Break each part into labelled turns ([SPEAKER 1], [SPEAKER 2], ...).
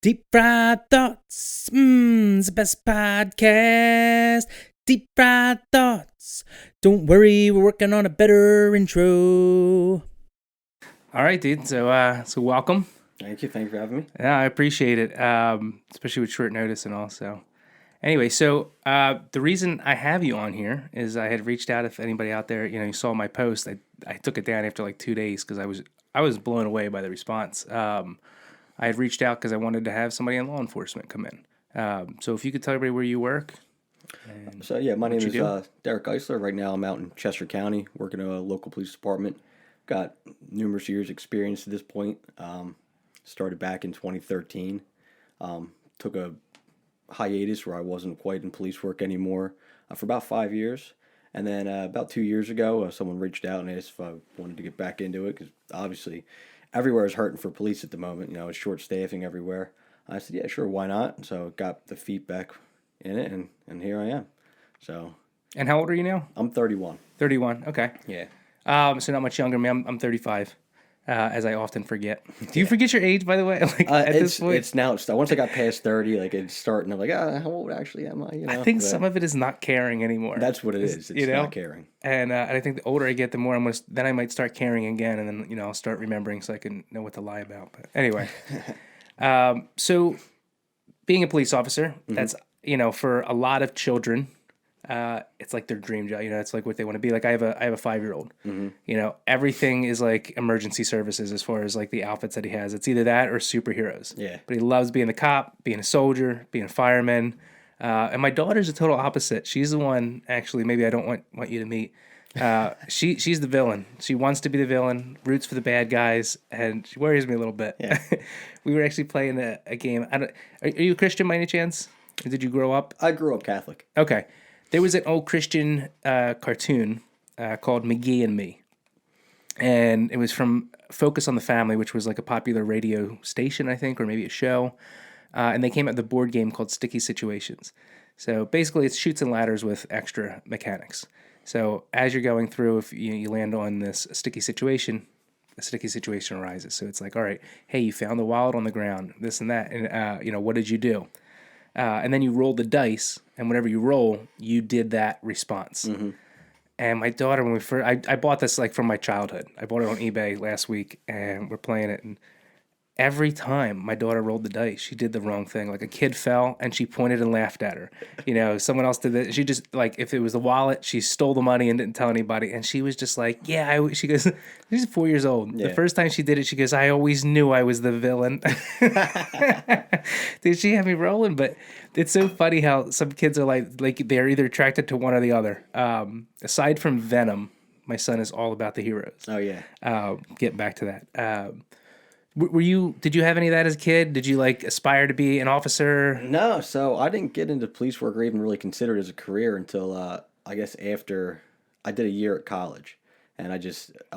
[SPEAKER 1] Deep Fried Thoughts, it's the best podcast. Deep Fried Thoughts. Don't worry, we're working on a better intro. All right, dude. So welcome.
[SPEAKER 2] Thank you for having me.
[SPEAKER 1] Yeah, I appreciate it, especially with short notice and all. So, anyway, the reason I have you on here is I had reached out. If anybody out there, you saw my post, I took it down after like 2 days because I was blown away by the response. I had reached out because I wanted to have somebody in law enforcement come in. So if you could tell everybody where you work.
[SPEAKER 2] My name is Derik Giesler. Right now I'm out in Chester County working at a local police department. Got numerous years experience at this point. Started back in 2013. Took a hiatus where I wasn't quite in police work anymore for about 5 years. And then about 2 years ago, someone reached out and asked if I wanted to get back into it because obviously everywhere is hurting for police at the moment. It's short staffing everywhere. I said, yeah, sure, why not? So got the feedback in it, and here I am. So.
[SPEAKER 1] And how old are you now?
[SPEAKER 2] I'm 31.
[SPEAKER 1] 31, okay.
[SPEAKER 2] Yeah.
[SPEAKER 1] So not much younger than me. I'm 35, as I often forget. Do you forget your age, by the way? At
[SPEAKER 2] this point? It's now, once I got past 30, it's starting, I'm like, how old actually am I?
[SPEAKER 1] I think some of it is not caring anymore.
[SPEAKER 2] That's what it is. It's not caring.
[SPEAKER 1] And I think the older I get, the more then I might start caring again, and then, I'll start remembering so I can know what to lie about. But anyway, so being a police officer, that's, for a lot of children, it's like their dream job. It's like what they want to be. Like I have a 5-year-old. Everything is like emergency services as far as like the outfits that he has. It's either that or superheroes.
[SPEAKER 2] Yeah.
[SPEAKER 1] But he loves being the cop, being a soldier, being a fireman. And my daughter's the total opposite. She's the one, actually, maybe I don't want you to meet. She's the villain. She wants to be the villain, roots for the bad guys, and she worries me a little bit.
[SPEAKER 2] Yeah.
[SPEAKER 1] We were actually playing a game. Are you a Christian by any chance? Did you grow up?
[SPEAKER 2] I grew up Catholic.
[SPEAKER 1] Okay. There was an old Christian cartoon called McGee and Me. And it was from Focus on the Family, which was like a popular radio station, I think, or maybe a show. And they came out with a board game called Sticky Situations. So basically it's chutes and ladders with extra mechanics. So as you're going through, if you land on this sticky situation, a sticky situation arises. So it's like, all right, hey, you found the wallet on the ground, this and that. And, what did you do? And then you roll the dice, and whatever you roll, you did that response. Mm-hmm. And my daughter, when we first, I bought this like from my childhood. I bought it on eBay last week, and we're playing it. And every time my daughter rolled the dice, she did the wrong thing. Like a kid fell, and she pointed and laughed at her. Someone else did it. She just, like, if it was the wallet, she stole the money and didn't tell anybody. And she was just like, yeah, she goes, she's 4 years old. Yeah. The first time she did it, she goes, I always knew I was the villain. Dude, she had me rolling, but it's so funny how some kids are like they're either attracted to one or the other. Aside from Venom, my son is all about the heroes.
[SPEAKER 2] Oh, yeah.
[SPEAKER 1] Getting back to that. Did you have any of that as a kid? Did you aspire to be an officer?
[SPEAKER 2] No, so I didn't get into police work or even really consider it as a career until I guess after I did a year at college. And I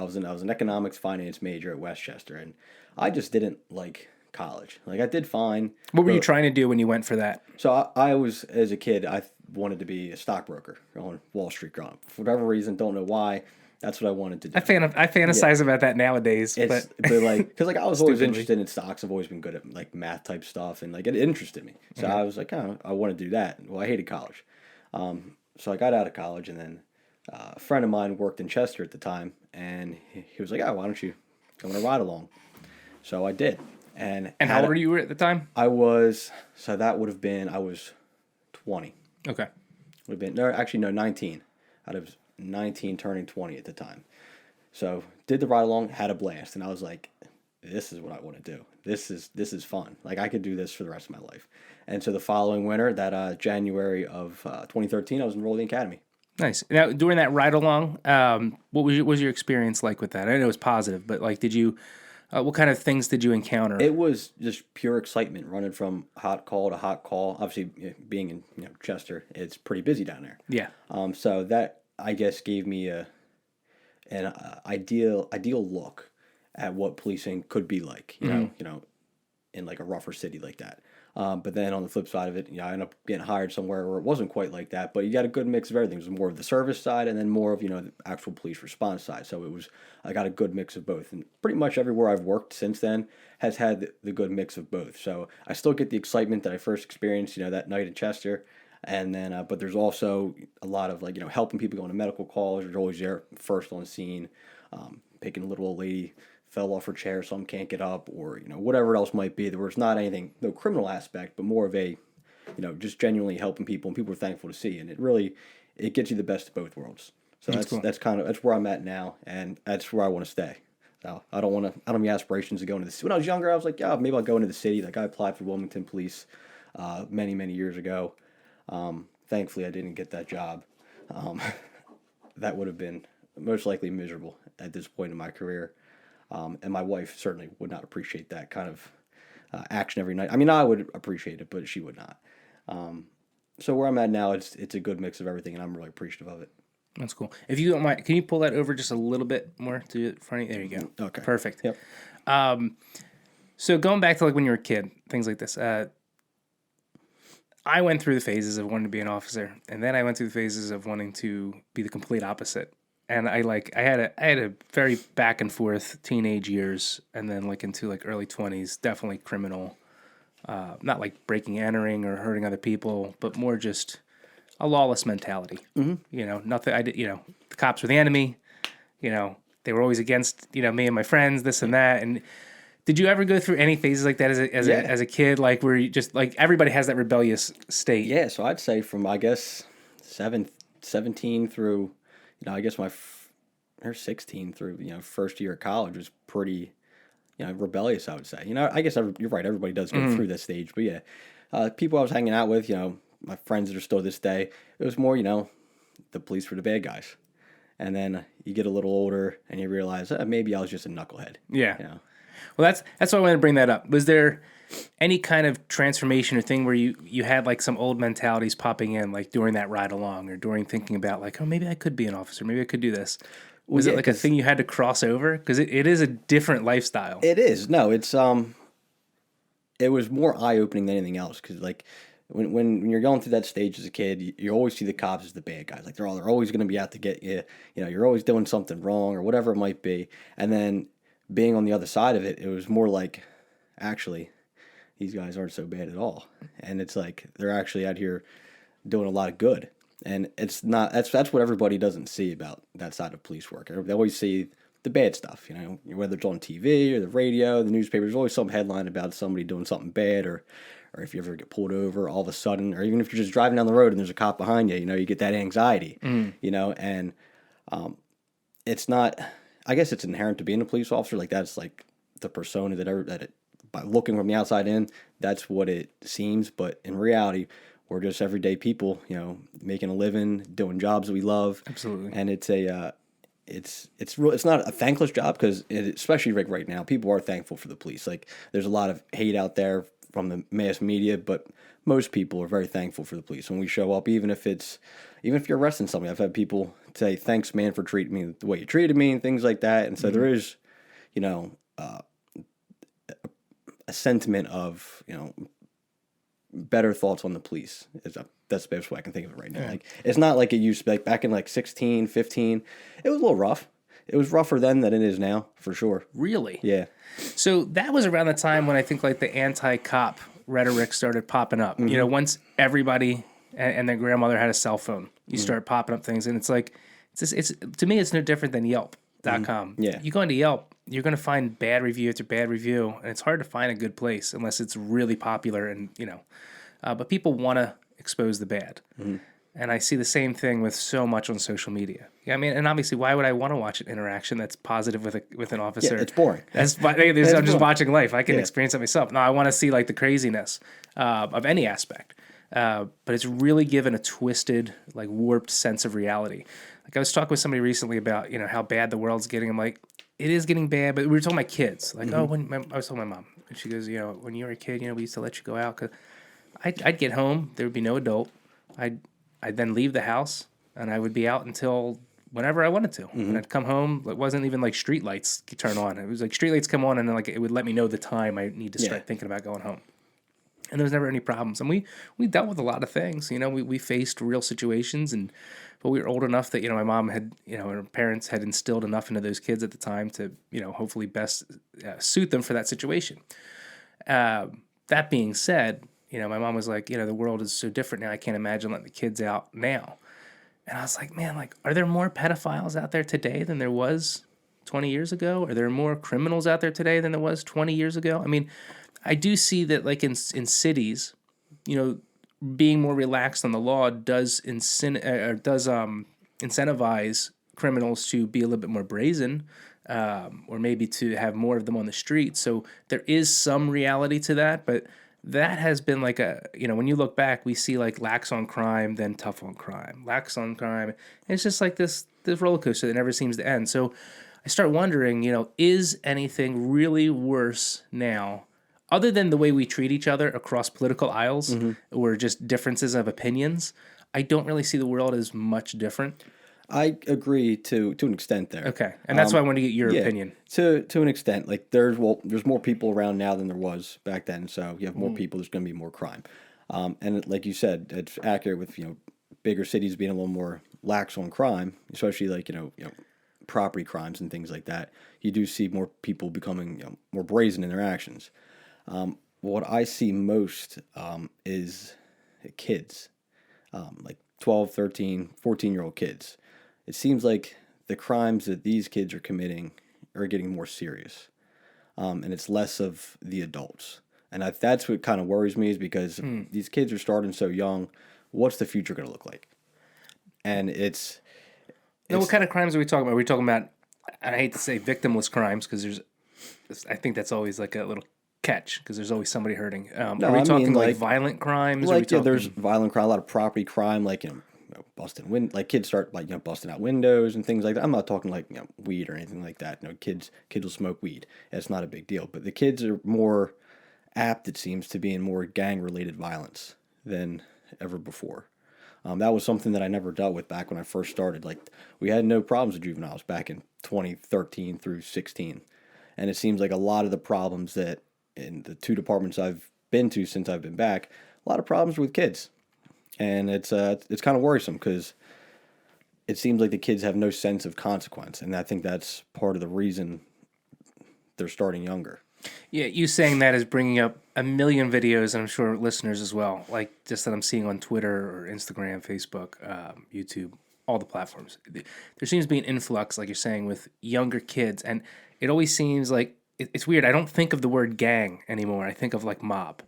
[SPEAKER 2] was an economics finance major at Westchester, and I just didn't like college. I did fine.
[SPEAKER 1] What were you trying to do when you went for that?
[SPEAKER 2] So I was, as a kid, I wanted to be a stockbroker on Wall Street growing up. For whatever reason, don't know why. That's what I wanted to do.
[SPEAKER 1] I fantasize about that nowadays. Because
[SPEAKER 2] I was always interested in stocks. I've always been good at math type stuff, and it interested me. So I was like, oh, I want to do that. Well, I hated college, so I got out of college, and then a friend of mine worked in Chester at the time, and he was like, oh, why don't you come on a ride along? So I did. And
[SPEAKER 1] how old were you at the time?
[SPEAKER 2] I was 20.
[SPEAKER 1] Okay.
[SPEAKER 2] Would have been 19. Out of 19 turning 20 at the time. So did the ride along, had a blast, and I was like, this is what I want to do. This is fun. I could do this for the rest of my life. And so the following winter, that January of 2013, I was enrolled in the academy.
[SPEAKER 1] Nice. Now, during that ride along, what was your experience like with that? I know it was positive, but did you what kind of things did you encounter?
[SPEAKER 2] It was just pure excitement, running from hot call to hot call. Obviously, being in Chester, it's pretty busy down there.
[SPEAKER 1] Yeah.
[SPEAKER 2] So that, I guess, gave me an ideal look at what policing could be like. You know, in like a rougher city like that. But then on the flip side of it, I ended up getting hired somewhere where it wasn't quite like that. But you got a good mix of everything. It was more of the service side and then more of, the actual police response side. So I got a good mix of both. And pretty much everywhere I've worked since then has had the good mix of both. So I still get the excitement that I first experienced, that night in Chester. And then, but there's also a lot of like, helping people go into medical calls. You're always there first on the scene, picking a little old lady fell off her chair, some can't get up, or whatever else might be. There was not anything, no criminal aspect, but more of a, just genuinely helping people, and people are thankful to see. And it gets you the best of both worlds. So that's cool. That's where I'm at now, and that's where I want to stay. So I don't have any aspirations to go into the city. When I was younger, I was like, yeah, maybe I'll go into the city. Like I applied for Wilmington Police many years ago. Thankfully, I didn't get that job. That would have been most likely miserable at this point in my career. And my wife certainly would not appreciate that kind of action every night. I mean, I would appreciate it, but she would not. So where I'm at now, it's a good mix of everything, and I'm really appreciative of it.
[SPEAKER 1] That's cool. If you don't mind, can you pull that over just a little bit more to the front? There you go.
[SPEAKER 2] Okay.
[SPEAKER 1] Perfect.
[SPEAKER 2] Yep.
[SPEAKER 1] So going back to like when you were a kid, things like this. I went through the phases of wanting to be an officer, and then I went through the phases of wanting to be the complete opposite. And I had a very back and forth teenage years, and then like into like early 20s, definitely criminal, not like breaking, entering, or hurting other people, but more just a lawless mentality. Mm-hmm. Nothing. I did. The cops were the enemy. They were always against me and my friends, this and that. And did you ever go through any phases like that as a kid, like where you just like everybody has that rebellious state?
[SPEAKER 2] Yeah. So I'd say from 17 through. I guess or 16 through, first year of college was pretty, rebellious, I would say. I guess you're right. Everybody does go through this stage. But yeah, people I was hanging out with, my friends that are still this day, it was more, the police were the bad guys. And then you get a little older and you realize, maybe I was just a knucklehead.
[SPEAKER 1] Yeah. Well, that's why I wanted to bring that up. Was there any kind of transformation or thing where you had like some old mentalities popping in, like during that ride along or during thinking about like, oh, maybe I could be an officer, maybe I could do this? Was it like a thing you had to cross over? Because it is a different lifestyle.
[SPEAKER 2] It is. No, it's it was more eye opening than anything else. Because like when you're going through that stage as a kid, you always see the cops as the bad guys. Like they're always going to be out to get you. You're always doing something wrong or whatever it might be. And then being on the other side of it, it was more like, actually, these guys aren't so bad at all. And it's like they're actually out here doing a lot of good. And it's not that's what everybody doesn't see about that side of police work. They always see the bad stuff, whether it's on TV or the radio, the newspaper. There's always some headline about somebody doing something bad, or if you ever get pulled over all of a sudden, or even if you're just driving down the road and there's a cop behind you, you get that anxiety, and it's not. I guess it's inherent to being a police officer. Like that's like the persona by looking from the outside in, that's what it seems. But in reality, we're just everyday people, making a living, doing jobs that we love.
[SPEAKER 1] Absolutely.
[SPEAKER 2] And it's it's not a thankless job because especially right now, people are thankful for the police. Like there's a lot of hate out there from the mass media, but most people are very thankful for the police when we show up, even if you're arresting somebody. I've had people say, "Thanks, man, for treating me the way you treated me," and things like that. And so there is, a sentiment of, better thoughts on the police. That's the best way I can think of it right now. Yeah. Like it's not like it used to be. Like back in like 16, 15, it was a little rough. It was rougher then than it is now, for sure.
[SPEAKER 1] Really?
[SPEAKER 2] Yeah.
[SPEAKER 1] So that was around the time when I think like the anti-cop rhetoric started popping up. Mm-hmm. Once everybody and their grandmother had a cell phone, you start popping up things, and it's like it's to me it's no different than Yelp.com.
[SPEAKER 2] Mm-hmm. Yeah.
[SPEAKER 1] You go into Yelp, you're going to find bad review after bad review, and it's hard to find a good place unless it's really popular and but people want to expose the bad. Mm-hmm. And I see the same thing with so much on social media. Yeah, I mean, and obviously, why would I want to watch an interaction that's positive with an officer?
[SPEAKER 2] Yeah, it's boring.
[SPEAKER 1] I'm just watching life. I can experience it myself. No, I want to see like the craziness of any aspect. But it's really given a twisted, like warped sense of reality. Like I was talking with somebody recently about how bad the world's getting. I'm like, it is getting bad, but we were talking about kids. Like, I was telling my mom, and she goes, when you were a kid, we used to let you go out because I'd get home, there would be no adult. I'd then leave the house, and I would be out until whenever I wanted to. And I'd come home. It wasn't even like street lights turn on. It was like street lights come on and then like it would let me know the time I need to start thinking about going home. And there was never any problems. And we dealt with a lot of things. You know, we faced real situations, but we were old enough that, you know, my mom had, you know, her parents had instilled enough into those kids at the time to, you know, hopefully best suit them for that situation. That being said, you know, my mom was like, you know, the world is so different now. I can't imagine letting the kids out now. And I was like, man, like, are there more pedophiles out there today than there was 20 years ago? Are there more criminals out there today than there was 20 years ago? I mean, I do see that, like, in cities, you know, being more relaxed on the law does incentivize criminals to be a little bit more brazen, or maybe to have more of them on the street. So there is some reality to that, but that has been like you know, when you look back, we see like lax on crime, then tough on crime, lax on crime. And it's just like this roller coaster that never seems to end. So I start wondering, you know, is anything really worse now, other than the way we treat each other across political aisles or just differences of opinions? I don't really see the world as much different.
[SPEAKER 2] I agree to an extent there.
[SPEAKER 1] Okay, and that's why I want to get your opinion.
[SPEAKER 2] To an extent, like there's more people around now than there was back then. So you have more people, there's going to be more crime. And like you said, it's accurate with, you know, bigger cities being a little more lax on crime, especially like, you know, property crimes and things like that. You do see more people becoming, you know, more brazen in their actions. What I see most is kids, like 12, 13, 14-year-old kids. It seems like the crimes that these kids are committing are getting more serious, and it's less of the adults. And that's what kind of worries me, is because these kids are starting so young. What's the future going to look like? And
[SPEAKER 1] Now, what kind of crimes are we talking about? Are we talking about, I hate to say victimless crimes, because I think that's always like a little catch, because there's always somebody hurting. Are we talking like violent crimes?
[SPEAKER 2] Like, yeah, there's violent crime, a lot of property crime, like, you know, busting like kids start, like, you know, busting out windows and things like that. I'm not talking like, you know, weed or anything like that. You know, kids will smoke weed. It's not a big deal. But the kids are more apt, it seems, to be in more gang related violence than ever before. That was something that I never dealt with back when I first started. Like, we had no problems with juveniles back in 2013 through 16. And it seems like a lot of the problems that in the two departments I've been to since I've been back, a lot of problems with kids. And it's kind of worrisome, because it seems like the kids have no sense of consequence. And I think that's part of the reason they're starting younger.
[SPEAKER 1] Yeah, you saying that is bringing up a million videos, and I'm sure listeners as well, like just that I'm seeing on Twitter or Instagram, Facebook, YouTube, all the platforms. There seems to be an influx, like you're saying, with younger kids. And it always seems like, it's weird. I don't think of the word gang anymore. I think of like mob.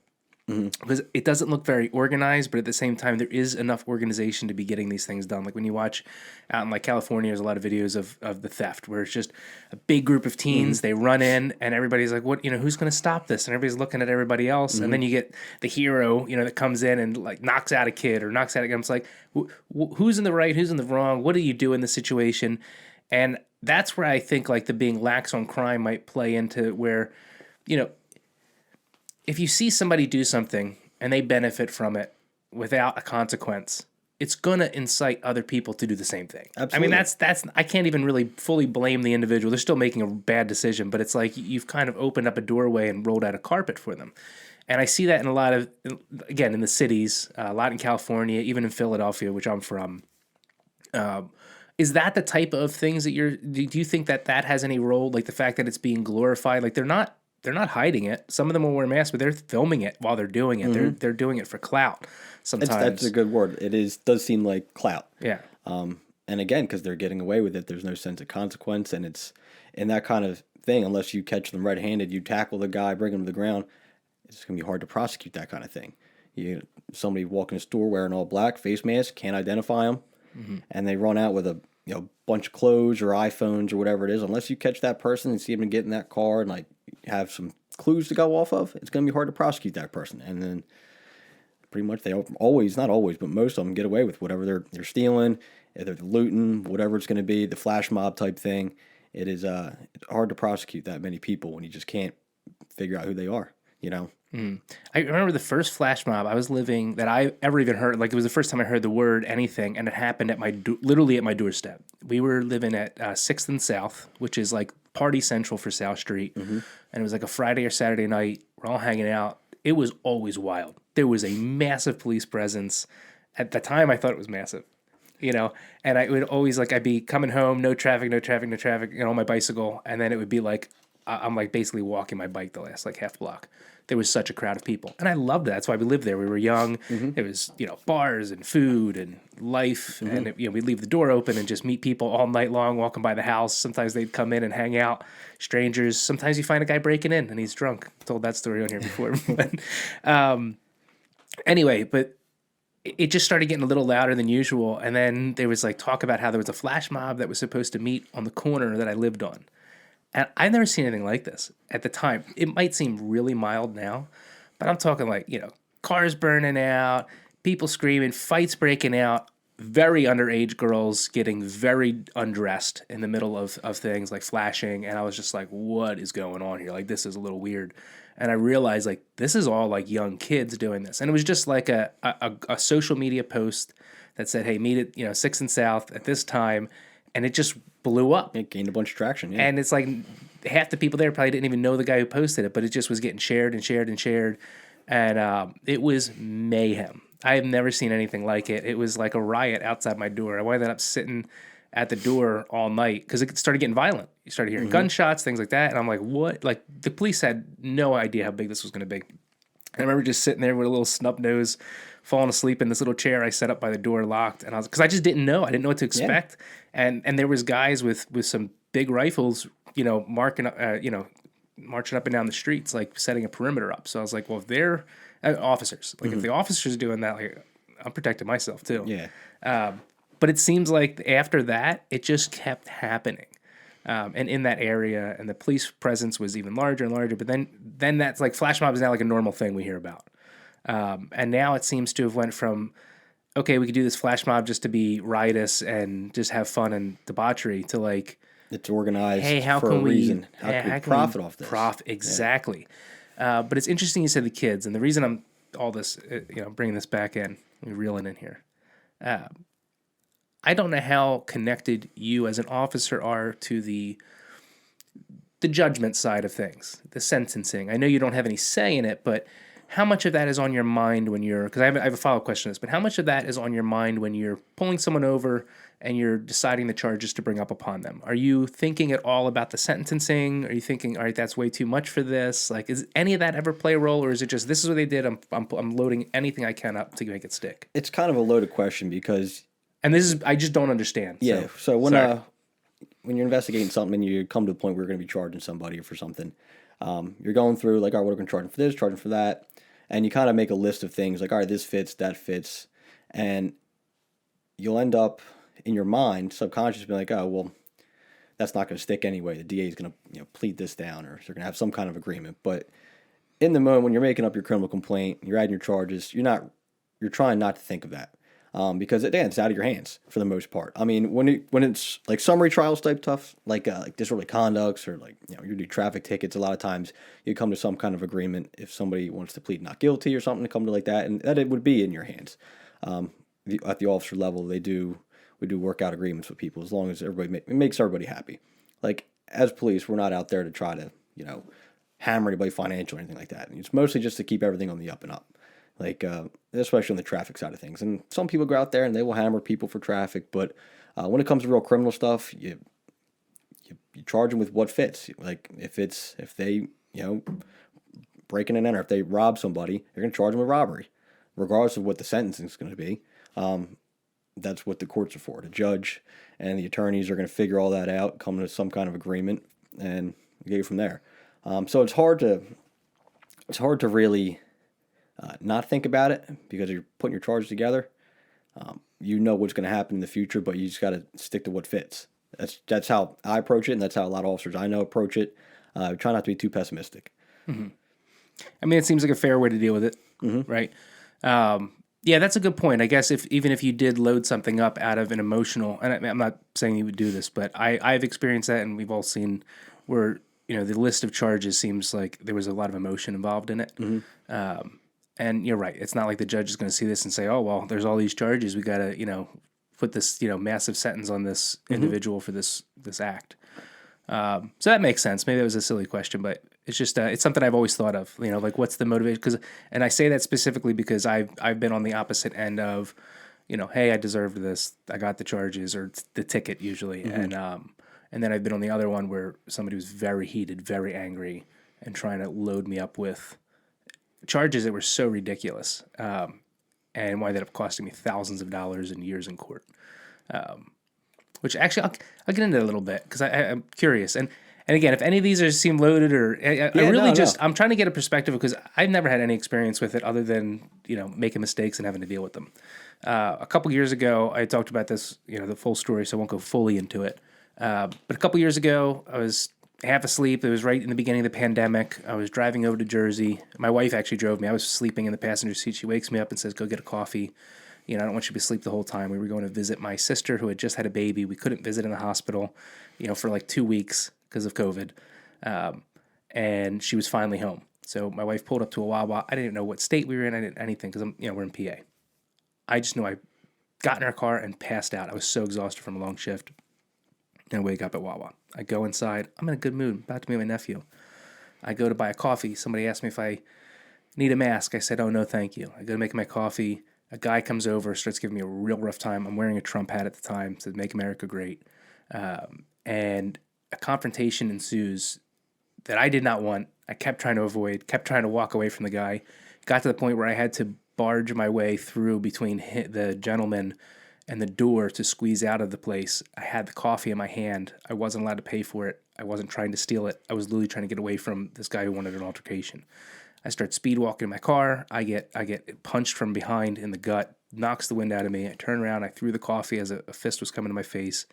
[SPEAKER 1] Because it doesn't look very organized, but at the same time, there is enough organization to be getting these things done. Like when you watch out in like California, there's a lot of videos of the theft where it's just a big group of teens. They run in and everybody's like, "What? You know, who's going to stop this?" And everybody's looking at everybody else. And then you get the hero, you know, that comes in and like knocks out a kid or knocks out a guy. It's like, who's in the right? Who's in the wrong? What do you do in this situation? And that's where I think like the being lax on crime might play into where, you know, if you see somebody do something and they benefit from it without a consequence, it's going to incite other people to do the same thing.
[SPEAKER 2] Absolutely.
[SPEAKER 1] I mean, that's I can't even really fully blame the individual. They're still making a bad decision, but it's like you've kind of opened up a doorway and rolled out a carpet for them. And I see that in a lot of, again, in the cities, a lot in California, even in Philadelphia, which I'm from. Is that the type of things that do you think that has any role? Like the fact that it's being glorified? Like they're not hiding it. Some of them will wear masks, but they're filming it while they're doing it. They're doing it for clout sometimes.
[SPEAKER 2] That's a good word. Does seem like clout.
[SPEAKER 1] Yeah.
[SPEAKER 2] And again, because they're getting away with it, there's no sense of consequence. And it's in that kind of thing, unless you catch them red-handed, you tackle the guy, bring him to the ground, it's going to be hard to prosecute that kind of thing. Somebody walking a store wearing all black, face mask, can't identify them, and they run out with a bunch of clothes or iPhones or whatever it is. Unless you catch that person and see them get in that car and like have some clues to go off of, it's going to be hard to prosecute that person. And then pretty much they always, not always, but most of them get away with whatever they're stealing, either they're looting, whatever it's going to be, the flash mob type thing. It is hard to prosecute that many people when you just can't figure out who they are. you know.
[SPEAKER 1] I remember the first flash mob I was living that I ever even heard. Like, it was the first time I heard the word anything, and it happened at literally at my doorstep. We were living at 6th and South, which is like party central for South Street, and it was like a Friday or Saturday night. We're all hanging out. It was always wild. There was a massive police presence. At the time, I thought it was massive, you know. And I would always I'd be coming home, no traffic, you know, on my bicycle, and then it would be like I'm like basically walking my bike the last like half block. There was such a crowd of people. And I loved that. That's why we lived there. We were young. It was, you know, bars and food and life. And, you know, we'd leave the door open and just meet people all night long walking by the house. Sometimes they'd come in and hang out, strangers. Sometimes you find a guy breaking in and he's drunk. I told that story on here before. Anyway, but it just started getting a little louder than usual. And then there was like talk about how there was a flash mob that was supposed to meet on the corner that I lived on. And I've never seen anything like this at the time. It might seem really mild now, but I'm talking like, you know, cars burning out, people screaming, fights breaking out, very underage girls getting very undressed in the middle of things, like flashing. And I was just like, what is going on here? Like, this is a little weird. And I realized, like, this is all like young kids doing this. And it was just like a social media post that said, hey, meet at, you know, 6th and South at this time. And it just blew up.
[SPEAKER 2] It gained a bunch of traction, yeah.
[SPEAKER 1] And it's like half the people there probably didn't even know the guy who posted it, but it just was getting shared and shared and shared. And it was mayhem. I have never seen anything like it. It was like a riot outside my door. I wound up sitting at the door all night because it started getting violent. You started hearing gunshots, things like that. And I'm like, what? Like, the police had no idea how big this was going to be. And I remember just sitting there with a little snub nose, falling asleep in this little chair I set up by the door, locked. And because I just didn't know. I didn't know what to expect. Yeah. And there was guys with some big rifles, you know, marching up and down the streets, like setting a perimeter up. So I was like, well, if they're officers, like if the officers are doing that, like, I'm protecting myself too.
[SPEAKER 2] Yeah.
[SPEAKER 1] But it seems like after that, it just kept happening. And in that area, and the police presence was even larger and larger. But then that's like flash mob is now like a normal thing we hear about. And now it seems to have went from, okay, we could do this flash mob just to be riotous and just have fun and debauchery, to like,
[SPEAKER 2] it's organized.
[SPEAKER 1] Hey, how
[SPEAKER 2] for
[SPEAKER 1] can
[SPEAKER 2] a
[SPEAKER 1] we
[SPEAKER 2] reason. How can we profit off this?
[SPEAKER 1] Exactly. Yeah. But it's interesting you said the kids, and the reason I'm all this, you know, bringing this back in, reeling in here. I don't know how connected you as an officer are to the judgment side of things, the sentencing. I know you don't have any say in it, but how much of that is on your mind when you're, because I have a follow-up question to this, but how much of that is on your mind when you're pulling someone over and you're deciding the charges to bring up upon them? Are you thinking at all about the sentencing? Are you thinking, all right, that's way too much for this? Like, is any of that ever play a role, or is it just, this is what they did, I'm loading anything I can up to make it stick?
[SPEAKER 2] It's kind of a loaded question because...
[SPEAKER 1] And this is, I just don't understand.
[SPEAKER 2] Yeah, so when you're investigating something and you come to the point where you're going to be charging somebody for something, you're going through, like, all right, what are we going to charge them for this, charge them for that, and you kind of make a list of things, like, all right, this fits, that fits, and you'll end up, in your mind, subconsciously being like, oh, well, that's not going to stick anyway. The DA is going to plead this down, or they're going to have some kind of agreement. But in the moment when you're making up your criminal complaint, you're adding your charges, you're trying not to think of that. Because it's out of your hands for the most part. I mean, when it's like summary trials type stuff, like disorderly conducts, or like, you know, you do traffic tickets, a lot of times you come to some kind of agreement if somebody wants to plead not guilty or something, to come to like that, and that it would be in your hands. At the officer level, we do work out agreements with people as long as it makes everybody happy. Like, as police, we're not out there to try to, you know, hammer anybody financially or anything like that. It's mostly just to keep everything on the up and up. Like, especially on the traffic side of things. And some people go out there and they will hammer people for traffic, but when it comes to real criminal stuff, you charge them with what fits. Like, if they, you know, break in and enter, if they rob somebody, you're going to charge them with robbery, regardless of what the sentencing is going to be. That's what the courts are for. The judge and the attorneys are going to figure all that out, come to some kind of agreement, and get it from there. So it's hard to really... not think about it, because you're putting your charges together. You know what's going to happen in the future, but you just got to stick to what fits. That's how I approach it, and that's how a lot of officers I know approach it. Try not to be too pessimistic.
[SPEAKER 1] Mm-hmm. I mean, it seems like a fair way to deal with it, right? Yeah, that's a good point. I guess even if you did load something up out of an emotional, and I'm not saying you would do this, but I've experienced that, and we've all seen where the list of charges seems like there was a lot of emotion involved in it. And you're right. It's not like the judge is going to see this and say, oh, well, there's all these charges. We got to, put this, massive sentence on this individual for this act. So that makes sense. Maybe that was a silly question, but it's just, it's something I've always thought of, like what's the motivation? And I say that specifically because I've been on the opposite end of, hey, I deserved this. I got the charges or the ticket usually. And then I've been on the other one where somebody was very heated, very angry and trying to load me up with charges that were so ridiculous, and ended up costing me thousands of dollars and years in court. Which actually I'll get into that a little bit because I'm curious. And again, if any of these seem loaded or I'm trying to get a perspective because I've never had any experience with it other than making mistakes and having to deal with them. A couple years ago, I talked about this, the full story, so I won't go fully into it. But a couple years ago, I was half asleep. It was right in the beginning of the pandemic. I was driving over to Jersey. My wife actually drove me. I was sleeping in the passenger seat. She wakes me up and says, go get a coffee. I don't want you to be asleep the whole time. We were going to visit my sister who had just had a baby. We couldn't visit in the hospital, for like 2 weeks because of COVID. And she was finally home. So my wife pulled up to a Wawa. I didn't know what state we were in. I didn't anything because we're in PA. I just knew I got in our car and passed out. I was so exhausted from a long shift. And I wake up at Wawa. I go inside. I'm in a good mood. About to meet my nephew. I go to buy a coffee. Somebody asked me if I need a mask. I said, oh, no, thank you. I go to make my coffee. A guy comes over, starts giving me a real rough time. I'm wearing a Trump hat at the time, said, make America great. And a confrontation ensues that I did not want. I kept trying to avoid, kept trying to walk away from the guy. Got to the point where I had to barge my way through between the gentleman and the door to squeeze out of the place. I had the coffee in my hand. I wasn't allowed to pay for it. I wasn't trying to steal it. I was literally trying to get away from this guy who wanted an altercation. I start speed walking in my car. I get punched from behind in the gut, knocks the wind out of me. I turn around. I threw the coffee as a fist was coming to my face.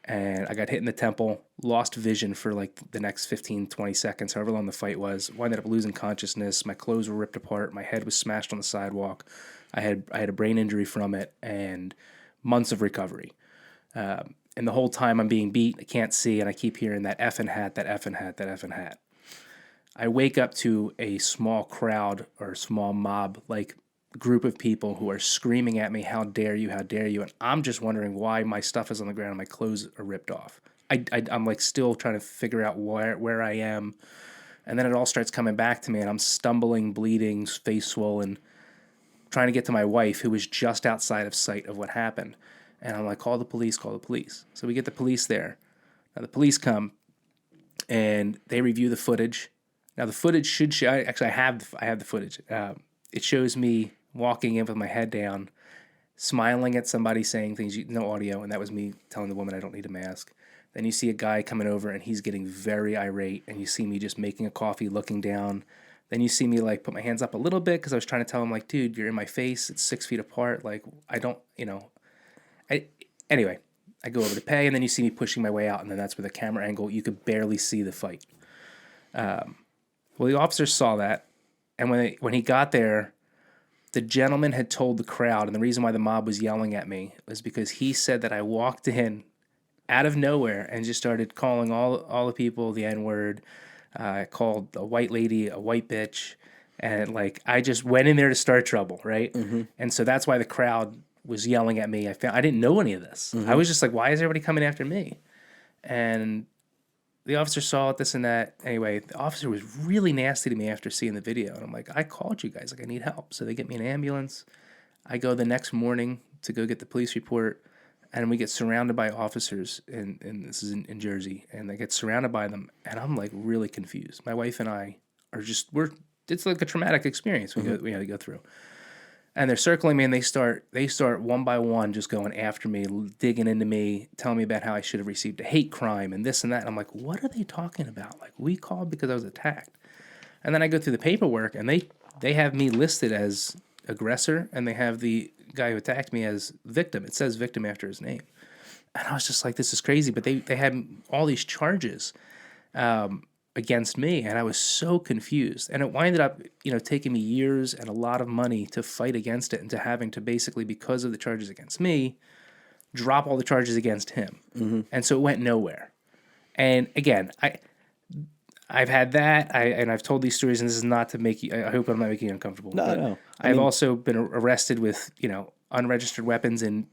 [SPEAKER 1] And I got hit in the temple, lost vision for like the next 15, 20 seconds, however long the fight was. Wound up losing consciousness. My clothes were ripped apart. My head was smashed on the sidewalk. I had a brain injury from it and months of recovery. And the whole time I'm being beat, I can't see, and I keep hearing that effing hat, that effing hat, that effing hat. I wake up to a small crowd or small mob, like group of people who are screaming at me, how dare you, how dare you? And I'm just wondering why my stuff is on the ground and my clothes are ripped off. I'm like still trying to figure out where I am. And then it all starts coming back to me and I'm stumbling, bleeding, face swollen, trying to get to my wife who was just outside of sight of what happened. And I'm like, call the police, call the police. So we get the police there. Now the police come and they review the footage. Now the footage should show, actually I have the footage. It shows me walking in with my head down, smiling at somebody saying things, no audio, and that was me telling the woman I don't need a mask. Then you see a guy coming over and he's getting very irate, and you see me just making a coffee, looking down. Then you see me like put my hands up a little bit because I was trying to tell him like, dude, you're in my face. It's 6 feet apart. Like I don't, Anyway, I go over to pay, and then you see me pushing my way out, and then that's where the camera angle, you could barely see the fight. Well, the officer saw that, and when he got there, the gentleman had told the crowd, and the reason why the mob was yelling at me was because he said that I walked in out of nowhere and just started calling all the people the N-word. I called a white lady a white bitch, and like I just went in there to start trouble, right? Mm-hmm. And so that's why the crowd was yelling at me. I didn't know any of this. Mm-hmm. I was just like, why is everybody coming after me? And the officer saw it, this and that. Anyway, the officer was really nasty to me after seeing the video. And I'm like, I called you guys. Like, I need help. So they get me an ambulance. I go the next morning to go get the police report. And we get surrounded by officers. And this is in Jersey. And I get surrounded by them. And I'm, like, really confused. My wife and I are just, it's like a traumatic experience we had to go through. And they're circling me, and they start one by one just going after me, digging into me, telling me about how I should have received a hate crime and this and that. And I'm like, what are they talking about? Like, we called because I was attacked. And then I go through the paperwork, and they have me listed as aggressor, and they have the guy who attacked me as victim. It says victim after his name. And I was just like, this is crazy. But they had all these charges against me, and I was so confused. And it winded up, taking me years and a lot of money to fight against it, and to having to basically, because of the charges against me, drop all the charges against him. Mm-hmm. And so it went nowhere. And again, I've had that. I've told these stories, and this is not to make you. I hope I'm not making you uncomfortable.
[SPEAKER 2] No,
[SPEAKER 1] but
[SPEAKER 2] no.
[SPEAKER 1] I've also been arrested with unregistered weapons in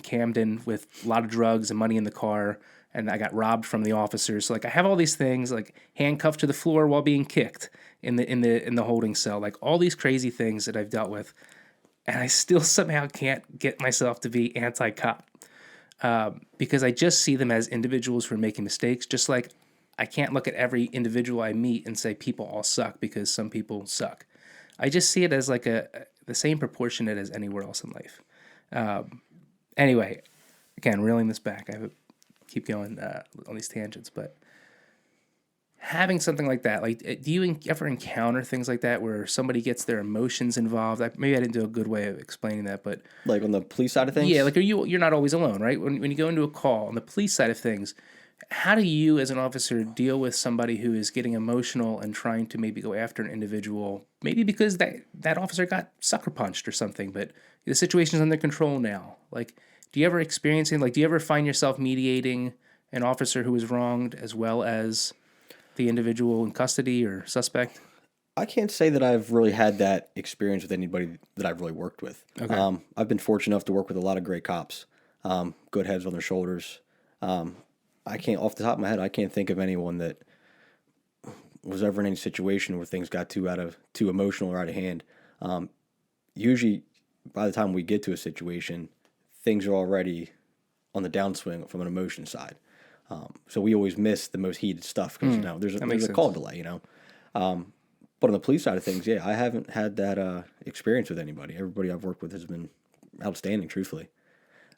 [SPEAKER 1] Camden with a lot of drugs and money in the car, and I got robbed from the officers. So, like, I have all these things, like handcuffed to the floor while being kicked in the holding cell, like all these crazy things that I've dealt with, and I still somehow can't get myself to be anti-cop. Because I just see them as individuals who are making mistakes, just like I can't look at every individual I meet and say people all suck because some people suck. I just see it as like the same proportionate as anywhere else in life. Anyway, again, reeling this back, keep going on these tangents, but having something like that, like, do you ever encounter things like that where somebody gets their emotions involved? Maybe I didn't do a good way of explaining that, but
[SPEAKER 2] like on the police side of things,
[SPEAKER 1] yeah, like you're not always alone, right? When you go into a call on the police side of things, how do you as an officer deal with somebody who is getting emotional and trying to maybe go after an individual, maybe because that officer got sucker punched or something, but the situation's under control now? Like, do you ever experience it? Like, do you ever find yourself mediating an officer who was wronged as well as the individual in custody or suspect?
[SPEAKER 2] I can't say that I've really had that experience with anybody that I've really worked with.
[SPEAKER 1] Okay.
[SPEAKER 2] I've been fortunate enough to work with a lot of great cops, good heads on their shoulders. I can't, off the top of my head, I can't think of anyone that was ever in any situation where things got too emotional or out of hand. Usually, by the time we get to a situation, things are already on the downswing from an emotion side. So we always miss the most heated stuff because there's a call delay. But on the police side of things, yeah, I haven't had that experience with anybody. Everybody I've worked with has been outstanding, truthfully.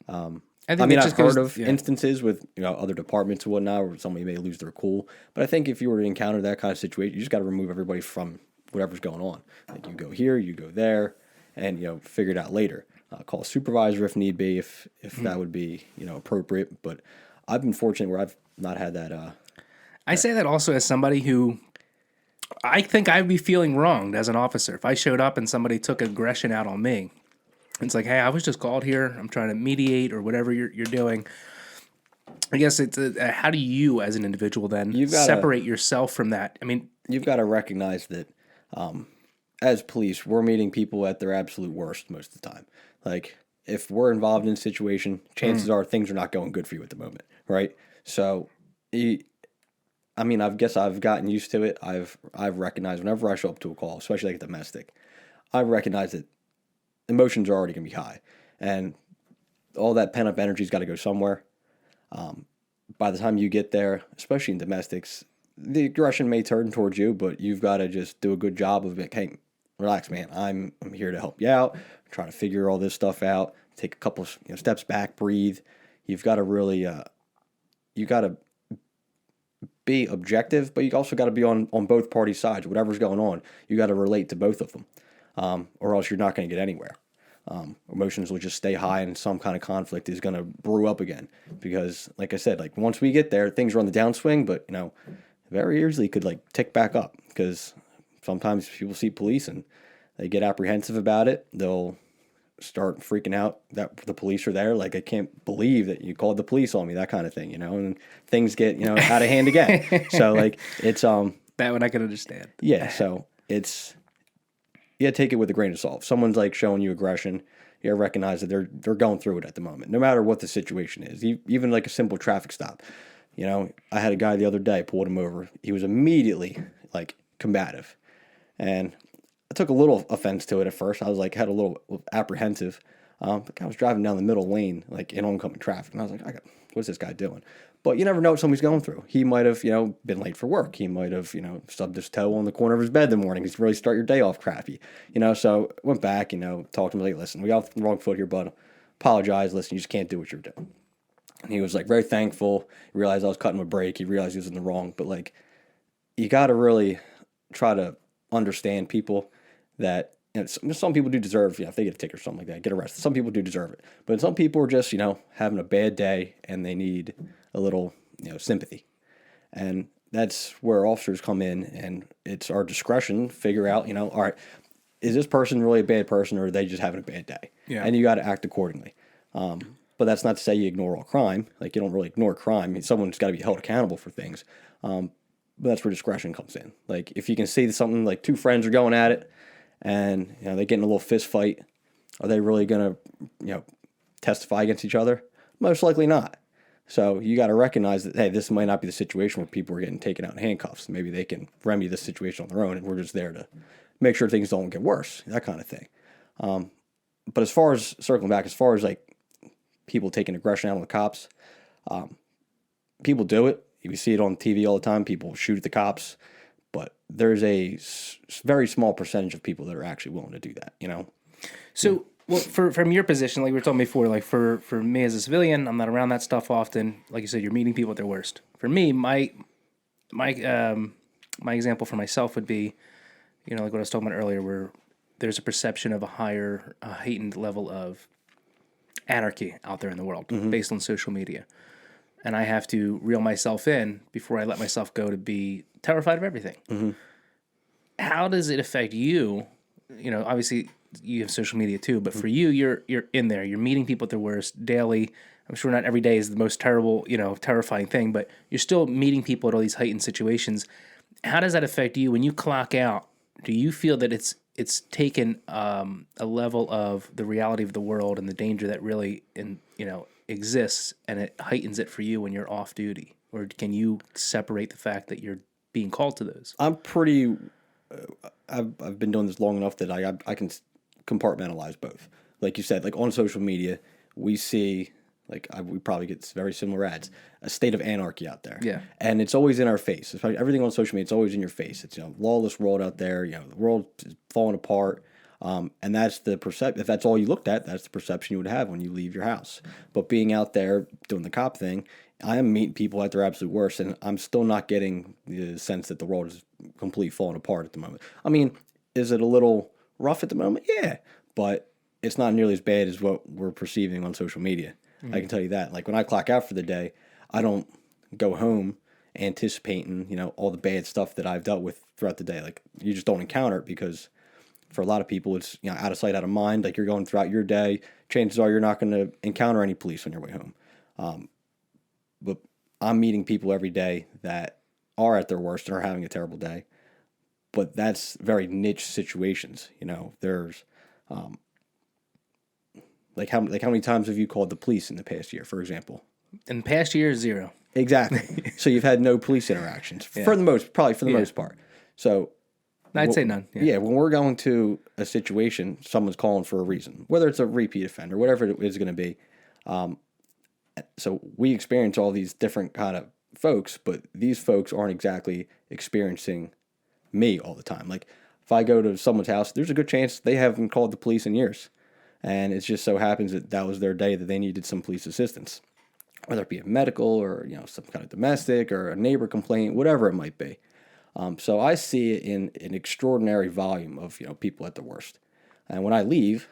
[SPEAKER 2] I've heard of instances with other departments and whatnot where somebody may lose their cool. But I think if you were to encounter that kind of situation, you just got to remove everybody from whatever's going on. Like, you go here, you go there, and figure it out later. Call a supervisor if need be, if that would be appropriate. But I've been fortunate where I've not had that.
[SPEAKER 1] I say that also as somebody who, I think I'd be feeling wronged as an officer if I showed up and somebody took aggression out on me. It's like, hey, I was just called here. I'm trying to mediate or whatever you're doing. I guess it's how do you, as an individual, then separate yourself from that? I mean,
[SPEAKER 2] you've got to recognize that as police, we're meeting people at their absolute worst most of the time. Like, if we're involved in a situation, chances are things are not going good for you at the moment, right? So, I guess I've gotten used to it. I've recognized whenever I show up to a call, especially like a domestic, I recognize that emotions are already going to be high, and all that pent up energy's got to go somewhere. By the time you get there, especially in domestics, the aggression may turn towards you, but you've got to just do a good job of it. Hey, relax, man. I'm here to help you out. I'm trying to figure all this stuff out. Take a couple steps back, breathe. You've got to really, you got to be objective, but you also got to be on both parties' sides. Whatever's going on, you got to relate to both of them, or else you're not going to get anywhere. Emotions will just stay high, and some kind of conflict is going to brew up again. Because, like I said, like once we get there, things are on the downswing, but very easily could like tick back up. Because sometimes people see police and they get apprehensive about it. They'll start freaking out that the police are there. Like, I can't believe that you called the police on me, that kind of thing, and things get, out of hand again. So like, it's,
[SPEAKER 1] that one I can understand.
[SPEAKER 2] Yeah. So it's, you gotta take it with a grain of salt. If someone's like showing you aggression, you gotta recognize that they're going through it at the moment, no matter what the situation is. Even like a simple traffic stop. I had a guy the other day, pulled him over. He was immediately like combative. And I took a little offense to it at first. I was like, had a little apprehensive. The guy was driving down the middle lane, like in oncoming traffic. And I was like, what's this guy doing? But you never know what somebody's going through. He might have, been late for work. He might have, stubbed his toe on the corner of his bed in the morning. He's really start your day off crappy. So went back, talked to him, like, listen, we got off the wrong foot here, bud. Apologize. Listen, you just can't do what you're doing. And he was like very thankful. He realized I was cutting him a break. He realized he was in the wrong. But like, you got to really try to understand people that some people do deserve, if they get a ticket or something like that, get arrested. Some people do deserve it. But some people are just, having a bad day and they need a little, sympathy. And that's where officers come in, and it's our discretion to figure out, all right, is this person really a bad person, or are they just having a bad day?
[SPEAKER 1] Yeah.
[SPEAKER 2] And you got to act accordingly. But that's not to say you ignore all crime. Like, you don't really ignore crime. I mean, someone's got to be held accountable for things. But that's where discretion comes in. Like, if you can see something like two friends are going at it and, they get in a little fist fight, are they really going to, testify against each other? Most likely not. So you got to recognize that, hey, this might not be the situation where people are getting taken out in handcuffs. Maybe they can remedy this situation on their own, and we're just there to make sure things don't get worse, that kind of thing. But as far as, circling back, as far as like people taking aggression out on the cops, people do it. You see it on TV all the time. People shoot at the cops, but there's a very small percentage of people that are actually willing to do that.
[SPEAKER 1] So, well, from your position, like we were talking before, like for me as a civilian, I'm not around that stuff often. Like you said, you're meeting people at their worst. For me, my example for myself would be, like what I was talking about earlier, where there's a perception of a heightened level of anarchy out there in the world based on social media. And I have to reel myself in before I let myself go to be terrified of everything. How does it affect you? Obviously you have social media too, but for you, you're in there. You're meeting people at their worst daily. I'm sure not every day is the most terrible, terrifying thing, but you're still meeting people at all these heightened situations. How does that affect you when you clock out? Do you feel that it's taken a level of the reality of the world and the danger that really exists, and it heightens it for you when you're off duty? Or can you separate the fact that you're being called to those?
[SPEAKER 2] I'm pretty. I've been doing this long enough that I can compartmentalize both. Like you said, like on social media, we see we probably get very similar ads. A state of anarchy out there,
[SPEAKER 1] yeah,
[SPEAKER 2] and it's always in our face. Especially everything on social media, it's always in your face. It's lawless world out there. The world is falling apart. And that's the perception. If that's all you looked at, that's the perception you would have when you leave your house. But being out there doing the cop thing, I am meeting people at their absolute worst, and I'm still not getting the sense that the world is completely falling apart at the moment. I mean, is it a little rough at the moment? Yeah, but it's not nearly as bad as what we're perceiving on social media. I can tell you that. Like when I clock out for the day, I don't go home anticipating, all the bad stuff that I've dealt with throughout the day. Like you just don't encounter it because for a lot of people, it's out of sight, out of mind. Like you're going throughout your day, chances are you're not going to encounter any police on your way home. But I'm meeting people every day that are at their worst and are having a terrible day. But that's very niche situations. There's like how many times have you called the police in the past year, for example?
[SPEAKER 1] In the past year, 0.
[SPEAKER 2] Exactly. So you've had no police interactions for the most part. So
[SPEAKER 1] I'd say none.
[SPEAKER 2] Yeah, when we're going to a situation, someone's calling for a reason, whether it's a repeat offender, whatever it is going to be. So we experience all these different kind of folks, but these folks aren't exactly experiencing me all the time. Like if I go to someone's house, there's a good chance they haven't called the police in years. And it just so happens that was their day that they needed some police assistance, whether it be a medical or, some kind of domestic or a neighbor complaint, whatever it might be. So I see it in an extraordinary volume of, people at the worst. And when I leave,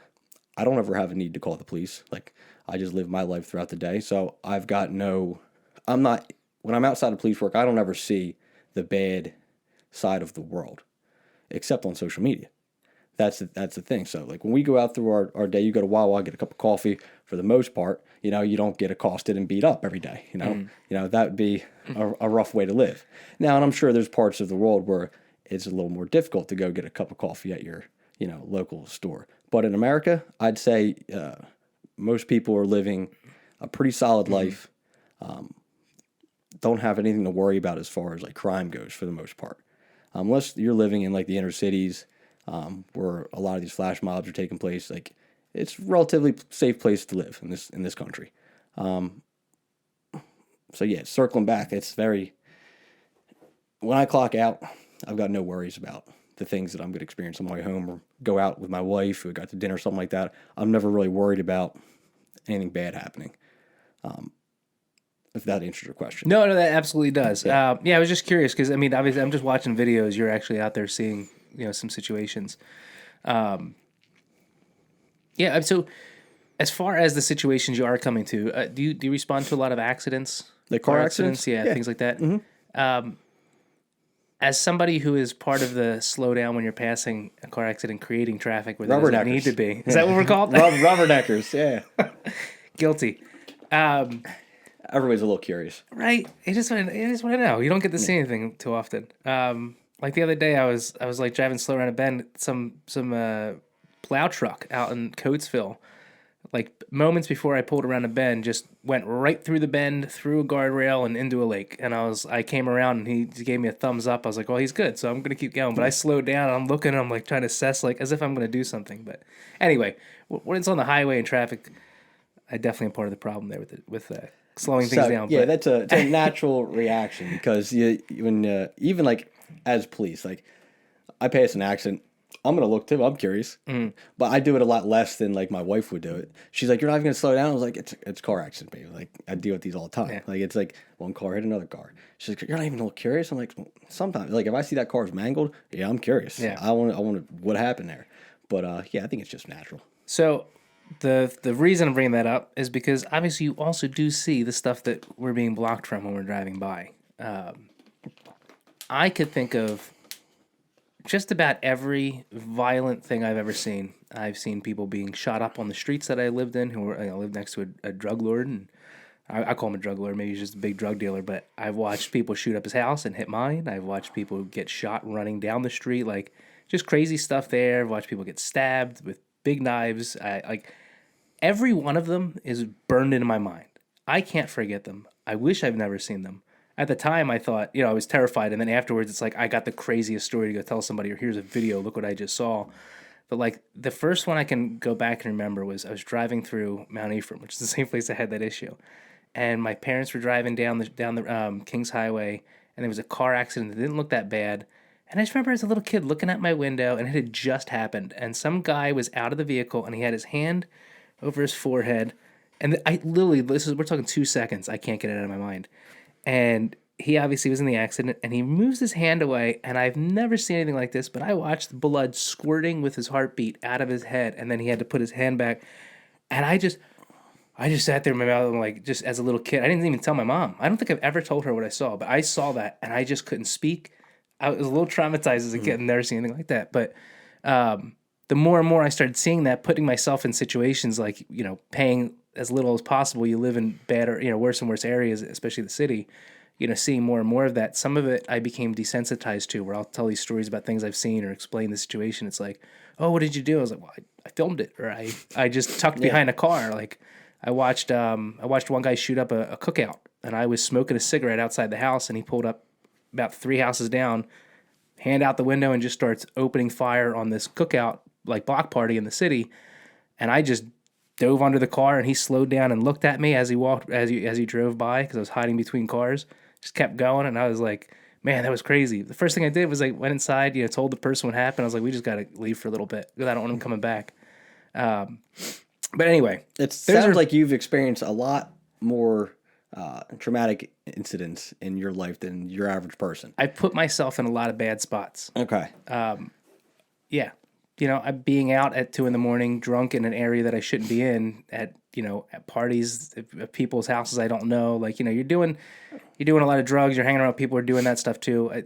[SPEAKER 2] I don't ever have a need to call the police. Like I just live my life throughout the day. So when I'm outside of police work, I don't ever see the bad side of the world, except on social media. That's the thing. So like when we go out through our day, you go to Wawa, get a cup of coffee. For the most part, you don't get accosted and beat up every day. That would be a rough way to live. Now, and I'm sure there's parts of the world where it's a little more difficult to go get a cup of coffee at your local store. But in America, I'd say most people are living a pretty solid life. Don't have anything to worry about as far as like crime goes for the most part, unless you're living in like the inner cities. Where a lot of these flash mobs are taking place, like it's a relatively safe place to live in this country. So yeah, circling back, when I clock out, I've got no worries about the things that I'm going to experience on my way home or go out with my wife or go out to dinner or something like that. I'm never really worried about anything bad happening. If that answers your question.
[SPEAKER 1] No, that absolutely does. Yeah, I was just curious because obviously I'm just watching videos. You're actually out there seeing some situations. So as far as the situations you are coming to, do you respond to a lot of accidents?
[SPEAKER 2] Like car accidents?
[SPEAKER 1] Yeah, things like that.
[SPEAKER 2] Mm-hmm.
[SPEAKER 1] As somebody who is part of the slowdown when you're passing a car accident, creating traffic where there doesn't need to be. Is that what we're called?
[SPEAKER 2] Rubberneckers, yeah.
[SPEAKER 1] Guilty.
[SPEAKER 2] Everybody's a little curious.
[SPEAKER 1] Right? You just want to know. You don't get to see anything too often. Like the other day, I was like driving slow around a bend. Some plow truck out in Coatesville. Like moments before I pulled around a bend, just went right through the bend, through a guardrail, and into a lake. And I came around, and he gave me a thumbs up. I was like, "Well, he's good," so I'm gonna keep going. But I slowed down, and I'm looking, and I'm like trying to assess, like as if I'm gonna do something. But anyway, when it's on the highway and traffic, I definitely am part of the problem there with slowing things down.
[SPEAKER 2] Yeah,
[SPEAKER 1] but,
[SPEAKER 2] it's a natural reaction because when even like as police, like I pass an accident, I'm gonna look too. I'm curious, but I do it a lot less than like my wife would do it. She's like, "You're not even gonna slow down." I was like, "It's car accident, baby. Like I deal with these all the time.
[SPEAKER 1] Yeah.
[SPEAKER 2] Like it's like one car hit another car." She's like, "You're not even a little curious." I'm like, well, "Sometimes, like if I see that car is mangled, yeah, I'm curious.
[SPEAKER 1] Yeah.
[SPEAKER 2] I want what happened there." But yeah, I think it's just natural.
[SPEAKER 1] So the reason I'm bringing that up is because obviously you also do see the stuff that we're being blocked from when we're driving by. I could think of just about every violent thing I've ever seen. I've seen people being shot up on the streets that I lived in. I lived next to a drug lord, and I call him a drug lord. Maybe he's just a big drug dealer. But I've watched people shoot up his house and hit mine. I've watched people get shot running down the street, like just crazy stuff there. I've watched people get stabbed with big knives. Every one of them is burned into my mind. I can't forget them. I wish I've never seen them. At the time, I thought, I was terrified. And then afterwards, it's like, I got the craziest story to go tell somebody, or here's a video, look what I just saw. But like the first one I can go back and remember was I was driving through Mount Ephraim, which is the same place I had that issue. And my parents were driving down the Kings Highway, and there was a car accident that didn't look that bad. And I just remember as a little kid looking at my window, and it had just happened. And some guy was out of the vehicle, and he had his hand over his forehead. And I literally, we're talking 2 seconds. I can't get it out of my mind. And he obviously was in the accident, and he moves his hand away, and I've never seen anything like this, but I watched blood squirting with his heartbeat out of his head, and then he had to put his hand back. And I just sat there in my mouth, like, just as a little kid. I didn't even tell my mom. I don't think I've ever told her what I saw, but I saw that, and I just couldn't speak. I was a little traumatized as a kid and never seen anything like that. But the more and more I started seeing that, putting myself in situations like, paying as little as possible, you live in bad or, worse and worse areas, especially the city, seeing more and more of that. Some of it I became desensitized to, where I'll tell these stories about things I've seen or explain the situation. It's like, oh, what did you do? I was like, well, I filmed it, or I just tucked behind a car. Like I watched one guy shoot up a cookout, and I was smoking a cigarette outside the house, and he pulled up about 3 houses down, hand out the window, and just starts opening fire on this cookout, like block party in the city. And I just dove under the car, and he slowed down and looked at me as he walked, as he drove by, because I was hiding between cars. Just kept going, and I was like, man, that was crazy. The first thing I did was I went inside, told the person what happened. I was like, we just got to leave for a little bit because I don't want him coming back. But anyway,
[SPEAKER 2] it sounds like you've experienced a lot more traumatic incidents in your life than your average person.
[SPEAKER 1] I put myself in a lot of bad spots.
[SPEAKER 2] Okay.
[SPEAKER 1] Yeah. I'm being out at 2 a.m, drunk in an area that I shouldn't be in, at parties at people's houses I don't know. Like, you're doing a lot of drugs. You're hanging around with people who are doing that stuff too.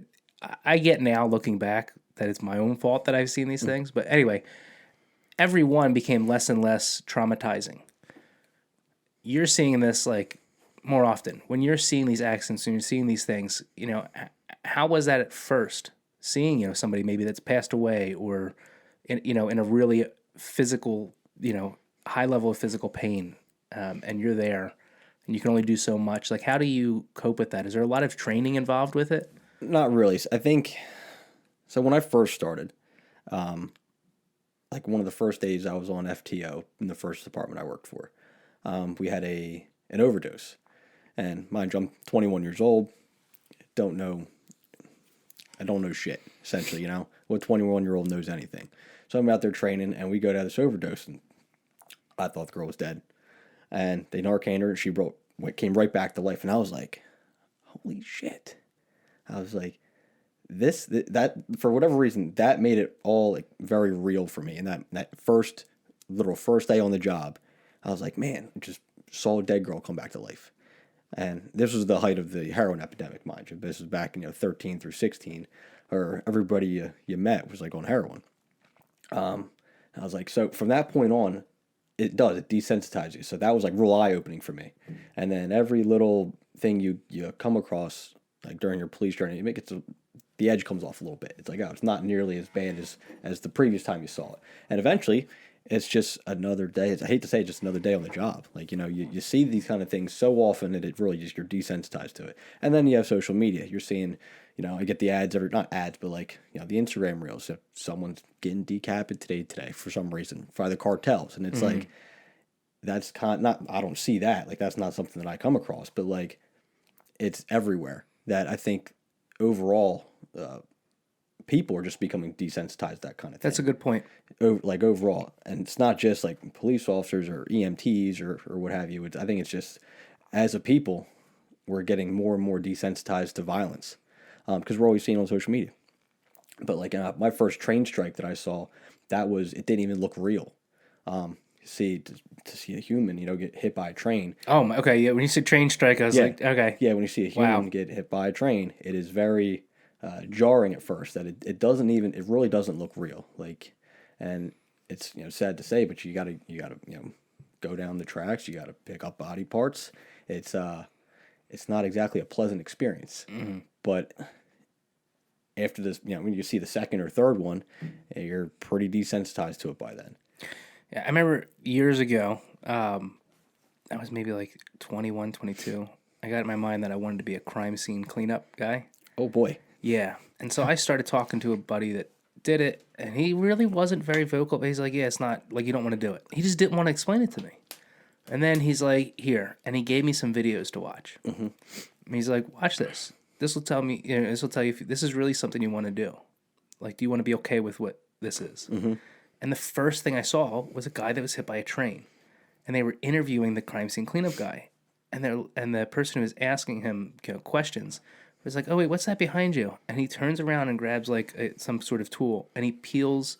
[SPEAKER 1] I get now, looking back, that it's my own fault that I've seen these things. But anyway, every one became less and less traumatizing. You're seeing this like more often when you're seeing these accidents and you're seeing these things. How was that at first? Seeing somebody maybe that's passed away, or in a really physical, high level of physical pain, and you're there, and you can only do so much. Like, how do you cope with that? Is there a lot of training involved with it?
[SPEAKER 2] Not really. I think so. When I first started, like one of the first days I was on FTO in the first department I worked for, we had an overdose, and mind you, I'm 21 years old. I don't know shit, essentially, What 21-year-old knows anything? So I'm out there training, and we go to this overdose, and I thought the girl was dead. And they Narcaned her, and she came right back to life, and I was like, holy shit. I was like, that for whatever reason, that made it all like very real for me. And that first day on the job, I was like, man, I just saw a dead girl come back to life. And this was the height of the heroin epidemic, mind you. This was back in 13 through 16, or everybody you met was like on heroin. I was like, so from that point on, it does. It desensitizes you. So that was like real eye opening for me. And then every little thing you come across like during your police journey, you make it so the edge comes off a little bit. It's like, oh, it's not nearly as bad as the previous time you saw it. And eventually, it's just another day. I hate to say it, just another day on the job. Like, you see these kind of things so often that it really just, you're desensitized to it. And then you have social media. You're seeing, I get the ads, not ads, but like, the Instagram reels. If someone's getting decapitated today for some reason by the cartels. And it's like, that's not, I don't see that. Like, that's not something that I come across. But like, it's everywhere that I think overall, people are just becoming desensitized to that kind of thing.
[SPEAKER 1] That's a good point.
[SPEAKER 2] Like overall, and it's not just like police officers or EMTs or what have you. I think it's just as a people, we're getting more and more desensitized to violence because we're always seeing it on social media. But like my first train strike that I saw, it didn't even look real. To see a human, get hit by a train.
[SPEAKER 1] Oh, okay. Yeah. When you said train strike, I was like, okay.
[SPEAKER 2] Yeah. When you see a human get hit by a train, it is very jarring at first that it really doesn't look real. Like, and it's, sad to say, but you gotta, go down the tracks. You gotta pick up body parts. It's not exactly a pleasant experience, but after this, when you see the second or third one, you're pretty desensitized to it by then.
[SPEAKER 1] Yeah, I remember years ago, I was maybe like 21, 22. I got in my mind that I wanted to be a crime scene cleanup guy.
[SPEAKER 2] Oh, boy.
[SPEAKER 1] Yeah. And so I started talking to a buddy that did it, and he really wasn't very vocal, but he's like, yeah, it's not, like, you don't want to do it. He just didn't want to explain it to me. And then he's like, here. And he gave me some videos to watch. Mm-hmm. And he's like, watch this. This will tell me, this will tell you if this is really something you want to do. Like, do you want to be okay with what this is? Mm-hmm. And the first thing I saw was a guy that was hit by a train. And they were interviewing the crime scene cleanup guy. And the person who was asking him questions was like, oh, wait, what's that behind you? And he turns around and grabs like some sort of tool. And he peels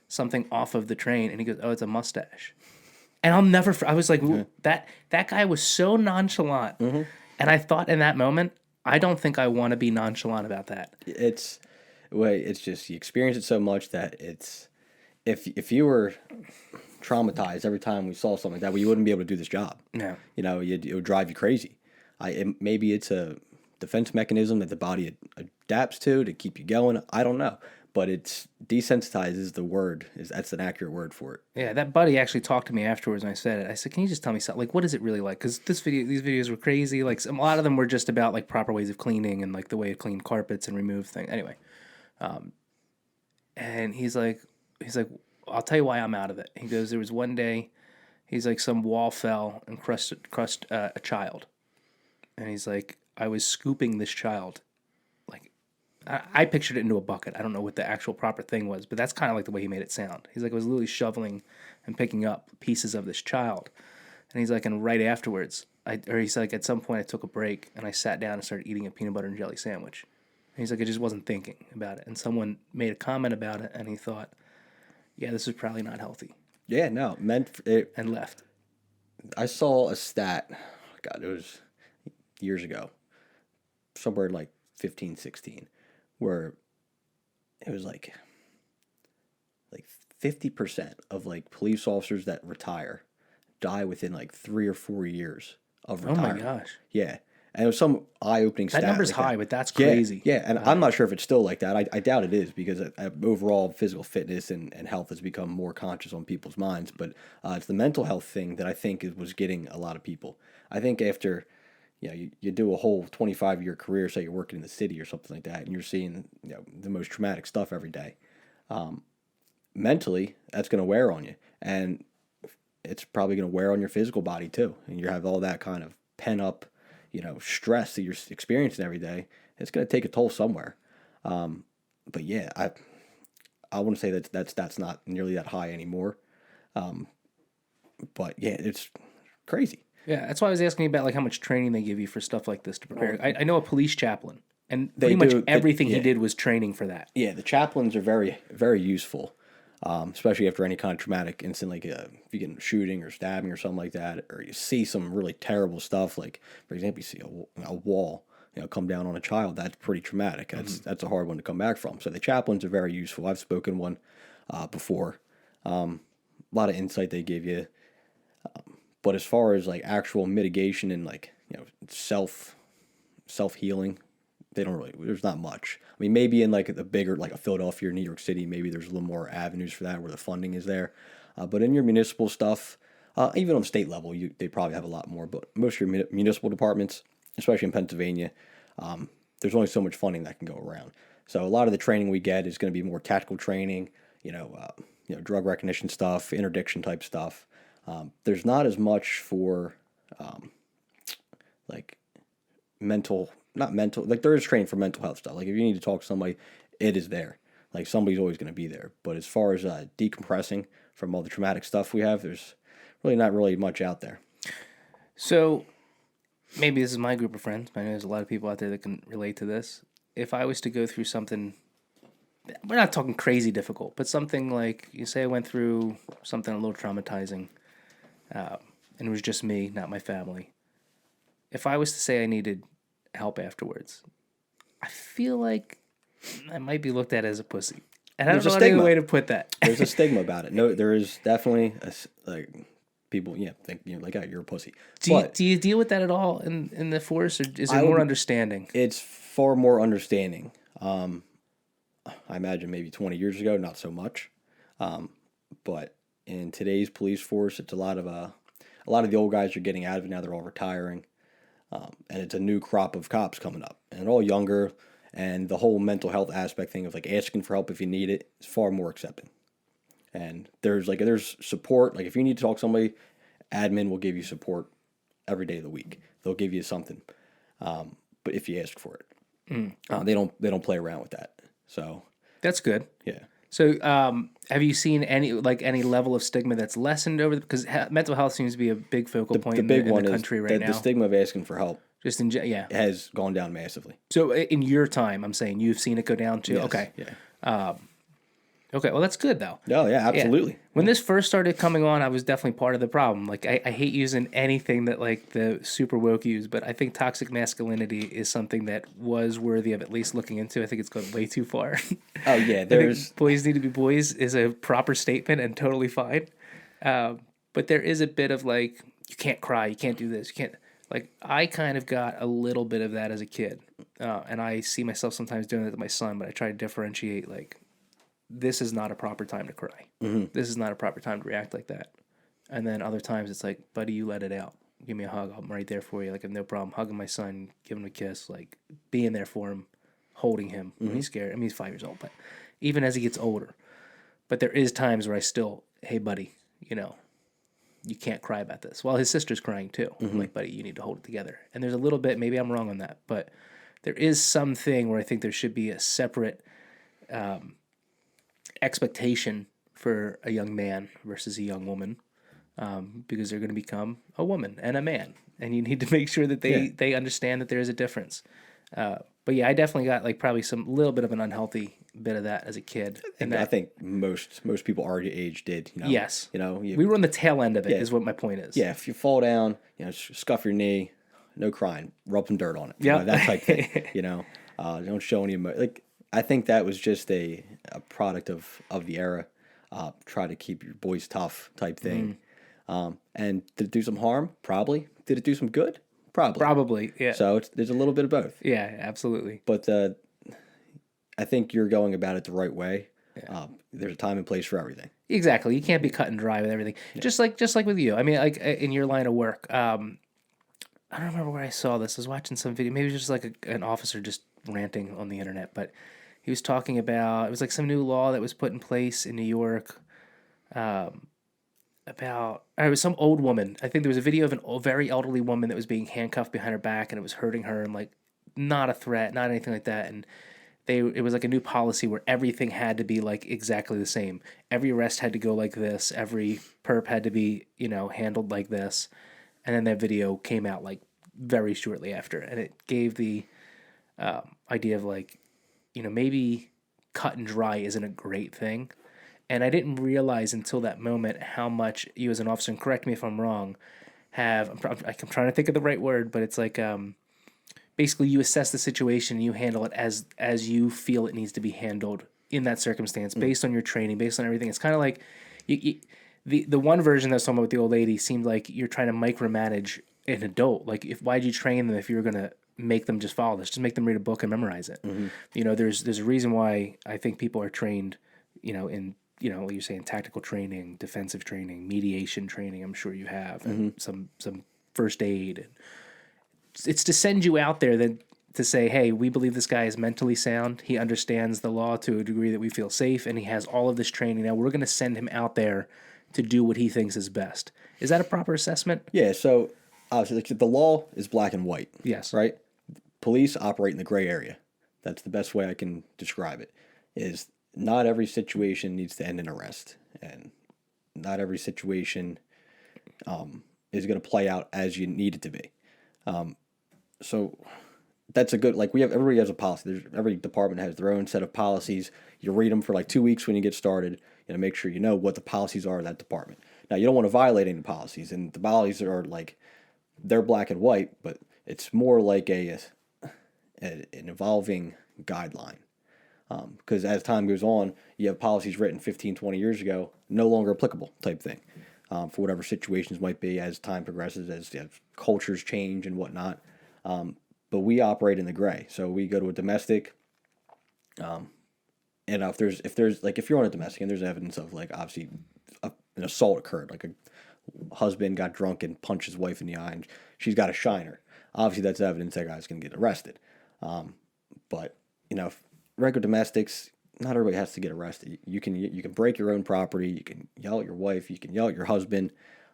[SPEAKER 1] something off of the train. And he goes, oh, it's a mustache. And I was like, that guy was so nonchalant. Mm-hmm. And I thought in that moment, I don't think I want to be nonchalant about that.
[SPEAKER 2] It's just, you experience it so much that it's, if you were traumatized every time we saw something like that, well, you wouldn't be able to do this job.
[SPEAKER 1] No.
[SPEAKER 2] It would drive you crazy. Maybe it's a defense mechanism that the body adapts to keep you going. I don't know. But it's desensitized is the word. That's an accurate word for it.
[SPEAKER 1] Yeah, that buddy actually talked to me afterwards when I said it. I said, can you just tell me something? Like, what is it really like? Because these videos were crazy. Like, a lot of them were just about, like, proper ways of cleaning and, like, the way to clean carpets and remove things. Anyway. And he's like, I'll tell you why I'm out of it. He goes, there was one day, he's like, some wall fell and crushed a child. And he's like, I was scooping this child. Like, I pictured it into a bucket. I don't know what the actual proper thing was, but that's kind of like the way he made it sound. He's like, I was literally shoveling and picking up pieces of this child. And he's like, and right afterwards, he's like, at some point I took a break and I sat down and started eating a peanut butter and jelly sandwich. And he's like, I just wasn't thinking about it. And someone made a comment about it and he thought, yeah, this is probably not healthy.
[SPEAKER 2] Yeah, no,
[SPEAKER 1] and left.
[SPEAKER 2] I saw a stat, God, it was years ago, somewhere like 15, 16, where it was like 50% of like police officers that retire die within like 3 or 4 years of retirement.
[SPEAKER 1] Oh my gosh.
[SPEAKER 2] Yeah. And it was some eye-opening stat.
[SPEAKER 1] That number's high, but that's crazy.
[SPEAKER 2] Yeah, and I'm not sure if it's still like that. I doubt it is because overall physical fitness and health has become more conscious on people's minds. But it's the mental health thing that I think was getting a lot of people. I think after, you do a whole 25-year career, say you're working in the city or something like that, and you're seeing the most traumatic stuff every day. Mentally, that's going to wear on you. And it's probably going to wear on your physical body too. And you have all that kind of pent-up stress that you're experiencing every day. It's going to take a toll somewhere. But yeah, I wouldn't say that's not nearly that high anymore. But yeah, it's crazy.
[SPEAKER 1] Yeah, that's why I was asking you about like how much training they give you for stuff like this to prepare. I know a police chaplain, and pretty much everything he did was training for that. Yeah,
[SPEAKER 2] the chaplains are very, very useful. Especially after any kind of traumatic incident, like if you get a shooting or stabbing or something like that, or you see some really terrible stuff, like, for example, you see a wall come down on a child, that's pretty traumatic. That's a hard one to come back from. So the chaplains are very useful. I've spoken one before. A lot of insight they give you. But as far as like actual mitigation and like, self healing, they don't really. There's not much. I mean, maybe in like a bigger, like a Philadelphia or New York City, maybe there's a little more avenues for that where the funding is there. But in your municipal stuff, even on state level, they probably have a lot more. But most of your municipal departments, especially in Pennsylvania, there's only so much funding that can go around. So a lot of the training we get is going to be more tactical training, drug recognition stuff, interdiction type stuff. There's not as much for like not mental, like there is training for mental health stuff. Like if you need to talk to somebody, it is there. Like somebody's always going to be there. But as far as decompressing from all the traumatic stuff we have, there's really not really much out there.
[SPEAKER 1] So maybe this is my group of friends, but I know there's a lot of people out there that can relate to this. If I was to go through something, we're not talking crazy difficult, but something like, you say I went through something a little traumatizing, and it was just me, not my family. If I was to say I needed help afterwards, I feel like I might be looked at as a pussy. And I don't know any way to put that.
[SPEAKER 2] There's a stigma about it. No, there is definitely people, think like, oh, you're a pussy.
[SPEAKER 1] Do you deal with that at all in the force, or is it more understanding?
[SPEAKER 2] It's far more understanding. I imagine maybe 20 years ago, not so much. But in today's police force, it's a lot of the old guys are getting out of it now. They're all retiring, and it's a new crop of cops coming up, and they're all younger. And the whole mental health aspect thing of like asking for help if you need it is far more accepting. And there's support. Like if you need to talk to somebody, admin will give you support every day of the week. They'll give you something, but if you ask for it, they don't play around with that. So
[SPEAKER 1] that's good.
[SPEAKER 2] Yeah.
[SPEAKER 1] So have you seen any level of stigma that's lessened over because mental health seems to be a big focal point in the country right now.
[SPEAKER 2] The stigma of asking for help.
[SPEAKER 1] Just
[SPEAKER 2] has gone down massively.
[SPEAKER 1] So in your time, I'm saying you've seen it go down too.
[SPEAKER 2] Yes,
[SPEAKER 1] okay.
[SPEAKER 2] Yeah.
[SPEAKER 1] Okay. Well, that's good though.
[SPEAKER 2] Oh yeah, absolutely.
[SPEAKER 1] Yeah. When this first started coming on, I was definitely part of the problem. Like I hate using anything that like the super woke use, but I think toxic masculinity is something that was worthy of at least looking into. I think it's gone way too far.
[SPEAKER 2] Oh yeah, there's
[SPEAKER 1] boys need to be boys is a proper statement and totally fine. But there is a bit of like you can't cry, you can't do this, you can't. Like, I kind of got a little bit of that as a kid. And I see myself sometimes doing that to my son, but I try to differentiate, like, this is not a proper time to cry. Mm-hmm. This is not a proper time to react like that. And then other times it's like, buddy, you let it out. Give me a hug. I'm right there for you. Like, I have no problem hugging my son, giving him a kiss, like, being there for him, holding him when he's scared. I mean, he's 5 years old, but even as he gets older. But there is times where I still, hey, buddy, you can't cry about this. Well, his sister's crying too. Mm-hmm. I'm like, buddy, you need to hold it together. And there's a little bit, maybe I'm wrong on that, but there is something where I think there should be a separate expectation for a young man versus a young woman because they're going to become a woman and a man. And you need to make sure that they understand that there is a difference. But yeah, I definitely got like probably some little bit of an unhealthy bit of that as a kid.
[SPEAKER 2] I think most people our age did.
[SPEAKER 1] Yes. We were on the tail end of it. Is what my point is.
[SPEAKER 2] Yeah, if you fall down, scuff your knee, no crying, rub some dirt on it. Yeah, that type thing. Don't show any emotion. Like I think that was just a product of the era. Try to keep your boys tough type thing. And did it do some harm? Probably. Did it do some good? Probably, yeah. So there's a little bit of both.
[SPEAKER 1] Yeah, absolutely.
[SPEAKER 2] But I think you're going about it the right way. Yeah. There's a time and place for everything.
[SPEAKER 1] Exactly. You can't be cut and dry with everything. Yeah. Just like with you. I mean, like in your line of work. I don't remember where I saw this. I was watching some video. Maybe it was just like an officer just ranting on the internet. But he was talking about it was like some new law that was put in place in New York. It was some old woman. I think there was a video of a very elderly woman that was being handcuffed behind her back and it was hurting her and like not a threat, not anything like that. And it was like a new policy where everything had to be like exactly the same. Every arrest had to go like this. Every perp had to be, handled like this. And then that video came out like very shortly after. And it gave the idea of like, maybe cut and dry isn't a great thing. And I didn't realize until that moment how much you as an officer, and correct me if I'm wrong, I'm trying to think of the right word, but it's like basically you assess the situation and you handle it as you feel it needs to be handled in that circumstance based on your training, based on everything. It's kind of like the one version that's talking about with the old lady seemed like you're trying to micromanage an adult. Like, why'd you train them if you were gonna make them just follow this? Just make them read a book and memorize it. You know, there's a reason why I think people are trained, you know, in, you know, you're saying tactical training, defensive training, mediation training. I'm sure you have, and some first aid. It's to send you out there then to say, hey, we believe this guy is mentally sound. He understands the law to a degree that we feel safe, and he has all of this training. Now we're going to send him out there to do what he thinks is best. Is that a proper assessment?
[SPEAKER 2] Yeah. So obviously, the law is black and white.
[SPEAKER 1] Yes.
[SPEAKER 2] Right. Police operate in the gray area. That's the best way I can describe it. Is not every situation needs to end in arrest, and not every situation is going to play out as you need it to be. So that's a good, like, everybody has a policy. Every department has their own set of policies. You read them for like 2 weeks when you get started, you know, make sure you know what the policies are of that department. Now, you don't want to violate any policies, and the policies are like, they're black and white, but it's more like an evolving guideline. Because as time goes on, you have policies written 15, 20 years ago, no longer applicable type thing, for whatever situations might be as time progresses, as cultures change and whatnot. But we operate in the gray. So we go to a domestic, and if you're on a domestic and there's evidence of, like, obviously an assault occurred, like a husband got drunk and punched his wife in the eye and she's got a shiner. Obviously that's evidence that guy's going to get arrested. But, you know, regular domestics, not everybody has to get arrested. You can break your own property. You can yell at your wife. You can yell at your husband.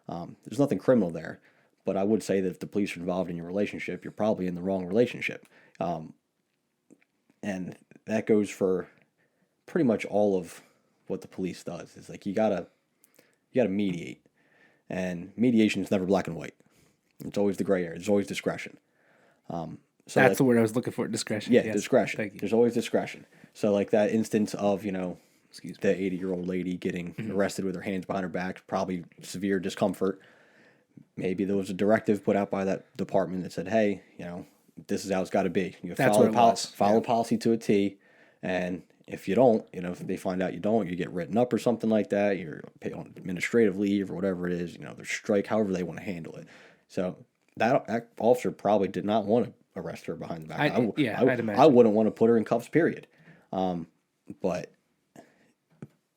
[SPEAKER 2] There's nothing criminal there. But I would say that if the police are involved in your relationship, you're probably in the wrong relationship. And that goes for pretty much all of what the police does. It's like you gotta mediate. And mediation is never black and white. It's always the gray area. There's always discretion.
[SPEAKER 1] So that's the word I was looking for, discretion.
[SPEAKER 2] Yeah,
[SPEAKER 1] yes.
[SPEAKER 2] Discretion.
[SPEAKER 1] Thank you.
[SPEAKER 2] There's always discretion. So like that instance of, you know, the 80-year-old lady getting arrested with her hands behind her back, probably severe discomfort. Maybe there was a directive put out by that department that said, hey, you know, this is how it's got to be. You follow policy to a T, and if you don't, you know, if they find out you don't, you get written up or something like that. You're paid on administrative leave or whatever it is. You know, there's strike, however they want to handle it. So that officer probably did not want to arrest her behind the back.
[SPEAKER 1] I'd imagine.
[SPEAKER 2] I wouldn't want to put her in cuffs, period. But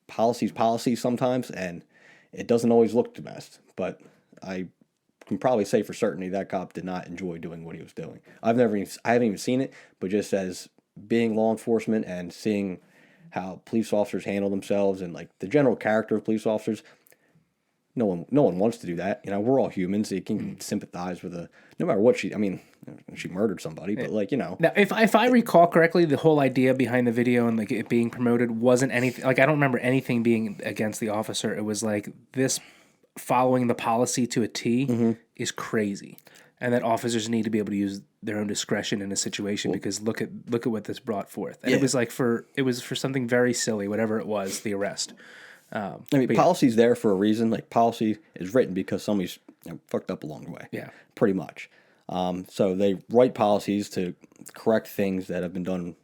[SPEAKER 2] policy's policy sometimes, and it doesn't always look the best. But I can probably say for certainty that cop did not enjoy doing what he was doing. I haven't even seen it, but just as being law enforcement and seeing how police officers handle themselves and like the general character of police officers, no one wants to do that. You know, we're all humans. So you can sympathize with no matter what she murdered somebody, but like, you know.
[SPEAKER 1] Now, if I recall correctly, the whole idea behind the video and like it being promoted wasn't anything, like I don't remember anything being against the officer. It was like this following the policy to a T is crazy. And that officers need to be able to use their own discretion in a situation because look at what this brought forth. And it was like for something very silly, whatever it was, the arrest.
[SPEAKER 2] Policy's there for a reason. Like, policy is written because somebody's fucked up along the way. Yeah, pretty much. So they write policies to correct things that have been done,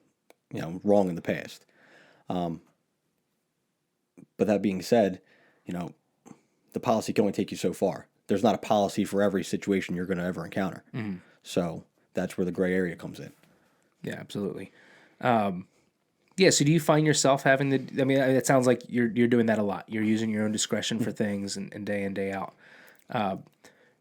[SPEAKER 2] you know, wrong in the past. But that being said, you know, the policy can only take you so far. There's not a policy for every situation you're going to ever encounter. So that's where the gray area comes in. Yeah,
[SPEAKER 1] absolutely. Yeah, so do you find yourself having to, I mean, it sounds like you're doing that a lot. You're using your own discretion for things and day in, day out.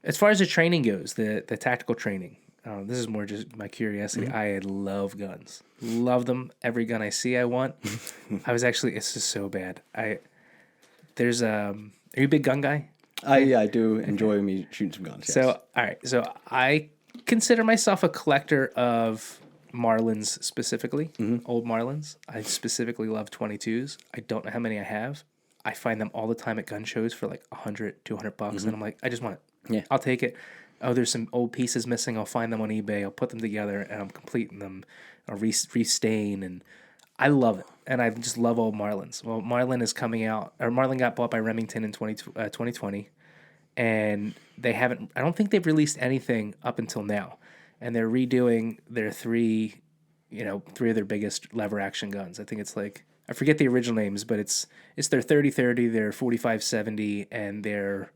[SPEAKER 1] As far as the training goes, the tactical training, this is more just my curiosity. I love guns. Love them. Every gun I see, I want. It's just so bad. Are you a big gun guy?
[SPEAKER 2] I do enjoy me shooting some guns. Yes.
[SPEAKER 1] So, all right. So I consider myself a collector of Marlins specifically, old Marlins. I specifically love 22s. I don't know how many I have. I find them all the time at gun shows for like $100, $200, and I'm like, I just want it. Yeah, I'll take it. Oh, there's some old pieces missing. I'll find them on eBay. I'll put them together, and I'm completing them. I'll restain, and I love it. And I just love old Marlins. Well, Marlin got bought by Remington in 2020, and I don't think they've released anything up until now. And they're redoing their three of their biggest lever action guns. I think it's like I forget the original names, but it's their 30-30, their 45-70, and their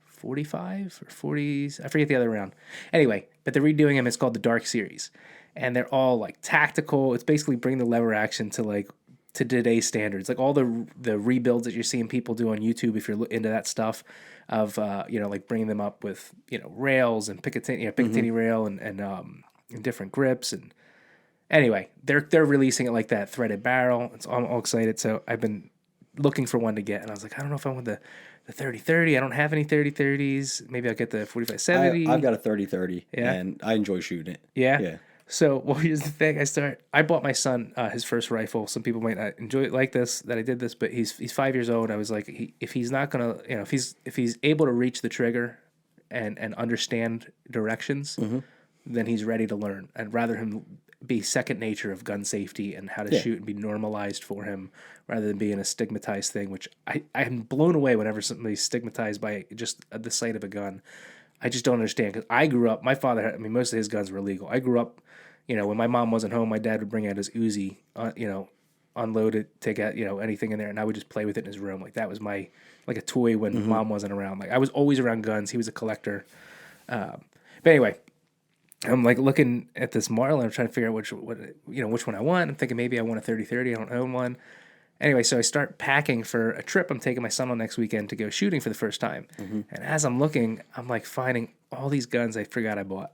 [SPEAKER 1] 45 or 40s. I forget the other round. Anyway, but they're redoing them. It's called the Dark Series, and they're all like tactical. It's basically bring the lever action to like to today's standards, like all the rebuilds that you're seeing people do on YouTube. If you're into that stuff, of like bringing them up with rails and Picatinny rail and different grips and. Anyway, they're releasing it like that, threaded barrel. I'm all excited. So I've been looking for one to get, and I was like, I don't know if I want the 30-30. I don't have any 30-30s. Maybe I'll get the 45-70.
[SPEAKER 2] I've got a 30-30,
[SPEAKER 1] yeah,
[SPEAKER 2] and I enjoy shooting it.
[SPEAKER 1] Yeah?
[SPEAKER 2] Yeah.
[SPEAKER 1] So, well, here's the thing. I bought my son his first rifle. Some people might not enjoy it like this, that I did this, but he's 5 years old. I was like, if he's not going to, if he's able to reach the trigger and understand directions, then he's ready to learn. I'd rather him be second nature of gun safety and how to shoot and be normalized for him rather than being a stigmatized thing, which I'm blown away whenever somebody's stigmatized by just the sight of a gun. I just don't understand, because I grew up, my father had, most of his guns were illegal. I grew up, when my mom wasn't home, my dad would bring out his Uzi, unload it, take out, anything in there, and I would just play with it in his room. Like that was like a toy when mom wasn't around. Like I was always around guns. He was a collector. But anyway, I'm like looking at this Marlin. I'm trying to figure out which one I want. I'm thinking maybe I want a 30-30. I don't own one. Anyway, so I start packing for a trip I'm taking my son on next weekend to go shooting for the first time. And as I'm looking, I'm like finding all these guns I forgot I bought.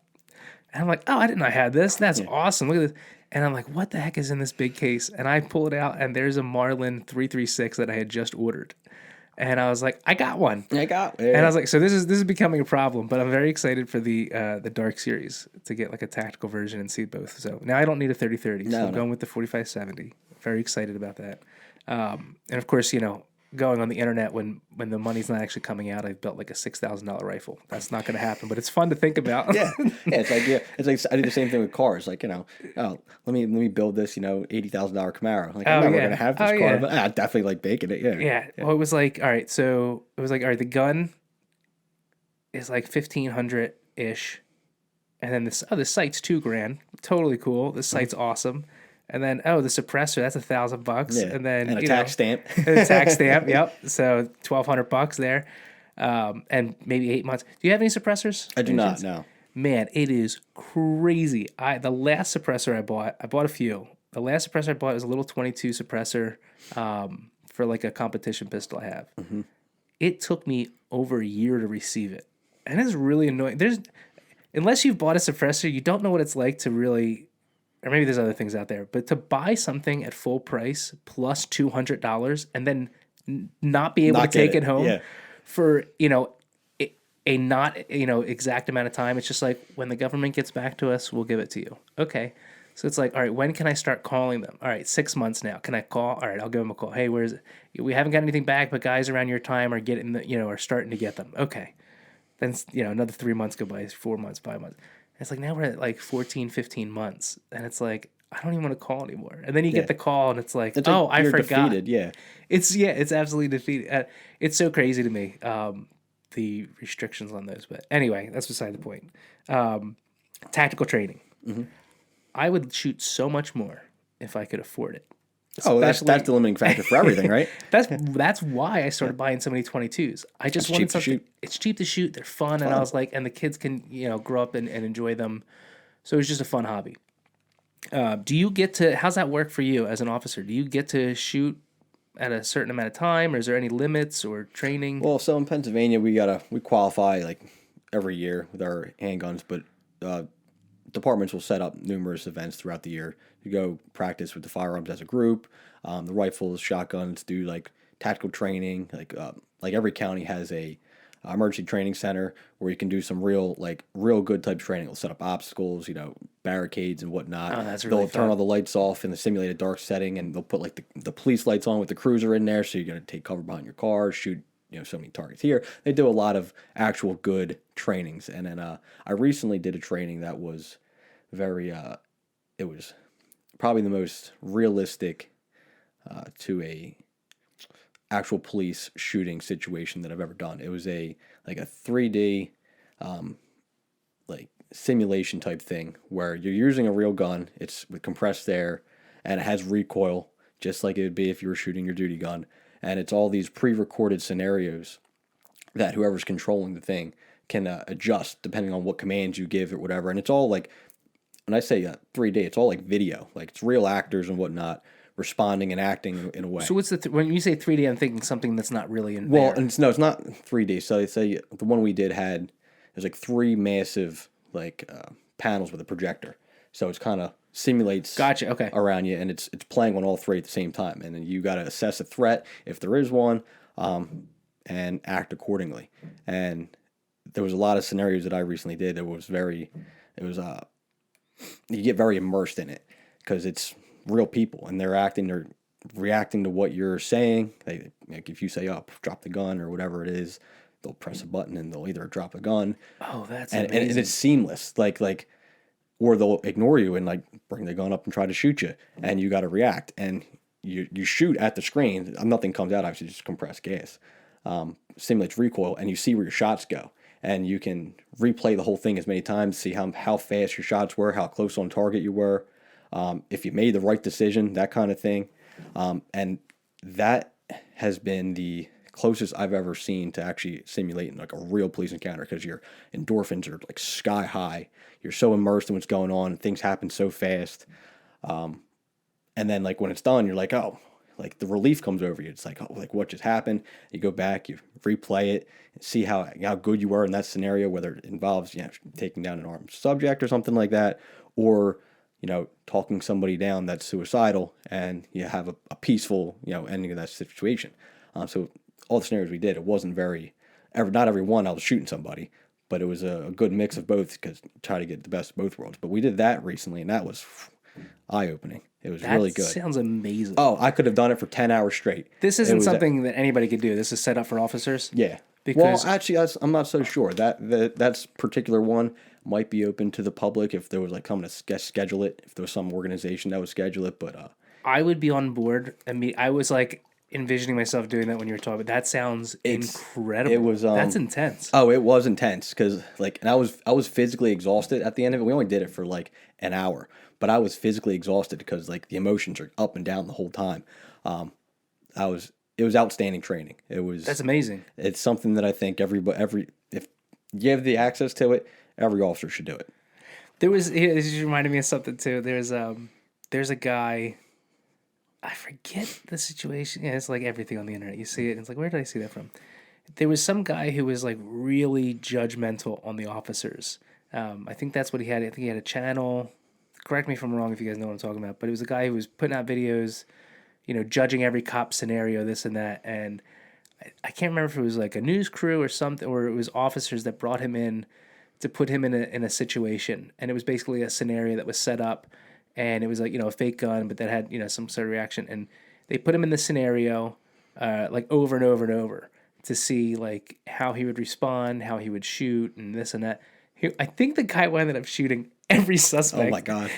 [SPEAKER 1] And I'm like, oh, I didn't know I had this. That's awesome. Look at this. And I'm like, what the heck is in this big case? And I pull it out, and there's a Marlin 336 that I had just ordered. And I was like, I got one.
[SPEAKER 2] Yeah.
[SPEAKER 1] And I was like, so this is becoming a problem, but I'm very excited for the Dark Series to get like a tactical version and see both. So now I don't need a 30-30. So I'm going with the 45-70. Very excited about that. And of course, going on the internet when the money's not actually coming out, I've built like a $6,000 rifle. That's not going to happen, but it's fun to think about.
[SPEAKER 2] It's like I do the same thing with cars. Like let me build this $80,000 Camaro. Like I'm never going to have this car, but I definitely like baking it. Yeah.
[SPEAKER 1] Well, it was like all right. So it was like all right. The gun is like 1,500 ish, and then the sight's $2,000. Totally cool. The sight's awesome. And then, the suppressor, that's $1,000.
[SPEAKER 2] Yeah.
[SPEAKER 1] And then,
[SPEAKER 2] a tax stamp.
[SPEAKER 1] A tax stamp, yep. So $1,200 there. And maybe 8 months. Do you have any suppressors?
[SPEAKER 2] I do not, no.
[SPEAKER 1] Man, it is crazy. The last suppressor I bought a few. The last suppressor I bought was a little 22 suppressor for like a competition pistol I have. It took me over a year to receive it. And it's really annoying. Unless you've bought a suppressor, you don't know what it's like to really... Or maybe there's other things out there, but to buy something at full price plus $200 and then not be able to take it home for a not exact amount of time. It's just like, when the government gets back to us, we'll give it to you. Okay, so it's like, all right, when can I start calling them? All right, 6 months now. Can I call? All right, I'll give them a call. Hey, where's it? We haven't got anything back, but guys around your time are getting are starting to get them. Okay, then another 3 months go by, 4 months, 5 months. It's like now we're at like 14, 15 months. And it's like, I don't even want to call anymore. And then you get the call and it's like, I forgot.
[SPEAKER 2] Defeated,
[SPEAKER 1] It's absolutely defeated. It's so crazy to me, the restrictions on those. But anyway, that's beside the point. Tactical training. I would shoot so much more if I could afford it.
[SPEAKER 2] That's the limiting factor for everything, right?
[SPEAKER 1] That's why I started buying so many 22s. I just wanted something. It's cheap to shoot. They're fun, and I was like, and the kids can grow up and enjoy them. So it was just a fun hobby. Do you get to? How's that work for you as an officer? Do you get to shoot at a certain amount of time, or is there any limits or training?
[SPEAKER 2] Well, so in Pennsylvania, we qualify like every year with our handguns, but departments will set up numerous events throughout the year to go practice with the firearms as a group. The rifles, shotguns, do like tactical training. Like every county has a emergency training center where you can do some real good type training. They'll set up obstacles, barricades and whatnot.
[SPEAKER 1] Oh, that's really
[SPEAKER 2] They'll
[SPEAKER 1] fun.
[SPEAKER 2] turn all the lights off in the simulated dark setting, and they'll put like the police lights on with the cruiser in there, so you're gonna take cover behind your car, shoot so many targets here. They do a lot of actual good trainings. And then I recently did a training that was very it was probably the most realistic to a actual police shooting situation that I've ever done. It was a 3D simulation type thing where you're using a real gun. It's with compressed air and it has recoil just like it would be if you were shooting your duty gun. And it's all these pre-recorded scenarios that whoever's controlling the thing can adjust depending on what commands you give it, whatever. And it's all like, when I say 3D, it's all like video, like it's real actors and whatnot responding and acting in a way.
[SPEAKER 1] So what's when you say 3D, I'm thinking something that's not really in
[SPEAKER 2] Well,
[SPEAKER 1] there.
[SPEAKER 2] and it's not 3D. So they say the one we did had, there's like 3 massive like panels with a projector. So it's kind of simulates
[SPEAKER 1] Gotcha. Okay.
[SPEAKER 2] around you, and it's playing on all 3 at the same time. And then you got to assess a threat if there is one, and act accordingly. And there was a lot of scenarios that I recently did that was you get very immersed in it because it's real people and they're reacting to what you're saying. Like if you say, "Oh, drop the gun" or whatever it is, they'll press a button and they'll either drop a gun.
[SPEAKER 1] Oh, that's
[SPEAKER 2] and
[SPEAKER 1] amazing.
[SPEAKER 2] and it's seamless. Like, or they'll ignore you and like bring the gun up and try to shoot you, and you got to react. And you shoot at the screen. Nothing comes out. Obviously, just compressed gas. Simulates recoil, and you see where your shots go. And you can replay the whole thing as many times, see how fast your shots were, how close on target you were, if you made the right decision, that kind of thing. And that has been the closest I've ever seen to actually simulating like a real police encounter, because your endorphins are like sky high. You're so immersed in what's going on, and things happen so fast. And then like when it's done, you're like, oh, like the relief comes over you. It's like, oh, like what just happened? You go back, you replay it, and see how good you were in that scenario, whether it involves, taking down an armed subject or something like that, or, talking somebody down that's suicidal, and you have a peaceful, ending of that situation. So all the scenarios we did, it wasn't not every one I was shooting somebody, but it was a good mix of both, because try to get the best of both worlds. But we did that recently, and that was eye-opening. It was really good.
[SPEAKER 1] That sounds amazing.
[SPEAKER 2] Oh, I could have done it for 10 hours straight.
[SPEAKER 1] This isn't something that anybody could do. This is set up for officers?
[SPEAKER 2] Yeah.
[SPEAKER 1] Because,
[SPEAKER 2] well, actually, I'm not so sure. That's particular one might be open to the public if there was like coming to schedule it, if there was some organization that would schedule it. But
[SPEAKER 1] I would be on board. I mean, I was like envisioning myself doing that when you were talking. That sounds incredible.
[SPEAKER 2] It was
[SPEAKER 1] that's intense.
[SPEAKER 2] Oh, it was intense, because and I was physically exhausted at the end of it. We only did it for like an hour, but I was physically exhausted because like the emotions are up and down the whole time. It was outstanding training.
[SPEAKER 1] That's amazing.
[SPEAKER 2] It's something that I think if you have the access to it, every officer should do it.
[SPEAKER 1] This just reminded me of something too. There's a guy, I forget the situation. Yeah, it's like everything on the internet. You see it, and it's like, where did I see that from? There was some guy who was like really judgmental on the officers. I think that's what he had. I think he had a channel. Correct me if I'm wrong if you guys know what I'm talking about. But it was a guy who was putting out videos, judging every cop scenario, this and that. And I can't remember if it was like a news crew or something, or it was officers that brought him in to put him in a situation. And it was basically a scenario that was set up, and it was like, a fake gun, but that had, some sort of reaction. And they put him in the scenario, like over and over and over, to see like how he would respond, how he would shoot, and this and that. I think the guy ended up shooting every suspect.
[SPEAKER 2] Oh my God.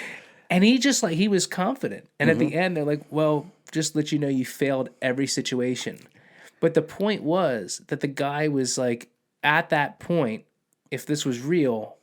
[SPEAKER 1] And he was confident. And at the end, they're like, well, just let you know you failed every situation. But the point was that the guy was like, at that point, if this was real,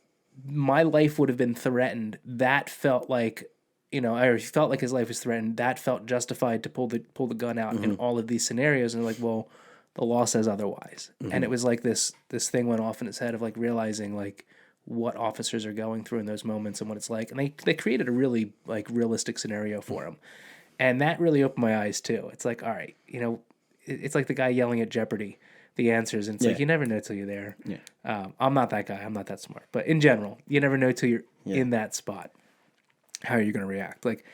[SPEAKER 1] my life would have been threatened. That felt like, or he felt like his life was threatened. That felt justified to pull the gun out in all of these scenarios. And they're like, well, the law says otherwise. And it was like this thing went off in his head of like realizing like what officers are going through in those moments and what it's like. And they created a really like realistic scenario for him. And that really opened my eyes too. It's like, all right, it's like the guy yelling at Jeopardy, the answers. And it's like, you never know till you're there.
[SPEAKER 2] Yeah.
[SPEAKER 1] I'm not that guy. I'm not that smart. But in general, you never know till you're in that spot. How are you going to react? Like,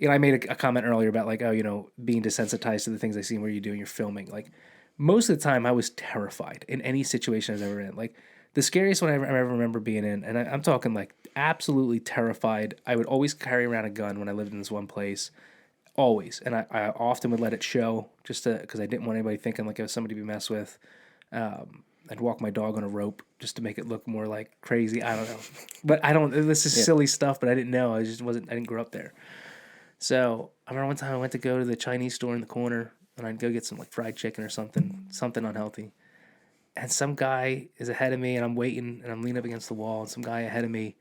[SPEAKER 1] I made a comment earlier about like, being desensitized to the things I see where you do when you're filming. Like, most of the time I was terrified in any situation I was ever in. Like, the scariest one I ever remember being in, and I'm talking like absolutely terrified. I would always carry around a gun when I lived in this one place. Always. And I often would let it show just because I didn't want anybody thinking like I was somebody to be messed with. I'd walk my dog on a rope just to make it look more like crazy. I don't know. But this is silly stuff, but I didn't know. I didn't grow up there. So I remember one time I went to go to the Chinese store in the corner, and I'd go get some like fried chicken or something unhealthy. And some guy is ahead of me, and I'm waiting, and I'm leaning up against the wall, and some guy ahead of me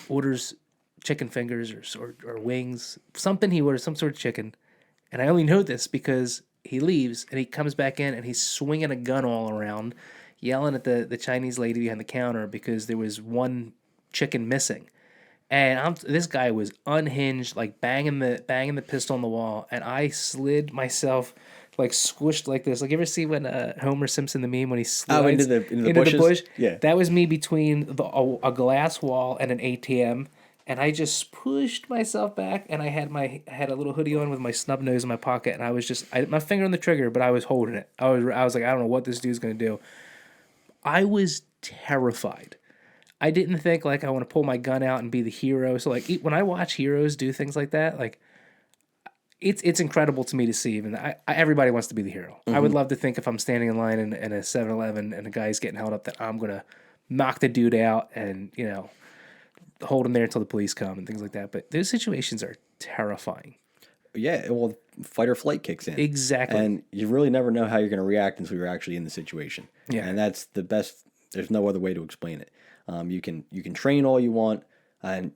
[SPEAKER 1] orders chicken fingers or wings, something he orders, some sort of chicken, And I only know this because he leaves and he comes back in and he's swinging a gun all around, yelling at the Chinese lady behind the counter because there was one chicken missing. And this guy was unhinged, like banging the pistol on the wall, and I slid myself, like squished like this. Like you ever see when Homer Simpson the meme when he slides
[SPEAKER 2] into the
[SPEAKER 1] bush?
[SPEAKER 2] Yeah,
[SPEAKER 1] That was me between a glass wall and an ATM, and I just pushed myself back, and I had a little hoodie on with my snub nose in my pocket, and I was just my finger on the trigger, but I was holding it. I was like, I don't know what this dude's gonna do. I was terrified. I didn't think like I want to pull my gun out and be the hero. So like when I watch heroes do things like that, like it's incredible to me to see. Even everybody wants to be the hero. I would love to think if I'm standing in line in a 7-Eleven and a guy's getting held up that I'm gonna knock the dude out and hold him there until the police come and things like that. But those situations are terrifying.
[SPEAKER 2] yeah. Well, fight or flight kicks in.
[SPEAKER 1] Exactly.
[SPEAKER 2] And you really never know how you're going to react until you're actually in the situation.
[SPEAKER 1] Yeah.
[SPEAKER 2] And that's the best. There's no other way to explain it. You can train all you want, and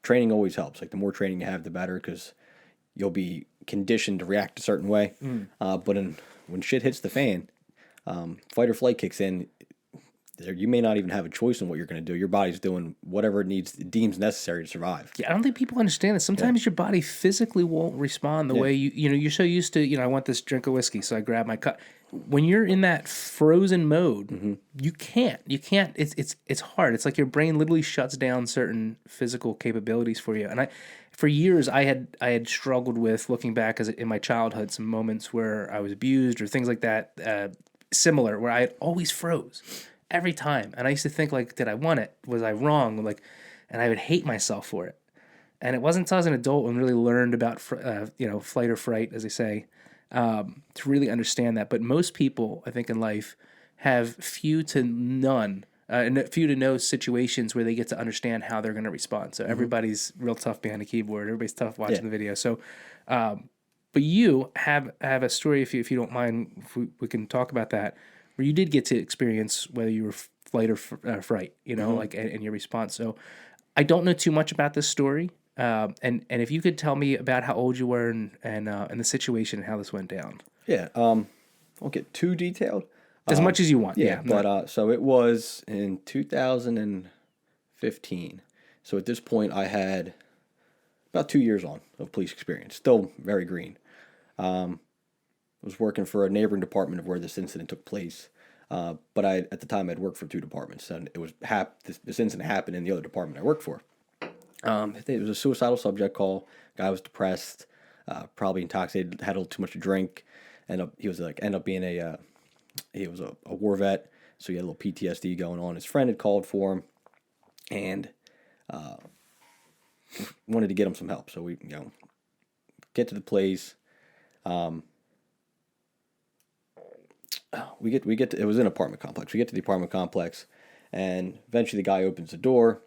[SPEAKER 2] training always helps. Like the more training you have, the better, because you'll be conditioned to react a certain way. But when shit hits the fan, fight or flight kicks in. You may not even have a choice in what you're going to do. Your body's doing whatever it deems necessary to survive.
[SPEAKER 1] Yeah, I don't think people understand that. Sometimes your body physically won't respond the way you're so used to, I want this drink of whiskey, so I grab my cup. When you're in that frozen mode, you can't. It's hard. It's like your brain literally shuts down certain physical capabilities for you. And for years I had struggled with looking back in my childhood, some moments where I was abused or things like that, similar, where I had always froze. Every time. And I used to think, like, did I want it? Was I wrong? Like, and I would hate myself for it. And it wasn't until I was an adult and really learned about, flight or fright, as they say, to really understand that. But most people, I think, in life have few to no situations where they get to understand how they're going to respond. So everybody's real tough behind a keyboard. Everybody's tough watching the video. So, but you have a story, if you don't mind, if we can talk about that, where you did get to experience whether you were flight or fright, like in your response. So I don't know too much about this story. And if you could tell me about how old you were and the situation and how this went down.
[SPEAKER 2] Yeah. Won't get too detailed.
[SPEAKER 1] As much as you want.
[SPEAKER 2] Yeah. But so it was in 2015. So at this point I had about 2 years on of police experience. Still very green. Was working for a neighboring department of where this incident took place. But at the time I'd worked for two departments, and it was this incident happened in the other department I worked for. It was a suicidal subject call. Guy was depressed, probably intoxicated, had a little too much to drink. He was a war vet, so he had a little PTSD going on. His friend had called for him, and wanted to get him some help. So we get to the place. We get to, it was an apartment complex. We get to the apartment complex, and eventually the guy opens the door.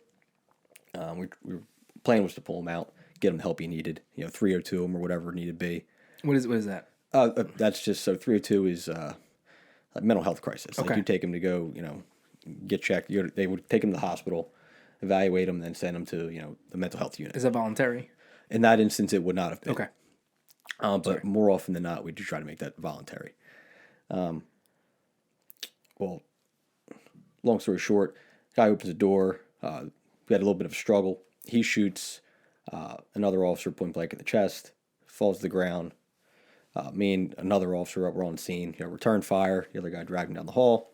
[SPEAKER 2] Plan was to pull him out, get him the help he needed. 302 him or whatever it needed to be.
[SPEAKER 1] What is that?
[SPEAKER 2] That's just, so 302 is a mental health crisis.
[SPEAKER 1] Okay.
[SPEAKER 2] Like you take him to go, get checked. They would take him to the hospital, evaluate him, and then send him to the mental health unit.
[SPEAKER 1] Is that voluntary?
[SPEAKER 2] In that instance, it would not have been.
[SPEAKER 1] Okay.
[SPEAKER 2] But more often than not, we do try to make that voluntary. Well, long story short, guy opens the door. We had a little bit of a struggle. He shoots another officer point blank in the chest, falls to the ground. Me and another officer were on scene. Returned fire. The other guy dragged him down the hall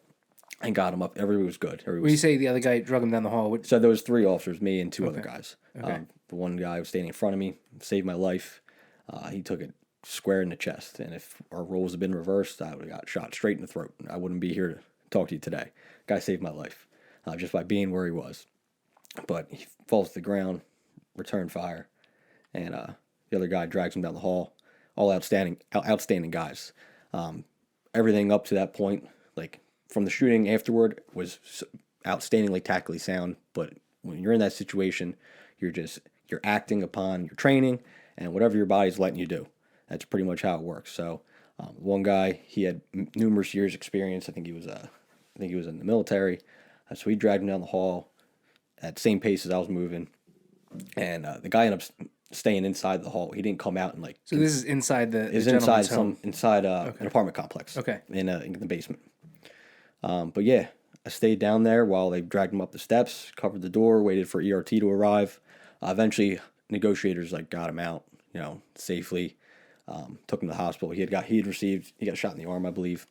[SPEAKER 2] and got him up. Everybody was good.
[SPEAKER 1] When you say the other guy drug him down the hall,
[SPEAKER 2] so there was three officers, me and two other guys.
[SPEAKER 1] Okay.
[SPEAKER 2] The one guy was standing in front of me, saved my life. He took it square in the chest, and if our roles had been reversed, I would have got shot straight in the throat. I wouldn't be here to talk to you today. Guy saved my life just by being where he was. But he falls to the ground, returned fire, and the other guy drags him down the hall. All outstanding guys. Everything up to that point, like from the shooting afterward, was outstandingly tactically sound. But when you're in that situation, you're acting upon your training and whatever your body's letting you do. That's pretty much how it works. So one guy, he had numerous years experience. I think he was in the military. So he dragged him down the hall at the same pace as I was moving. And the guy ended up staying inside the hall. He didn't come out and like.
[SPEAKER 1] So this is inside the
[SPEAKER 2] Is
[SPEAKER 1] gentleman's
[SPEAKER 2] inside
[SPEAKER 1] home.
[SPEAKER 2] an apartment complex.
[SPEAKER 1] Okay.
[SPEAKER 2] In the basement. But yeah, I stayed down there while they dragged him up the steps, covered the door, waited for ERT to arrive. Eventually, negotiators like got him out, safely. Took him to the hospital. He got shot in the arm, I believe.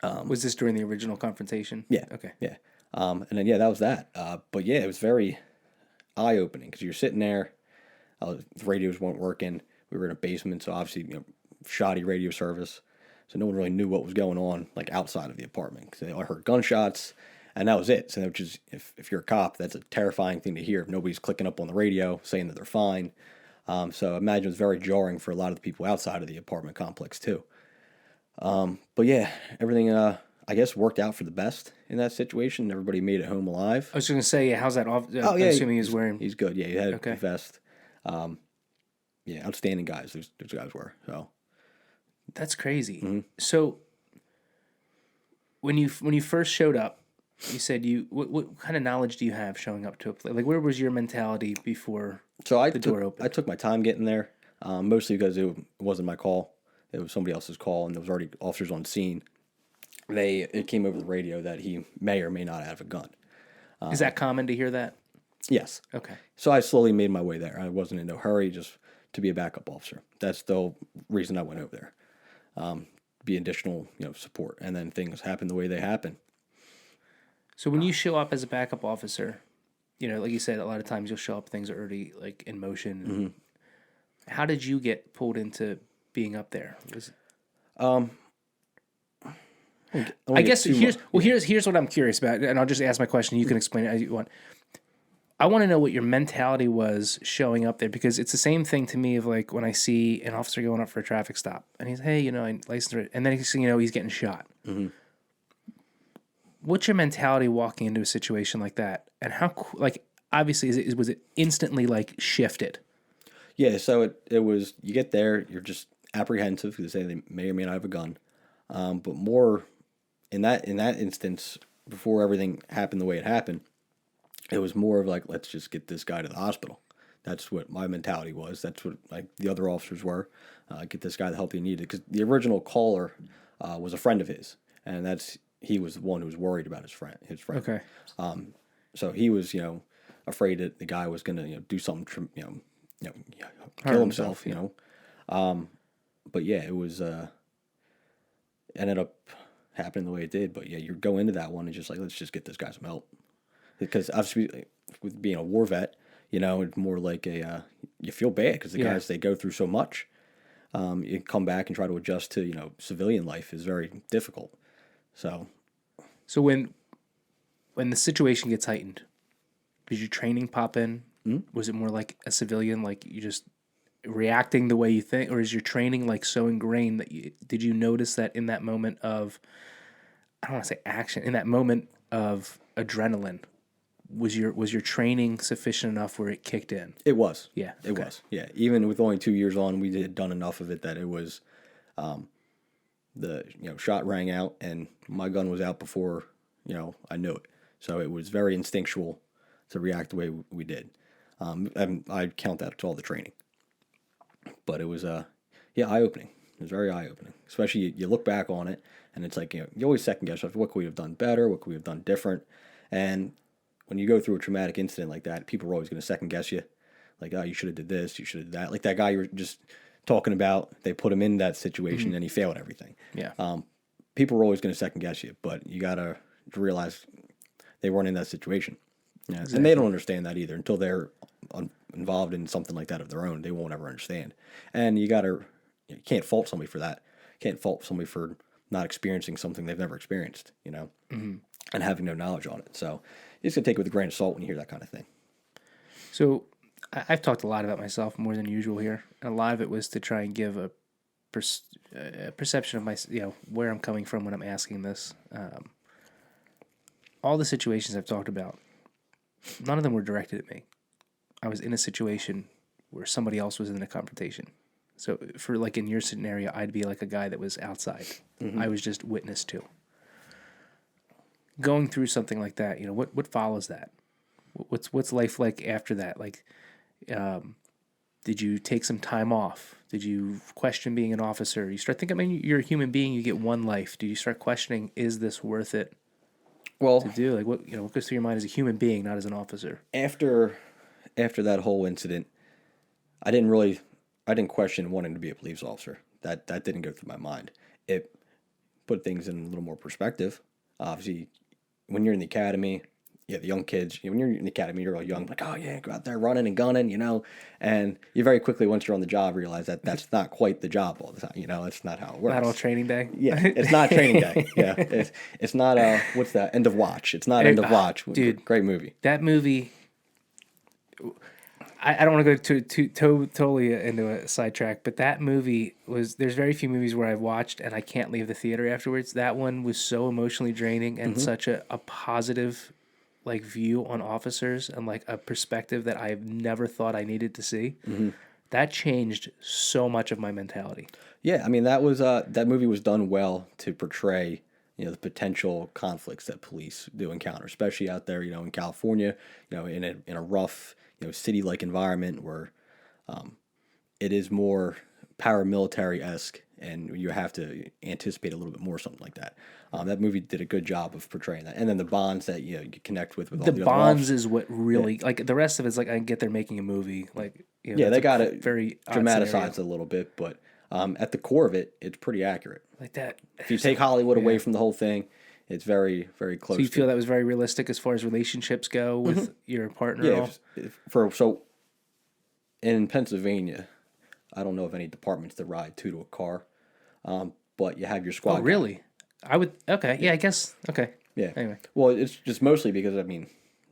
[SPEAKER 1] Was this during the original confrontation?
[SPEAKER 2] Yeah.
[SPEAKER 1] Okay.
[SPEAKER 2] Yeah. And then that was that. But yeah, it was very eye opening because you're sitting there. The radios weren't working. We were in a basement, so obviously shoddy radio service. So no one really knew what was going on like outside of the apartment because they all heard gunshots, and that was it. So which is if you're a cop, that's a terrifying thing to hear if nobody's clicking up on the radio saying that they're fine. So I imagine it's very jarring for a lot of the people outside of the apartment complex too. But yeah, everything I guess worked out for the best in that situation. Everybody made it home alive.
[SPEAKER 1] I was just gonna say, yeah, how's that off?
[SPEAKER 2] Oh yeah,
[SPEAKER 1] assuming he's wearing.
[SPEAKER 2] He's good. Yeah, he had
[SPEAKER 1] Okay.
[SPEAKER 2] a vest. Yeah, outstanding guys. Those guys were. So
[SPEAKER 1] That's crazy.
[SPEAKER 2] Mm-hmm.
[SPEAKER 1] So when you first showed up, you said what kind of knowledge do you have showing up to a place? Like, where was your mentality before the door opened?
[SPEAKER 2] I took my time getting there, mostly because it wasn't my call. It was somebody else's call, and there was already officers on scene. It came over the radio that he may or may not have a gun.
[SPEAKER 1] Is that common to hear that?
[SPEAKER 2] Yes.
[SPEAKER 1] Okay.
[SPEAKER 2] So I slowly made my way there. I wasn't in no hurry, just to be a backup officer. That's the whole reason I went over there. Be additional, support, and then things happen the way they happen.
[SPEAKER 1] So when you show up as a backup officer, like you said, a lot of times you'll show up, things are already like in motion.
[SPEAKER 2] Mm-hmm.
[SPEAKER 1] How did you get pulled into being up there? I guess here's what I'm curious about, and I'll just ask my question. You can explain it as you want. I want to know what your mentality was showing up there, because it's the same thing to me of like when I see an officer going up for a traffic stop and he's, hey, I license, and then he's getting shot.
[SPEAKER 2] Mm-hmm.
[SPEAKER 1] What's your mentality walking into a situation like that, and how obviously was it instantly like shifted?
[SPEAKER 2] Yeah, so it was, you get there, you're just apprehensive because they may or may not have a gun, but more in that instance, before everything happened the way it happened, it was more of like, let's just get this guy to the hospital. That's what my mentality was. That's what like the other officers were. Get this guy the help he needed, because the original caller was a friend of his, and he was the one who was worried about his friend.
[SPEAKER 1] Okay.
[SPEAKER 2] So he was afraid that the guy was gonna do something kill himself. But yeah, it was ended up happening the way it did. But yeah, you go into that one and just like, let's just get this guy some help. Because obviously, with being a war vet, it's more like you feel bad because the guys, they go through so much. You come back and try to adjust to civilian life is very difficult. So
[SPEAKER 1] when the situation gets heightened, did your training pop in? Mm-hmm. Was it more like a civilian, like you just reacting the way you think, or is your training like so ingrained that did you notice that in that moment of, I don't want to say action, in that moment of adrenaline? Was your training sufficient enough where it kicked in?
[SPEAKER 2] It was.
[SPEAKER 1] Yeah.
[SPEAKER 2] It was. Yeah. Even with only 2 years on, we had done enough of it that it was, the shot rang out and my gun was out before I knew it. So it was very instinctual to react the way we did. And I count that to all the training. But it was eye opening. It was very eye opening. Especially you look back on it and it's like you always second guess yourself. What could we have done better? What could we have done different? And when you go through a traumatic incident like that, people are always going to second guess you. Like, oh, you should have did this, you should have did that. Like that guy you were just talking about, they put him in that situation and he failed everything.
[SPEAKER 1] Yeah.
[SPEAKER 2] People are always going to second guess you, but you got to realize they weren't in that situation. Yeah. Exactly. And they don't understand that either until they're involved in something like that of their own. They won't ever understand. And you can't fault somebody for that. You can't fault somebody for not experiencing something they've never experienced, and having no knowledge on it. So you just got to take it with a grain of salt when you hear that kind of thing.
[SPEAKER 1] So I've talked a lot about myself, more than usual here. And a lot of it was to try and give a perception of my, where I'm coming from when I'm asking this. All the situations I've talked about, none of them were directed at me. I was in a situation where somebody else was in a confrontation. So for like in your scenario, I'd be like a guy that was outside. I was just witness to. Going through something like that, what follows that? What's life like after that? Like, Did you take some time off? Did you question being an officer? You start thinking, I mean, you're a human being. You get one life. Do you start questioning, is this worth it
[SPEAKER 2] Well,
[SPEAKER 1] to do? Like, what goes through your mind as a human being, not as an officer?
[SPEAKER 2] after that whole incident, I didn't question wanting to be a police officer. That didn't go through my mind. It put things in a little more perspective. Obviously, when you're in the academy, the young kids, when you're in the academy, you're all young, like, oh yeah, go out there running and gunning, and you very quickly, once you're on the job, realize that that's not quite the job all the time, that's not how it works.
[SPEAKER 1] Not all training day?
[SPEAKER 2] Yeah, it's not training day. Yeah, it's not, what's that, End of Watch. It's not End of Watch.
[SPEAKER 1] Dude.
[SPEAKER 2] Great movie.
[SPEAKER 1] That movie, I don't want to go totally into a sidetrack, but that movie there's very few movies where I've watched and I can't leave the theater afterwards. That one was so emotionally draining and such a positive like view on officers and like a perspective that I've never thought I needed to see. That changed so much of my mentality.
[SPEAKER 2] Yeah, I mean that movie was done well to portray the potential conflicts that police do encounter, especially out there in California, in a rough city-like environment where it is more paramilitary-esque and you have to anticipate a little bit more something like that. That movie did a good job of portraying that, and then the bonds that you connect with all the other
[SPEAKER 1] bonds
[SPEAKER 2] officers.
[SPEAKER 1] is what really like the rest of it's like I get they're making a movie like
[SPEAKER 2] they got it
[SPEAKER 1] very
[SPEAKER 2] dramatized a little bit, but at the core of it, it's pretty accurate.
[SPEAKER 1] Like that.
[SPEAKER 2] If you take Hollywood away from the whole thing, it's very, very close.
[SPEAKER 1] So you feel that was very realistic as far as relationships go with your partner?
[SPEAKER 2] Yeah. So in Pennsylvania, I don't know of any departments that ride two to a car, but you have your squad.
[SPEAKER 1] Oh, really? I would. Okay. Yeah, I guess. Okay.
[SPEAKER 2] Yeah.
[SPEAKER 1] Anyway.
[SPEAKER 2] Well, it's just mostly because I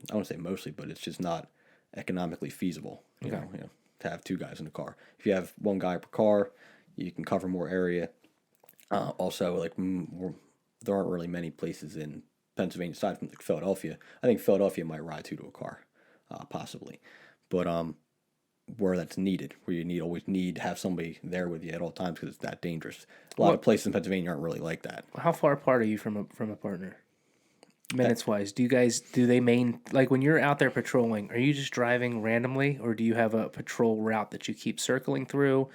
[SPEAKER 2] don't say mostly, but it's just not economically feasible. You know, to have two guys in a car. If you have one guy per car, you can cover more area. Also, like there aren't really many places in Pennsylvania aside from like Philadelphia. I think Philadelphia might ride two to a car, possibly, but where that's needed, where you always need to have somebody there with you at all times because it's that dangerous. A lot of places in Pennsylvania aren't really like that.
[SPEAKER 1] How far apart are you from a partner? Minutes wise, do they like when you're out there patrolling? Are you just driving randomly, or do you have a patrol route that you keep circling through?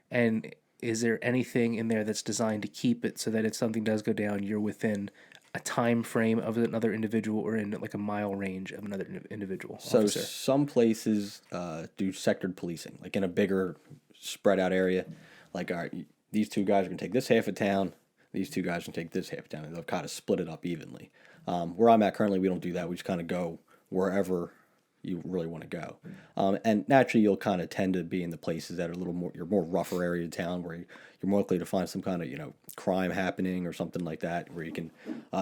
[SPEAKER 1] And is there anything in there that's designed to keep it so that if something does go down, you're within a time frame of another individual or in like a mile range of another individual officer?
[SPEAKER 2] So some places do sectored policing, like in a bigger spread out area. Like, all right, these two guys are going to take this half of town. These two guys are going to take this half of town. And they'll kind of split it up evenly. Where I'm at currently, we don't do that. We just kind of go wherever you really want to go. And naturally, you'll kind of tend to be in the places that are a little more, your more rougher area of town where you're more likely to find some kind of, crime happening or something like that, where you can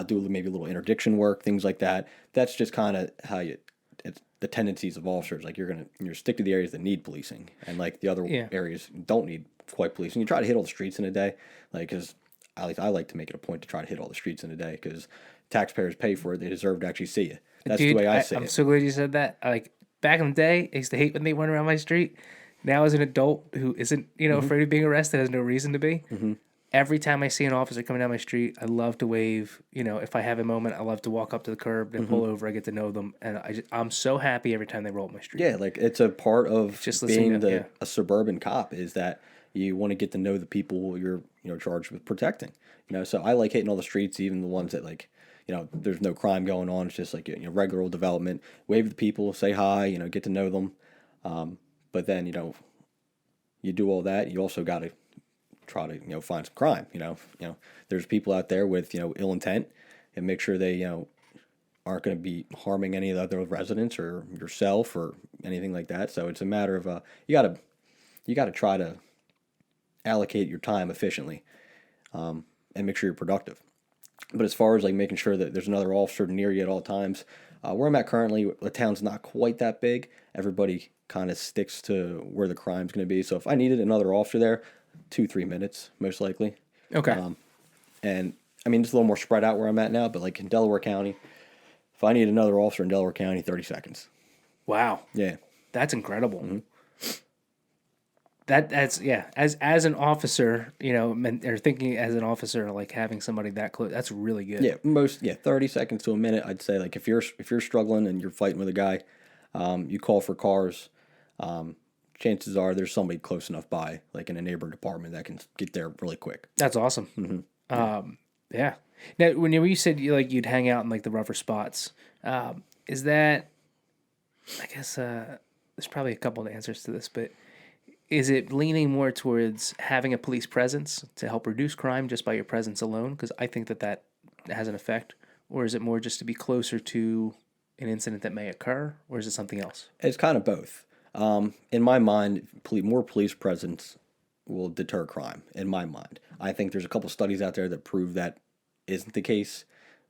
[SPEAKER 2] do maybe a little interdiction work, things like that. That's just kind of how it's the tendencies of officers. Like you're stick to the areas that need policing, and like the other areas don't need quite policing. You try to hit all the streets in a day, like because I like to make it a point to try to hit all the streets in a day because taxpayers pay for it. They deserve to actually see you. That's the way I see it.
[SPEAKER 1] I'm so glad you said that. Like back in the day, I used to hate when they went around my street. Now, as an adult who isn't, afraid of being arrested, has no reason to be.
[SPEAKER 2] Mm-hmm.
[SPEAKER 1] Every time I see an officer coming down my street, I love to wave. If I have a moment, I love to walk up to the curb and pull over. I get to know them, and I'm so happy every time they roll up my street.
[SPEAKER 2] Yeah, like it's a part of just being a suburban cop is that you want to get to know the people you're charged with protecting. So I like hitting all the streets, even the ones that like. There's no crime going on. It's just like regular old development. Wave to people, say hi. Get to know them. But then you do all that. You also got to try to find some crime. There's people out there with ill intent, and make sure they aren't going to be harming any of the other residents or yourself or anything like that. So it's a matter of you got to try to allocate your time efficiently, and make sure you're productive. But as far as like making sure that there's another officer near you at all times, where I'm at currently, the town's not quite that big. Everybody kind of sticks to where the crime's going to be. So if I needed another officer there, 2-3 minutes, most likely.
[SPEAKER 1] Okay.
[SPEAKER 2] And I mean, it's a little more spread out where I'm at now, but like in Delaware County, if I need another officer in Delaware County, 30 seconds.
[SPEAKER 1] Wow.
[SPEAKER 2] Yeah.
[SPEAKER 1] That's incredible.
[SPEAKER 2] Mm-hmm.
[SPEAKER 1] That's as an officer, or thinking as an officer, like having somebody that close, that's really good.
[SPEAKER 2] Yeah, 30 seconds to a minute. I'd say like if you're struggling and you're fighting with a guy, you call for cars, chances are there's somebody close enough by, like in a neighbor department, that can get there really quick.
[SPEAKER 1] That's awesome. Yeah. Now, when you said you'd hang out in like the rougher spots, is that? I guess there's probably a couple of answers to this, but is it leaning more towards having a police presence to help reduce crime just by your presence alone? Because I think that has an effect. Or is it more just to be closer to an incident that may occur? Or is it something else?
[SPEAKER 2] It's kind of both. In my mind, more police presence will deter crime, in my mind. I think there's a couple studies out there that prove that isn't the case,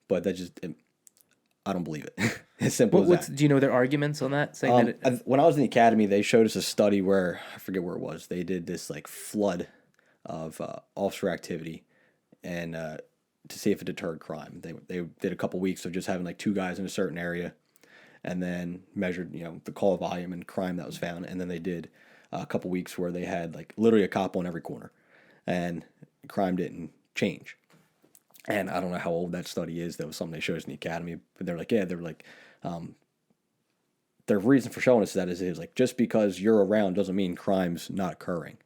[SPEAKER 2] but I don't believe it. As simple as that.
[SPEAKER 1] Do you know their arguments on that? Saying
[SPEAKER 2] when I was in the academy, they showed us a study where, I forget where it was, they did this like flood of officer activity and to see if it deterred crime. They did a couple weeks of just having like 2 guys in a certain area and then measured, the call volume and crime that was found. And then they did a couple weeks where they had like literally a cop on every corner and crime didn't change. And I don't know how old that study is. That was something they showed us in the academy. But they're like, their reason for showing us that is like, just because you're around doesn't mean crime's not occurring.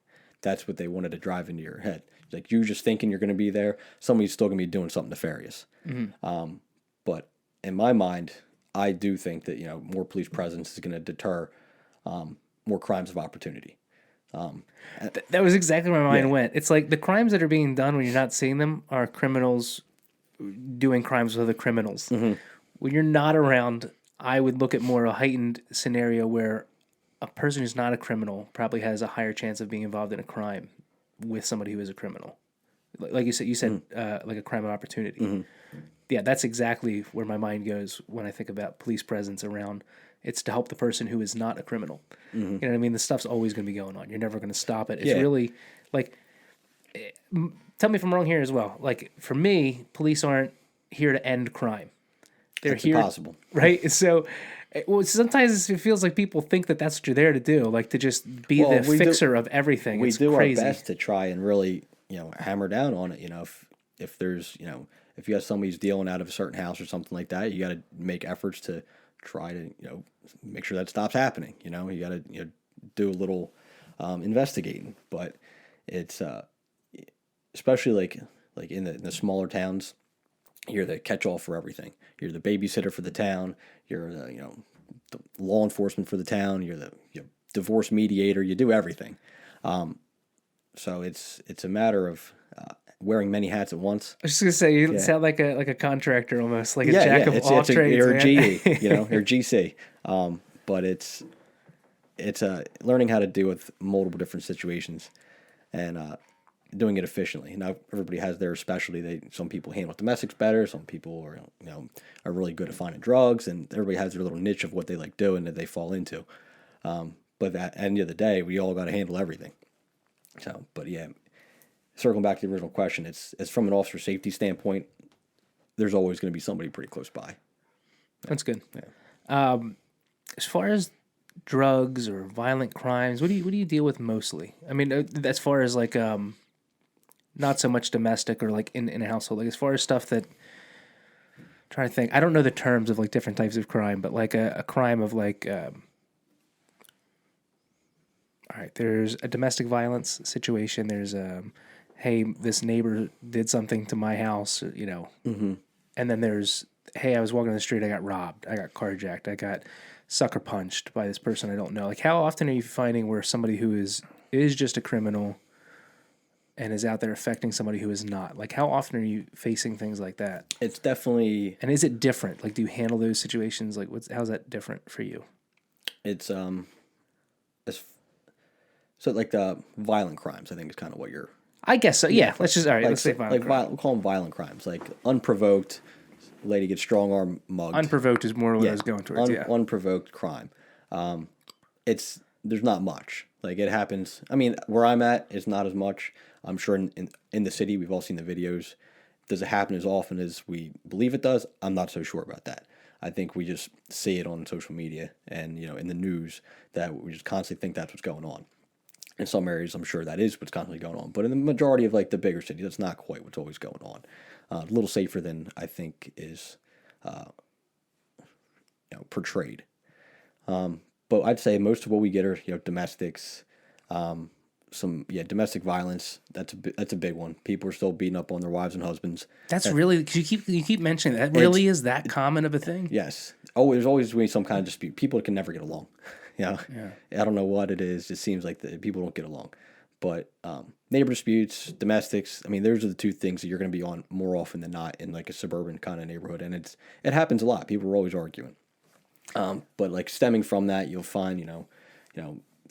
[SPEAKER 2] That's what they wanted to drive into your head. Like, you just thinking you're going to be there, somebody's still going to be doing something nefarious. Mm-hmm. But in my mind, I do think that, more police presence is going to deter more crimes of opportunity.
[SPEAKER 1] That was exactly where my mind went. It's like the crimes that are being done when you're not seeing them are criminals doing crimes with other criminals. Mm-hmm. When you're not around, I would look at more a heightened scenario where a person who's not a criminal probably has a higher chance of being involved in a crime with somebody who is a criminal. Like you said, like a crime of opportunity. Mm-hmm. Yeah, that's exactly where my mind goes when I think about police presence around. It's to help the person who is not a criminal. Mm-hmm. You know what I mean? The stuff's always going to be going on. You're never going to stop it. It's really like, tell me if I'm wrong here as well. Like, for me, police aren't here to end crime.
[SPEAKER 2] That's here, impossible.
[SPEAKER 1] Right? So, sometimes it feels like people think that that's what you're there to do, like to just be the fixer of everything.
[SPEAKER 2] We do crazy. Our best to try and really, hammer down on it. If there's, if you have somebody who's dealing out of a certain house or something like that, you got to make efforts to try to, make sure that stops happening. You got to, do a little investigating. But it's especially like in the smaller towns, you're the catch-all for everything. You're the babysitter for the town. You're the the law enforcement for the town. You're the divorce mediator. You do everything. So it's a matter of wearing many hats at once.
[SPEAKER 1] I was just gonna say you sound like a contractor almost, like a jack of all trades.
[SPEAKER 2] You're a GE, you're GC. But it's learning how to deal with multiple different situations and doing it efficiently. Now everybody has their specialty. Some people handle domestics better. Some people are really good at finding drugs, and everybody has their little niche of what they like doing that they fall into. But at the end of the day, we all got to handle everything. So, but yeah. Circling back to the original question, it's from an officer safety standpoint, there's always going to be somebody pretty close by.
[SPEAKER 1] That's good. Yeah. As far as drugs or violent crimes, what do you deal with mostly? I mean, as far as like not so much domestic or like in a household, like as far as stuff that I'm trying to think, I don't know the terms of like different types of crime, but like a crime of like all right, there's a domestic violence situation. There's hey, this neighbor did something to my house, mm-hmm. And then there's, hey, I was walking on the street, I got robbed, I got carjacked, I got sucker punched by this person I don't know. Like, how often are you finding where somebody who is just a criminal and is out there affecting somebody who is not? Like, how often are you facing things like that?
[SPEAKER 2] It's definitely...
[SPEAKER 1] And is it different? Like, do you handle those situations? Like, how's that different for you?
[SPEAKER 2] It's, so like the violent crimes, I think is kind of what you're...
[SPEAKER 1] I guess so. Yeah. Let's just let's say violent.
[SPEAKER 2] We'll call them violent crimes, like unprovoked. Lady gets strong arm mugged.
[SPEAKER 1] Unprovoked is more what I was going towards.
[SPEAKER 2] Unprovoked crime. There's not much. Like, it happens. I mean, where I'm at, it's not as much. I'm sure in the city, we've all seen the videos. Does it happen as often as we believe it does? I'm not so sure about that. I think we just see it on social media and in the news that we just constantly think that's what's going on. In some areas, I'm sure that is what's constantly going on. But in the majority of like the bigger cities, that's not quite what's always going on. A little safer than I think is portrayed. But I'd say most of what we get are domestics, domestic violence. That's a big one. People are still beating up on their wives and husbands.
[SPEAKER 1] That's really, because you keep mentioning that. Really is that common of a thing?
[SPEAKER 2] Yes. Oh, there's always going to be some kind of dispute. People can never get along. Yeah. I don't know what it is. It seems like people don't get along. But neighbor disputes, domestics. I mean, those are the two things that you're going to be on more often than not in like a suburban kind of neighborhood, and it happens a lot. People are always arguing. But like stemming from that, you'll find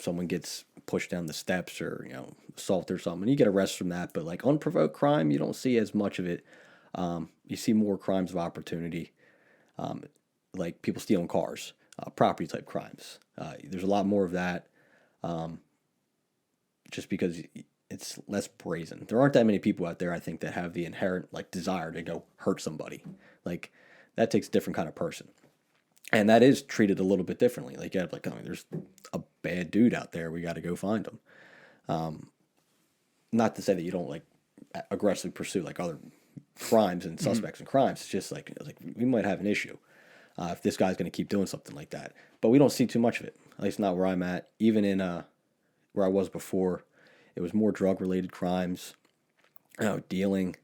[SPEAKER 2] someone gets pushed down the steps or assault or something. You get arrested from that, but like unprovoked crime, you don't see as much of it. You see more crimes of opportunity, like people stealing cars, property type crimes. There's a lot more of that, just because it's less brazen. There aren't that many people out there, I think, that have the inherent like desire to go hurt somebody. Like that takes a different kind of person. And that is treated a little bit differently. Like, yeah, like, there's a bad dude out there. We got to go find him. Not to say that you don't like aggressively pursue like other crimes and suspects and crimes. It's just like we might have an issue if this guy's going to keep doing something like that. But we don't see too much of it. At least not where I'm at. Even in where I was before, it was more drug related crimes, dealing.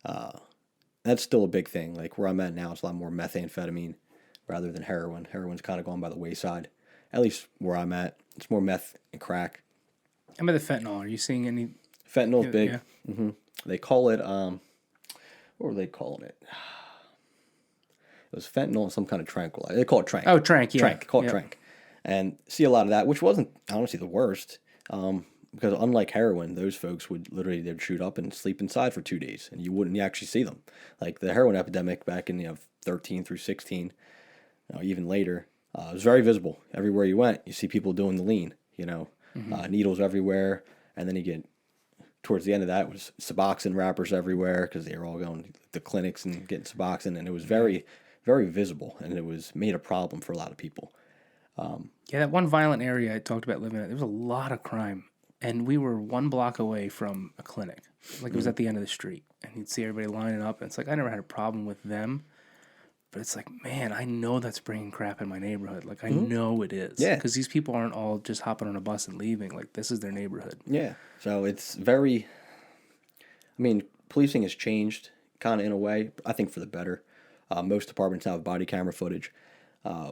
[SPEAKER 2] That's still a big thing. Like where I'm at now, it's a lot more methamphetamine rather than heroin. Heroin's kind of gone by the wayside. At least where I'm at, it's more meth and crack.
[SPEAKER 1] How about the fentanyl? Are you seeing any?
[SPEAKER 2] Fentanyl's big. Yeah. Mm-hmm. They call it, what were they calling it? It was fentanyl and some kind of tranquilizer. They call it trank.
[SPEAKER 1] Oh, trank, yeah.
[SPEAKER 2] Trank, call it trank. And see a lot of that, which wasn't, honestly, the worst. Because unlike heroin, those folks they'd shoot up and sleep inside for 2 days, and you wouldn't actually see them. Like the heroin epidemic back in 13 through 16, even later, it was very visible. Everywhere you went, you see people doing the lean, needles everywhere. And then you get, towards the end of that, it was Suboxone wrappers everywhere because they were all going to the clinics and getting Suboxone. And it was very, very visible, and it was made a problem for a lot of people.
[SPEAKER 1] Yeah, that one violent area I talked about living in, there was a lot of crime. And we were 1 block away from a clinic. Like it was at the end of the street. And you'd see everybody lining up. And it's like, I never had a problem with them. But it's like, man, I know that's bringing crap in my neighborhood. Like, I know it is.
[SPEAKER 2] Yeah.
[SPEAKER 1] Because these people aren't all just hopping on a bus and leaving. Like, this is their neighborhood.
[SPEAKER 2] Yeah. So it's very, policing has changed kind of in a way, I think for the better. Most departments now have body camera footage,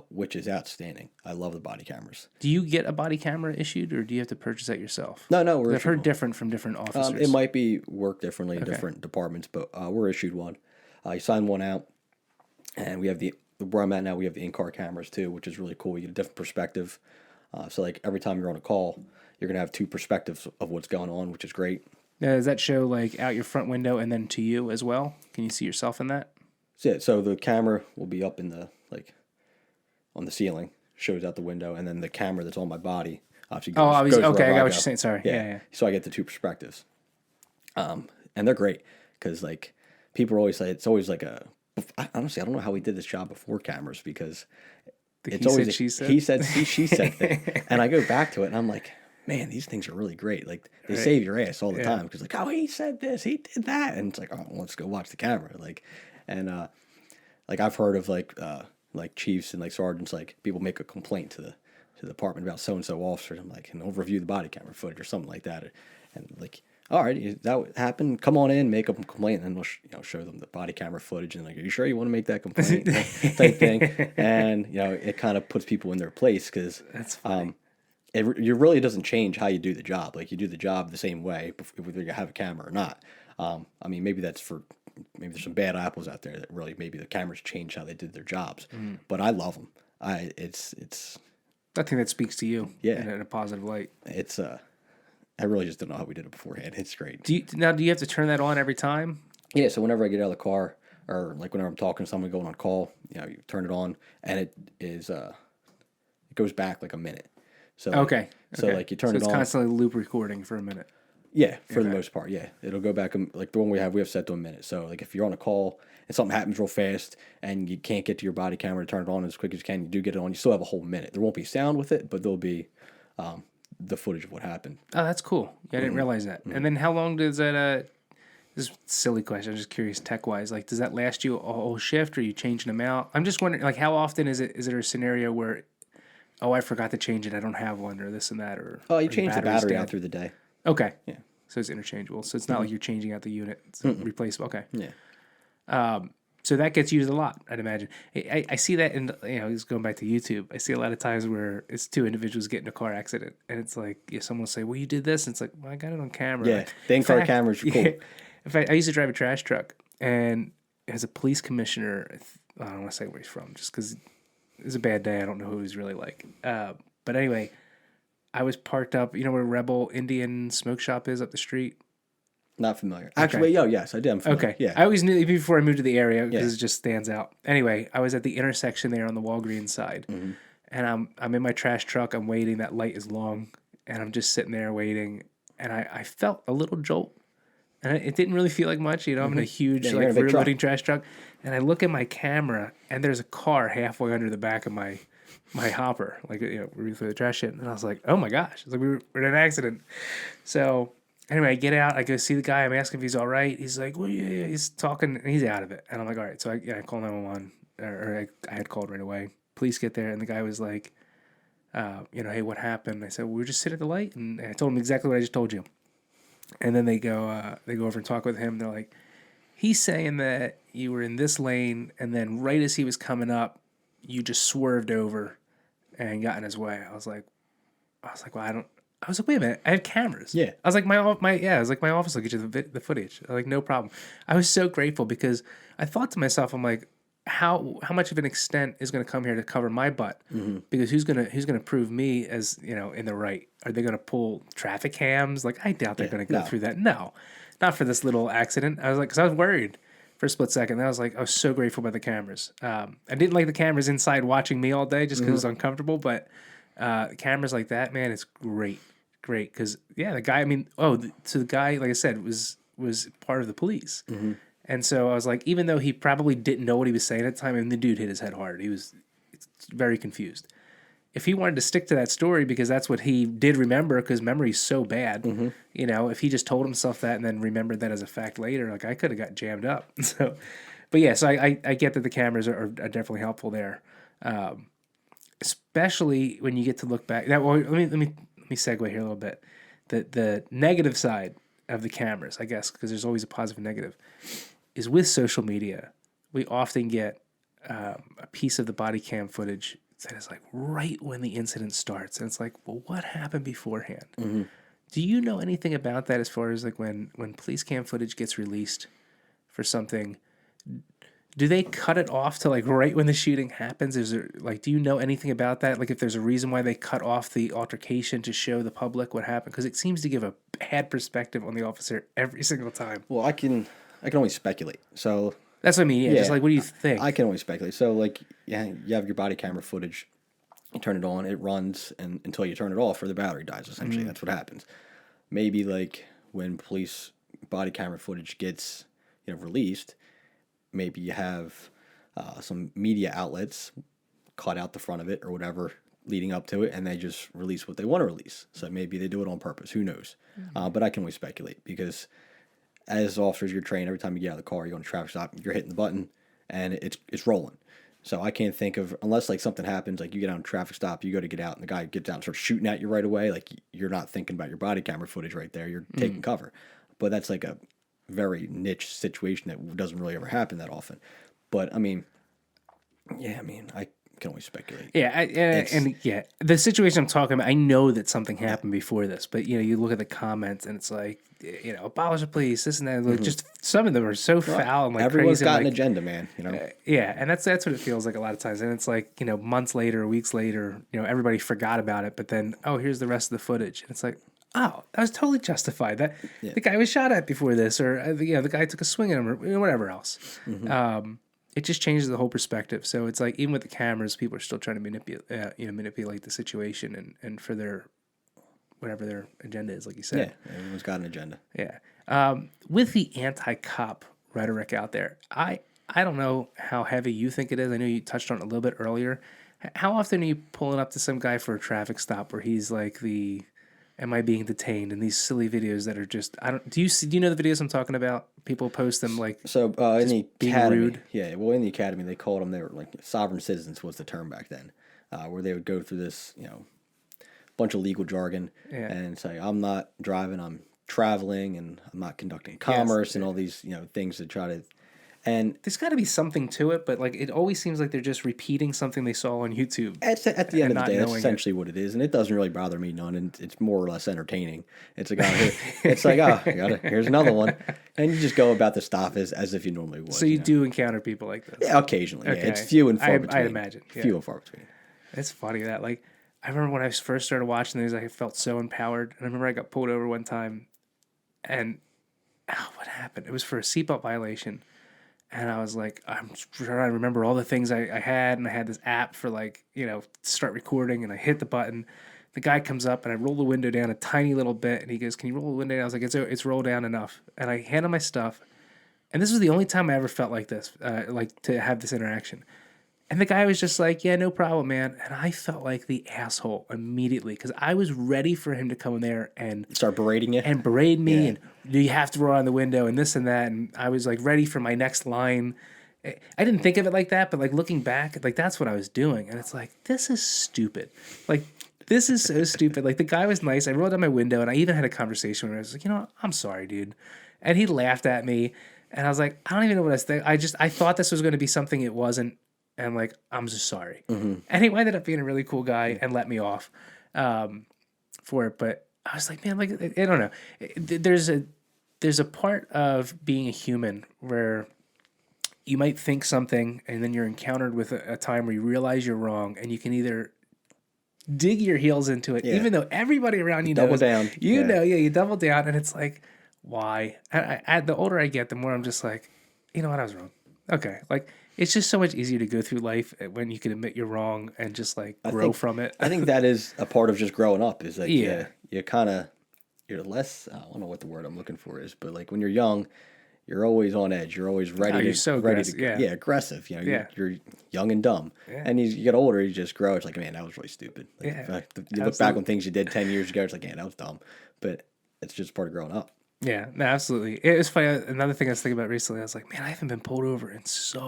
[SPEAKER 2] which is outstanding. I love the body cameras.
[SPEAKER 1] Do you get a body camera issued, or do you have to purchase that yourself?
[SPEAKER 2] No,
[SPEAKER 1] I've heard different from different officers.
[SPEAKER 2] It might be worked differently in different departments, but we're issued one. You sign one out. And we have where I'm at now, we have the in-car cameras too, which is really cool. You get a different perspective. So like every time you're on a call, you're going to have 2 perspectives of what's going on, which is great.
[SPEAKER 1] Now, does that show like out your front window and then to you as well? Can you see yourself in that?
[SPEAKER 2] So the camera will be up in on the ceiling, shows out the window, and then the camera that's on my body obviously goes
[SPEAKER 1] okay, I got what
[SPEAKER 2] go.
[SPEAKER 1] you're saying. Sorry. Yeah.
[SPEAKER 2] So I get the 2 perspectives. And they're great because like people always say it's always like honestly, I don't know how we did this job before cameras because it's always he said, she said thing. And I go back to it and I'm like, man, these things are really great. Like they save your ass all the time because like, oh, he said this, he did that, and it's like, oh, let's go watch the camera. Like, and like I've heard of like chiefs and like sergeants, like people make a complaint to the department about so and so officers. I'm like, and they'll review the body camera footage or something like that, and like, all right, that happened. Come on in, make a complaint, and we'll show them the body camera footage, and like, are you sure you want to make that complaint? Type thing, and it kind of puts people in their place because
[SPEAKER 1] that's funny.
[SPEAKER 2] It really doesn't change how you do the job. Like you do the job the same way, whether you have a camera or not. Maybe there's some bad apples out there that really maybe the cameras change how they did their jobs, but I love them. It's.
[SPEAKER 1] I think that speaks to you, in a positive light.
[SPEAKER 2] It's I really just don't know how we did it beforehand. It's great.
[SPEAKER 1] Do you have to turn that on every time?
[SPEAKER 2] Yeah. So whenever I get out of the car, or like whenever I'm talking to someone going on call, you turn it on, and it goes back like a minute. So
[SPEAKER 1] okay.
[SPEAKER 2] So like you turn it on.
[SPEAKER 1] So it's constantly loop recording for a minute.
[SPEAKER 2] Yeah, for the most part, yeah. It'll go back, like the one we have set to a minute. So like if you're on a call and something happens real fast and you can't get to your body camera to turn it on as quick as you can, you do get it on, you still have a whole minute. There won't be sound with it, but there'll be the footage of what happened.
[SPEAKER 1] Oh, that's cool. Yeah, I didn't realize that. And then how long does that, this is a silly question, I'm just curious tech-wise, like does that last you a whole shift or are you changing them out? I'm just wondering, like how often is it a scenario where oh, I forgot to change it, I don't have one, or this and that, or
[SPEAKER 2] Oh, you
[SPEAKER 1] or
[SPEAKER 2] change the
[SPEAKER 1] battery's
[SPEAKER 2] battery
[SPEAKER 1] down.
[SPEAKER 2] out through the day.
[SPEAKER 1] Okay.
[SPEAKER 2] Yeah.
[SPEAKER 1] So it's interchangeable. So it's not like you're changing out the unit. It's replaceable. Okay.
[SPEAKER 2] Yeah.
[SPEAKER 1] So that gets used a lot, I'd imagine. I see that in, just going back to YouTube, I see a lot of times where it's two individuals get in a car accident, and it's like, someone will say, well, you did this. And it's like, well, I got it on camera.
[SPEAKER 2] Yeah. The in-car cameras are cool.
[SPEAKER 1] In fact, I used to drive a trash truck, and as a police commissioner, I don't want to say where he's from, just because it was a bad day. I don't know who he's really like. But anyway, I was parked up, where Rebel Indian Smoke Shop is up the street?
[SPEAKER 2] Not familiar. Actually, yes, I did. I'm familiar.
[SPEAKER 1] Okay.
[SPEAKER 2] Yeah.
[SPEAKER 1] I always knew before I moved to the area because it just stands out. Anyway, I was at the intersection there on the Walgreens side, and I'm in my trash truck. I'm waiting. That light is long, and I'm just sitting there waiting, and I felt a little jolt, and it didn't really feel like much. I'm in a huge rear loading trash truck, and I look at my camera, and there's a car halfway under the back of my hopper, through the trash shit, and I was like, oh my gosh, it's like we're in an accident. So anyway, I get out, I go see the guy, I'm asking if he's all right. He's like, well, yeah, he's talking, and he's out of it. And I'm like, all right. So I call 911, or I had called right away. Police get there, and the guy was like, hey, what happened? I said, well, we were just sitting at the light, and I told him exactly what I just told you. And then they go over and talk with him. They're like, he's saying that you were in this lane, and then right as he was coming up, you just swerved over and got in his way. I was like, well, I was like, wait a minute, I have cameras.
[SPEAKER 2] Yeah.
[SPEAKER 1] I was like, my office will get you the footage. I was like, no problem. I was so grateful because I thought to myself, I'm like, how much of an extent is going to come here to cover my butt? Because who's gonna prove me as in the right? Are they going to pull traffic cams? Like, I doubt they're going to go through that. No, not for this little accident. I was like, because I was worried for a split second. I was like, I was so grateful by the cameras. I didn't like the cameras inside watching me all day just because it was uncomfortable. But cameras like that, man, it's great. Because the guy. So the guy, like I said, was part of the police. And so I was like, even though he probably didn't know what he was saying at the time, and the dude hit his head hard. He was very confused. If he wanted to stick to that story because that's what he did remember, because memory's so bad, if he just told himself that and then remembered that as a fact later, like I could have got jammed up. So, but yeah, so I get that the cameras are definitely helpful there, especially when you get to look back. Now, well, let me segue here a little bit. The negative side of the cameras, I guess, because there's always a positive and negative, is with social media. We often get a piece of the body cam footage that is like right when the incident starts, and it's like, well, what happened beforehand? Do you know anything about that as far as like when police cam footage gets released for something? Do they cut it off to like right when the shooting happens? Is there do you know anything about that? Like if there's a reason why they cut off the altercation to show the public what happened? Because it seems to give a bad perspective on the officer every single time.
[SPEAKER 2] Well, I can only speculate. So
[SPEAKER 1] that's what I mean. Yeah. Just like, what do you think?
[SPEAKER 2] I can only speculate. So you have your body camera footage. You turn it on, it runs, and until you turn it off or the battery dies, essentially. That's what happens. Maybe when police body camera footage gets released, maybe you have some media outlets cut out the front of it or whatever leading up to it, and they just release what they want to release. So maybe they do it on purpose. Who knows? But I can only speculate because as officers, you're trained every time you get out of the car, you go to a traffic stop, you're hitting the button, and it's rolling. So I can't think of, unless something happens, you get on a traffic stop, you go to get out, and the guy gets out and starts shooting at you right away. You're not thinking about your body camera footage right there. You're taking cover. But that's a very niche situation that doesn't really ever happen that often. But I can only speculate.
[SPEAKER 1] Yeah, the situation I'm talking about, I know that something happened before this, but you look at the comments and it's like, abolish the police, this and that. Just some of them are so foul and
[SPEAKER 2] everyone's
[SPEAKER 1] crazy.
[SPEAKER 2] Got an agenda, man.
[SPEAKER 1] And that's what it feels like a lot of times. And it's like months later, weeks later, everybody forgot about it, but then here's the rest of the footage, and it's like, oh, that was totally justified. That the guy was shot at before this, or the guy took a swing at him, or whatever else. It just changes the whole perspective. So it's like, even with the cameras, people are still trying to manipulate the situation and for their whatever their agenda is, like you said.
[SPEAKER 2] Yeah, everyone's got an agenda.
[SPEAKER 1] Yeah. With the anti-cop rhetoric out there, I don't know how heavy you think it is. I know you touched on it a little bit earlier. How often are you pulling up to some guy for a traffic stop where he's like am I being detained? And these silly videos that are just, do you know the videos I'm talking about? People post them like,
[SPEAKER 2] so in the
[SPEAKER 1] being
[SPEAKER 2] academy,
[SPEAKER 1] rude.
[SPEAKER 2] yeah, well, in the academy they called them, they were like sovereign citizens was the term back then, where they would go through this, bunch of legal jargon
[SPEAKER 1] Yeah.
[SPEAKER 2] and say, I'm not driving, I'm traveling, and I'm not conducting
[SPEAKER 1] Yes,
[SPEAKER 2] commerce, and all these, things to try to, and
[SPEAKER 1] there's got to be something to it, but like it always seems like they're just repeating something they saw on YouTube.
[SPEAKER 2] at the end
[SPEAKER 1] and
[SPEAKER 2] of the
[SPEAKER 1] not
[SPEAKER 2] day, that's
[SPEAKER 1] knowing
[SPEAKER 2] essentially what it is, and it doesn't really bother me none, and it's more or less entertaining. It's like, it's like, here's another one, and you just go about the stuff as if you normally would.
[SPEAKER 1] So you do encounter people like this?
[SPEAKER 2] Yeah, occasionally.
[SPEAKER 1] Okay.
[SPEAKER 2] Yeah, it's few and far between.
[SPEAKER 1] I'd imagine. Yeah.
[SPEAKER 2] Few and far between.
[SPEAKER 1] It's funny that, like, I remember when I first started watching these, I felt so empowered. And I remember I got pulled over one time, and what happened? It was for a seatbelt violation. And I was like, I'm trying to remember all the things I had, and I had this app for, like, start recording, and I hit the button. The guy comes up, and I roll the window down a tiny little bit, and he goes, "Can you roll the window down?" I was like, it's rolled down enough. And I hand him my stuff, and this was the only time I ever felt like this, like to have this interaction. And the guy was just like, "Yeah, no problem, man." And I felt like the asshole immediately because I was ready for him to come in there and
[SPEAKER 2] start berating you
[SPEAKER 1] and berate me,
[SPEAKER 2] Yeah.
[SPEAKER 1] and do you have to roll on the window and this and that. And I was like ready for my next line. I didn't think of it like that, but like looking back, like that's what I was doing. And it's like, this is stupid. Like, this is so stupid. Like, the guy was nice. I rolled down my window, and I even had a conversation where I was like, I'm sorry, dude. And he laughed at me. And I was like, I don't even know what I was thinking. I thought this was going to be something it wasn't. And like, I'm just sorry.
[SPEAKER 2] Mm-hmm.
[SPEAKER 1] And he ended up being a really cool guy and let me off for it. But I was like, man, like, I don't know. There's a part of being a human where you might think something, and then you're encountered with a time where you realize you're wrong, and you can either dig your heels into it, even though everybody around you knows.
[SPEAKER 2] Double down.
[SPEAKER 1] You double down, and it's like, why? The older I get, the more I'm just like, you know what, I was wrong. Okay, like, it's just so much easier to go through life when you can admit you're wrong and just like grow from it.
[SPEAKER 2] I think that is a part of just growing up. Is like, you're less. I don't know what the word I'm looking for is, but like when you're young, you're always on edge. You're always ready. Aggressive. You're young and dumb. Yeah. And you get older, you just grow. It's like, man, that was really stupid. Like, you look back on things you did 10 years ago. It's like, man, that was dumb. But it's just part of growing up.
[SPEAKER 1] Yeah, no, absolutely. It was funny. Another thing I was thinking about recently, I was like, man, I haven't been pulled over in so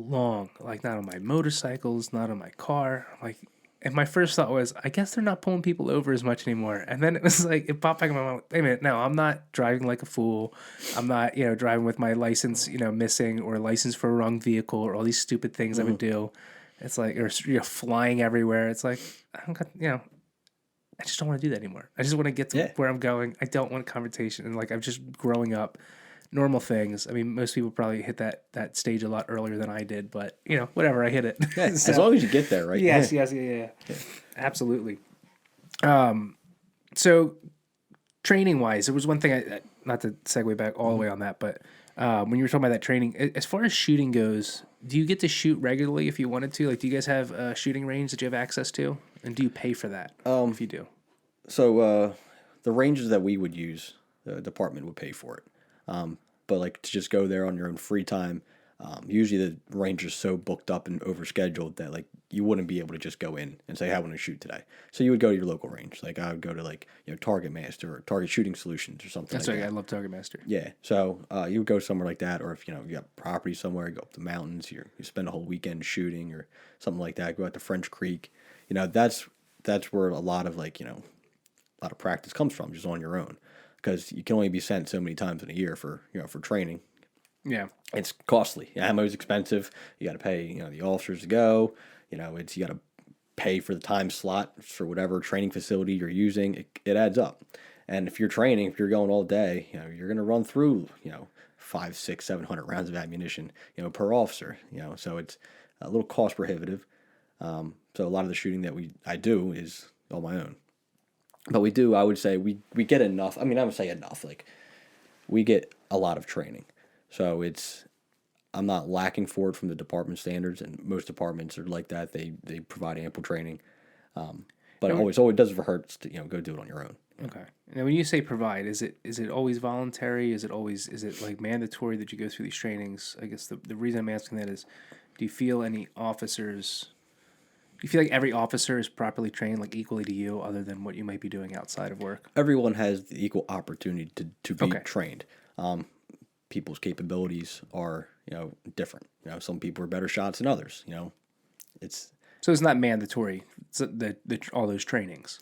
[SPEAKER 1] long. Like, not on my motorcycles, not on my car. Like, and my first thought was, I guess they're not pulling people over as much anymore. And then it was like, it popped back in my mind. Wait a minute, no, I'm not driving like a fool. I'm not, driving with my license, missing, or license for a wrong vehicle, or all these stupid things I would do. It's like, or flying everywhere. It's like, I don't got, I just don't want to do that anymore. I just want to get to where I'm going. I don't want confrontation. And like, I'm just growing up, normal things. I mean, most people probably hit that stage a lot earlier than I did, but whatever, I hit it.
[SPEAKER 2] Yeah, so, as long as you get there, right?
[SPEAKER 1] Yes, yeah. Absolutely. So training wise, there was one thing not to segue back all the way on that, but when you were talking about that training, as far as shooting goes, do you get to shoot regularly if you wanted to? Like, do you guys have a shooting range that you have access to? And do you pay for that if you do?
[SPEAKER 2] So the ranges that we would use, the department would pay for it. But like to just go there on your own free time, usually the range is so booked up and overscheduled that like you wouldn't be able to just go in and say, "Hey, I want to shoot today." So you would go to your local range. Like I would go to like Target Master or Target Shooting Solutions or something.
[SPEAKER 1] That's
[SPEAKER 2] like
[SPEAKER 1] right.
[SPEAKER 2] that.
[SPEAKER 1] I love Target Master.
[SPEAKER 2] Yeah. So you would go somewhere like that, or if you got property somewhere, you go up the mountains. You spend a whole weekend shooting or something like that. Go out to French Creek. That's where a lot of a lot of practice comes from, just on your own, because you can only be sent so many times in a year for training.
[SPEAKER 1] Yeah,
[SPEAKER 2] it's costly. Ammo's expensive. You got to pay the officers to go. You got to pay for the time slot for whatever training facility you're using. It adds up. And if you're training, if you're going all day, you're going to run through 500, 600, 700 rounds of ammunition per officer. So it's a little cost prohibitive. So a lot of the shooting that I do is on my own. But I would say we get enough. I mean, I would say enough. Like, we get a lot of training. So I'm not lacking for it from the department standards, and most departments are like that. They provide ample training. But always doesn't hurt to go do it on your own.
[SPEAKER 1] Okay. Now, when you say provide, is it always voluntary? Is it like mandatory that you go through these trainings? I guess the reason I'm asking that is, do you feel any officers You feel like every officer is properly trained, like equally to you, other than what you might be doing outside of work?
[SPEAKER 2] Everyone has the equal opportunity to be
[SPEAKER 1] Okay.
[SPEAKER 2] trained. People's capabilities are, different. Some people are better shots than others. It's
[SPEAKER 1] So it's not mandatory, all those trainings.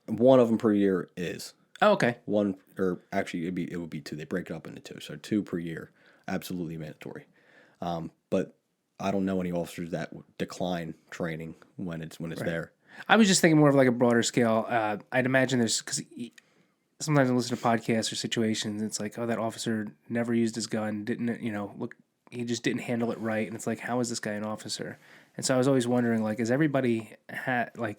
[SPEAKER 2] one of them per year is.
[SPEAKER 1] Oh, okay.
[SPEAKER 2] One, or actually it would be two. They break it up into two, so two per year, absolutely mandatory. But I don't know any officers that would decline training when it's there.
[SPEAKER 1] I was just thinking more of like a broader scale. I'd imagine there's, because sometimes I listen to podcasts or situations, it's like, oh, that officer never used his gun, didn't, look, he just didn't handle it right. And it's like, how is this guy an officer? And so I was always wondering, like, is everybody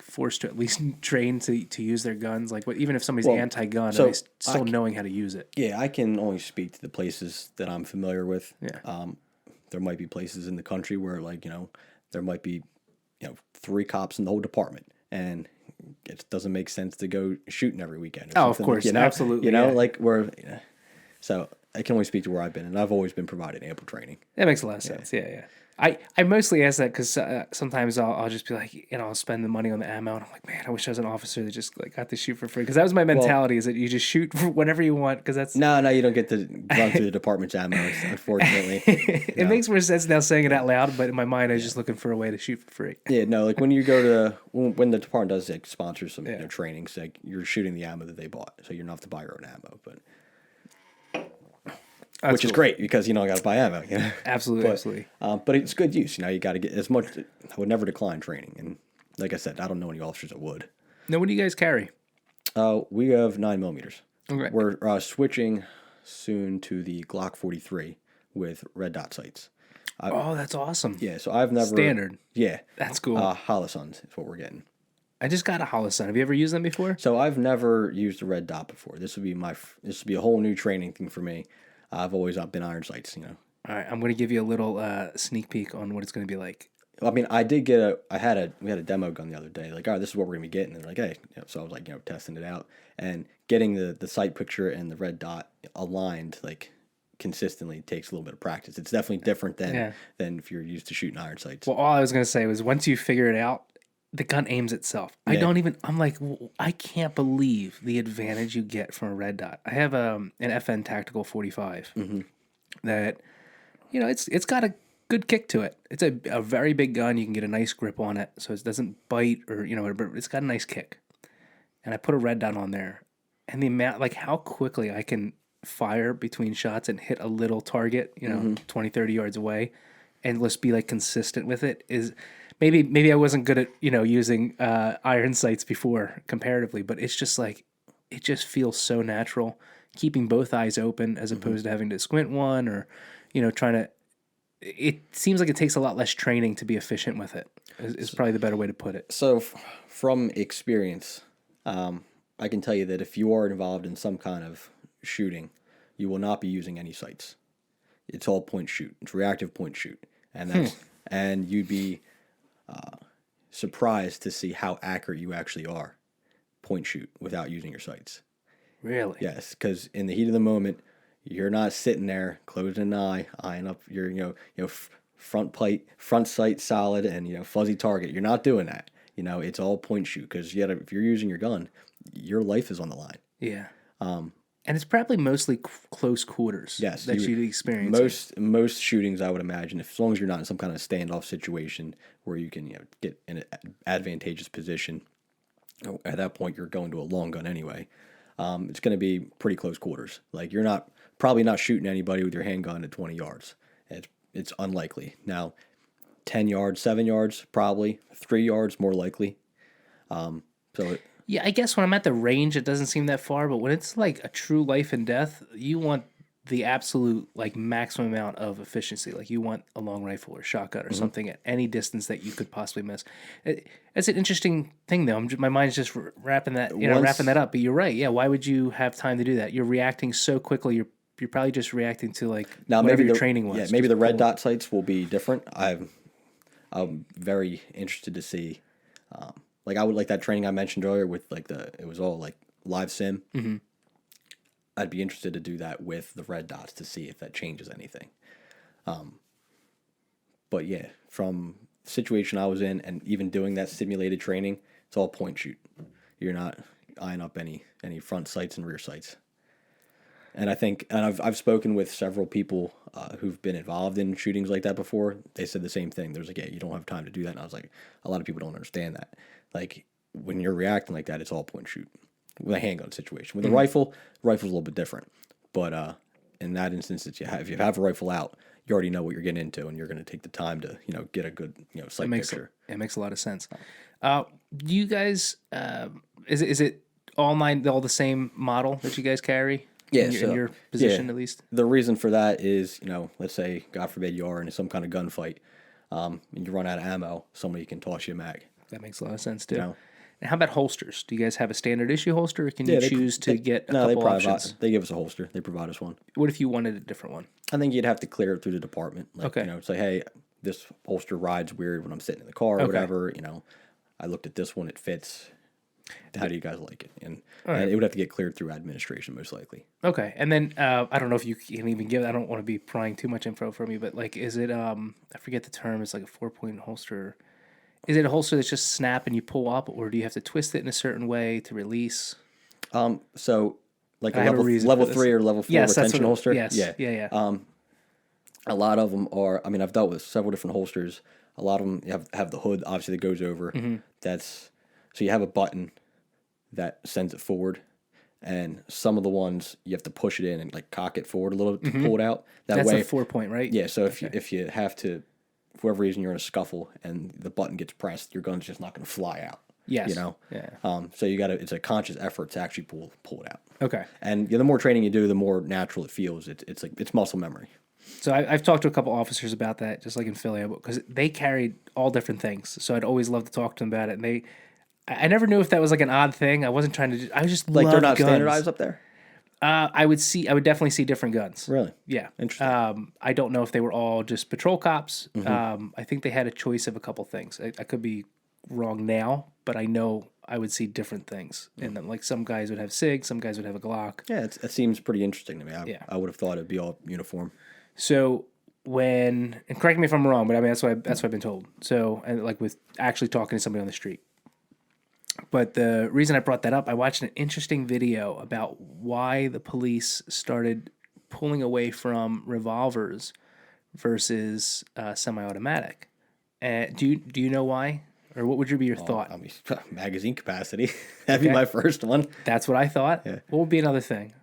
[SPEAKER 1] forced to at least train to use their guns? Like, even if somebody's anti-gun, are they still knowing how to use it?
[SPEAKER 2] Yeah, I can only speak to the places that I'm familiar with.
[SPEAKER 1] Yeah.
[SPEAKER 2] There might be places in the country where, there might be, 3 cops in the whole department, and it doesn't make sense to go shooting every weekend.
[SPEAKER 1] Oh, of course, absolutely.
[SPEAKER 2] So I can only speak to where I've been, and I've always been provided ample training.
[SPEAKER 1] That makes a lot of sense. Yeah. I mostly ask that because sometimes I'll just be like, I'll spend the money on the ammo, and I'm like, man, I wish I was an officer that just got to shoot for free. Because that was my mentality: is that you just shoot for whatever you want. Because that's
[SPEAKER 2] no, you don't get to run through the department's ammo, unfortunately.
[SPEAKER 1] It makes more sense now saying it out loud, but in my mind, I was just looking for a way to shoot for free.
[SPEAKER 2] Yeah, no, like when you go to when the department does sponsor some trainings, like you're shooting the ammo that they bought, so you don't have to buy your own ammo, but. Which is great because you don't got to buy ammo.
[SPEAKER 1] Absolutely.
[SPEAKER 2] But it's good use. You got to get as much. I would never decline training, and like I said, I don't know any officers that would.
[SPEAKER 1] Now, what do you guys carry?
[SPEAKER 2] We have 9mm.
[SPEAKER 1] Okay.
[SPEAKER 2] We're switching soon to the Glock 43 with red dot sights.
[SPEAKER 1] That's awesome.
[SPEAKER 2] Yeah, so I've never
[SPEAKER 1] standard.
[SPEAKER 2] Yeah,
[SPEAKER 1] that's cool.
[SPEAKER 2] Holosuns is what we're getting.
[SPEAKER 1] I just got a Holosun. Have you ever used them before?
[SPEAKER 2] So I've never used a red dot before. This would be a whole new training thing for me. I've always been iron sights,
[SPEAKER 1] All right, I'm going to give you a little sneak peek on what it's going to be like.
[SPEAKER 2] I mean, we had a demo gun the other day. Like, all right, this is what we're going to be getting. And they're like, hey. So I was like, testing it out. And getting the sight picture and the red dot aligned, like, consistently takes a little bit of practice. It's definitely different than if you're used to shooting iron sights.
[SPEAKER 1] Well, all I was going to say was once you figure it out, the gun aims itself. Yeah. I'm like, I can't believe the advantage you get from a red dot. I have an FN Tactical 45 that, it's got a good kick to it. It's a very big gun. You can get a nice grip on it, so it doesn't bite or, it's got a nice kick. And I put a red dot on there, and the amount, like how quickly I can fire between shots and hit a little target, 20, 30 yards away, and let's be like consistent with it is... Maybe I wasn't good at, using iron sights before comparatively, but it's just like, it just feels so natural, keeping both eyes open as opposed to having to squint one or, it seems like it takes a lot less training to be efficient with it is probably the better way to put it.
[SPEAKER 2] So from experience, I can tell you that if you are involved in some kind of shooting, you will not be using any sights. It's all point shoot. It's reactive point shoot. And and you'd be... surprised to see how accurate you actually are point shoot without using your sights.
[SPEAKER 1] Really?
[SPEAKER 2] Yes, because in the heat of the moment, you're not sitting there closing an eye, eyeing up your front sight solid and fuzzy target. You're not doing that. It's all point shoot because if you're using your gun, your life is on the line.
[SPEAKER 1] Yeah. And it's probably mostly close quarters.
[SPEAKER 2] Yes,
[SPEAKER 1] that you'd experience.
[SPEAKER 2] Most shootings, I would imagine, as long as you're not in some kind of standoff situation where you can get in an advantageous position. At that point, you're going to a long gun anyway. It's going to be pretty close quarters. Like you're probably not shooting anybody with your handgun at 20 yards. It's unlikely. Now, 10 yards, 7 yards, probably 3 yards, more likely.
[SPEAKER 1] Yeah, I guess when I'm at the range, it doesn't seem that far, but when it's like a true life and death, you want the absolute like maximum amount of efficiency. Like you want a long rifle or shotgun or something at any distance that you could possibly miss. It's an interesting thing, though. My mind's just wrapping that up. But you're right. Yeah, why would you have time to do that? You're reacting so quickly. You're probably just reacting to like whatever your training was.
[SPEAKER 2] Yeah, maybe the red dot sights will be different. I'm very interested to see. Like I would like that training I mentioned earlier with like it was all like live sim. Mm-hmm. I'd be interested to do that with the red dots to see if that changes anything. But yeah, from situation I was in, and even doing that simulated training, it's all point shoot. You're not eyeing up any front sights and rear sights. And I think, and I've spoken with several people who've been involved in shootings like that before. They said the same thing. There's like, yeah, you don't have time to do that. And I was like, a lot of people don't understand that. Like when you're reacting like that, it's all point shoot with a handgun situation. With a rifle's a little bit different. But in that instance, if you have a rifle out, you already know what you're getting into, and you're going to take the time to get a good sight picture.
[SPEAKER 1] It makes a lot of sense. Do you guys is it all the same model that you guys carry?
[SPEAKER 2] Yeah,
[SPEAKER 1] in your position at least.
[SPEAKER 2] The reason for that is, let's say, God forbid, you are in some kind of gunfight, and you run out of ammo, somebody can toss you a mag.
[SPEAKER 1] That makes a lot of sense too. And how about holsters? Do you guys have a standard issue holster, or can you choose to get a couple options?
[SPEAKER 2] They give us a holster. They provide us one.
[SPEAKER 1] What if you wanted a different one?
[SPEAKER 2] I think you'd have to clear it through the department. Like,
[SPEAKER 1] okay.
[SPEAKER 2] Say, hey, this holster rides weird when I'm sitting in the car or whatever. I looked at this one, it fits. How do you guys like it? And it would have to get cleared through administration, most likely.
[SPEAKER 1] Okay. And then I don't know if you can even give. I don't want to be prying too much info from you, but like, is it? I forget the term. It's like a 4-point holster. Is it a holster that's just snap and you pull up, or do you have to twist it in a certain way to release?
[SPEAKER 2] So like a level 3 or level 4 retention holster.
[SPEAKER 1] Yes. Yeah.
[SPEAKER 2] A lot of them are. I mean, I've dealt with several different holsters. A lot of them have the hood, obviously, that goes over. So you have a button that sends it forward, and some of the ones you have to push it in and like cock it forward a little to pull it out.
[SPEAKER 1] That's a 4-point, right?
[SPEAKER 2] Yeah. So if you have to, for whatever reason, you're in a scuffle and the button gets pressed, your gun's just not going to fly out.
[SPEAKER 1] Yes.
[SPEAKER 2] Yeah. So you got to. It's a conscious effort to actually pull it out.
[SPEAKER 1] Okay.
[SPEAKER 2] And the more training you do, the more natural it feels. It's muscle memory.
[SPEAKER 1] So I've talked to a couple officers about that, just like in Philly, because they carried all different things. So I'd always love to talk to them about it, and I never knew if that was like an odd thing. I wasn't trying to. I was just like,
[SPEAKER 2] they're not
[SPEAKER 1] guns.
[SPEAKER 2] Standardized up there.
[SPEAKER 1] I would definitely see different guns.
[SPEAKER 2] Really?
[SPEAKER 1] Yeah.
[SPEAKER 2] Interesting.
[SPEAKER 1] I don't know if they were all just patrol cops. I think they had a choice of a couple things. I could be wrong now, but I know I would see different things. And then, like, some guys would have SIG, some guys would have a Glock.
[SPEAKER 2] Yeah, it seems pretty interesting to me. I would have thought it'd be all uniform.
[SPEAKER 1] So and correct me if I'm wrong, but I mean that's what I've been told. So, and like with actually talking to somebody on the street. But the reason I brought that up, I watched an interesting video about why the police started pulling away from revolvers versus semi-automatic. Do you know why? Or what would be your thought?
[SPEAKER 2] I mean, magazine capacity. That'd be my first one.
[SPEAKER 1] That's what I thought. Yeah. What would be another thing?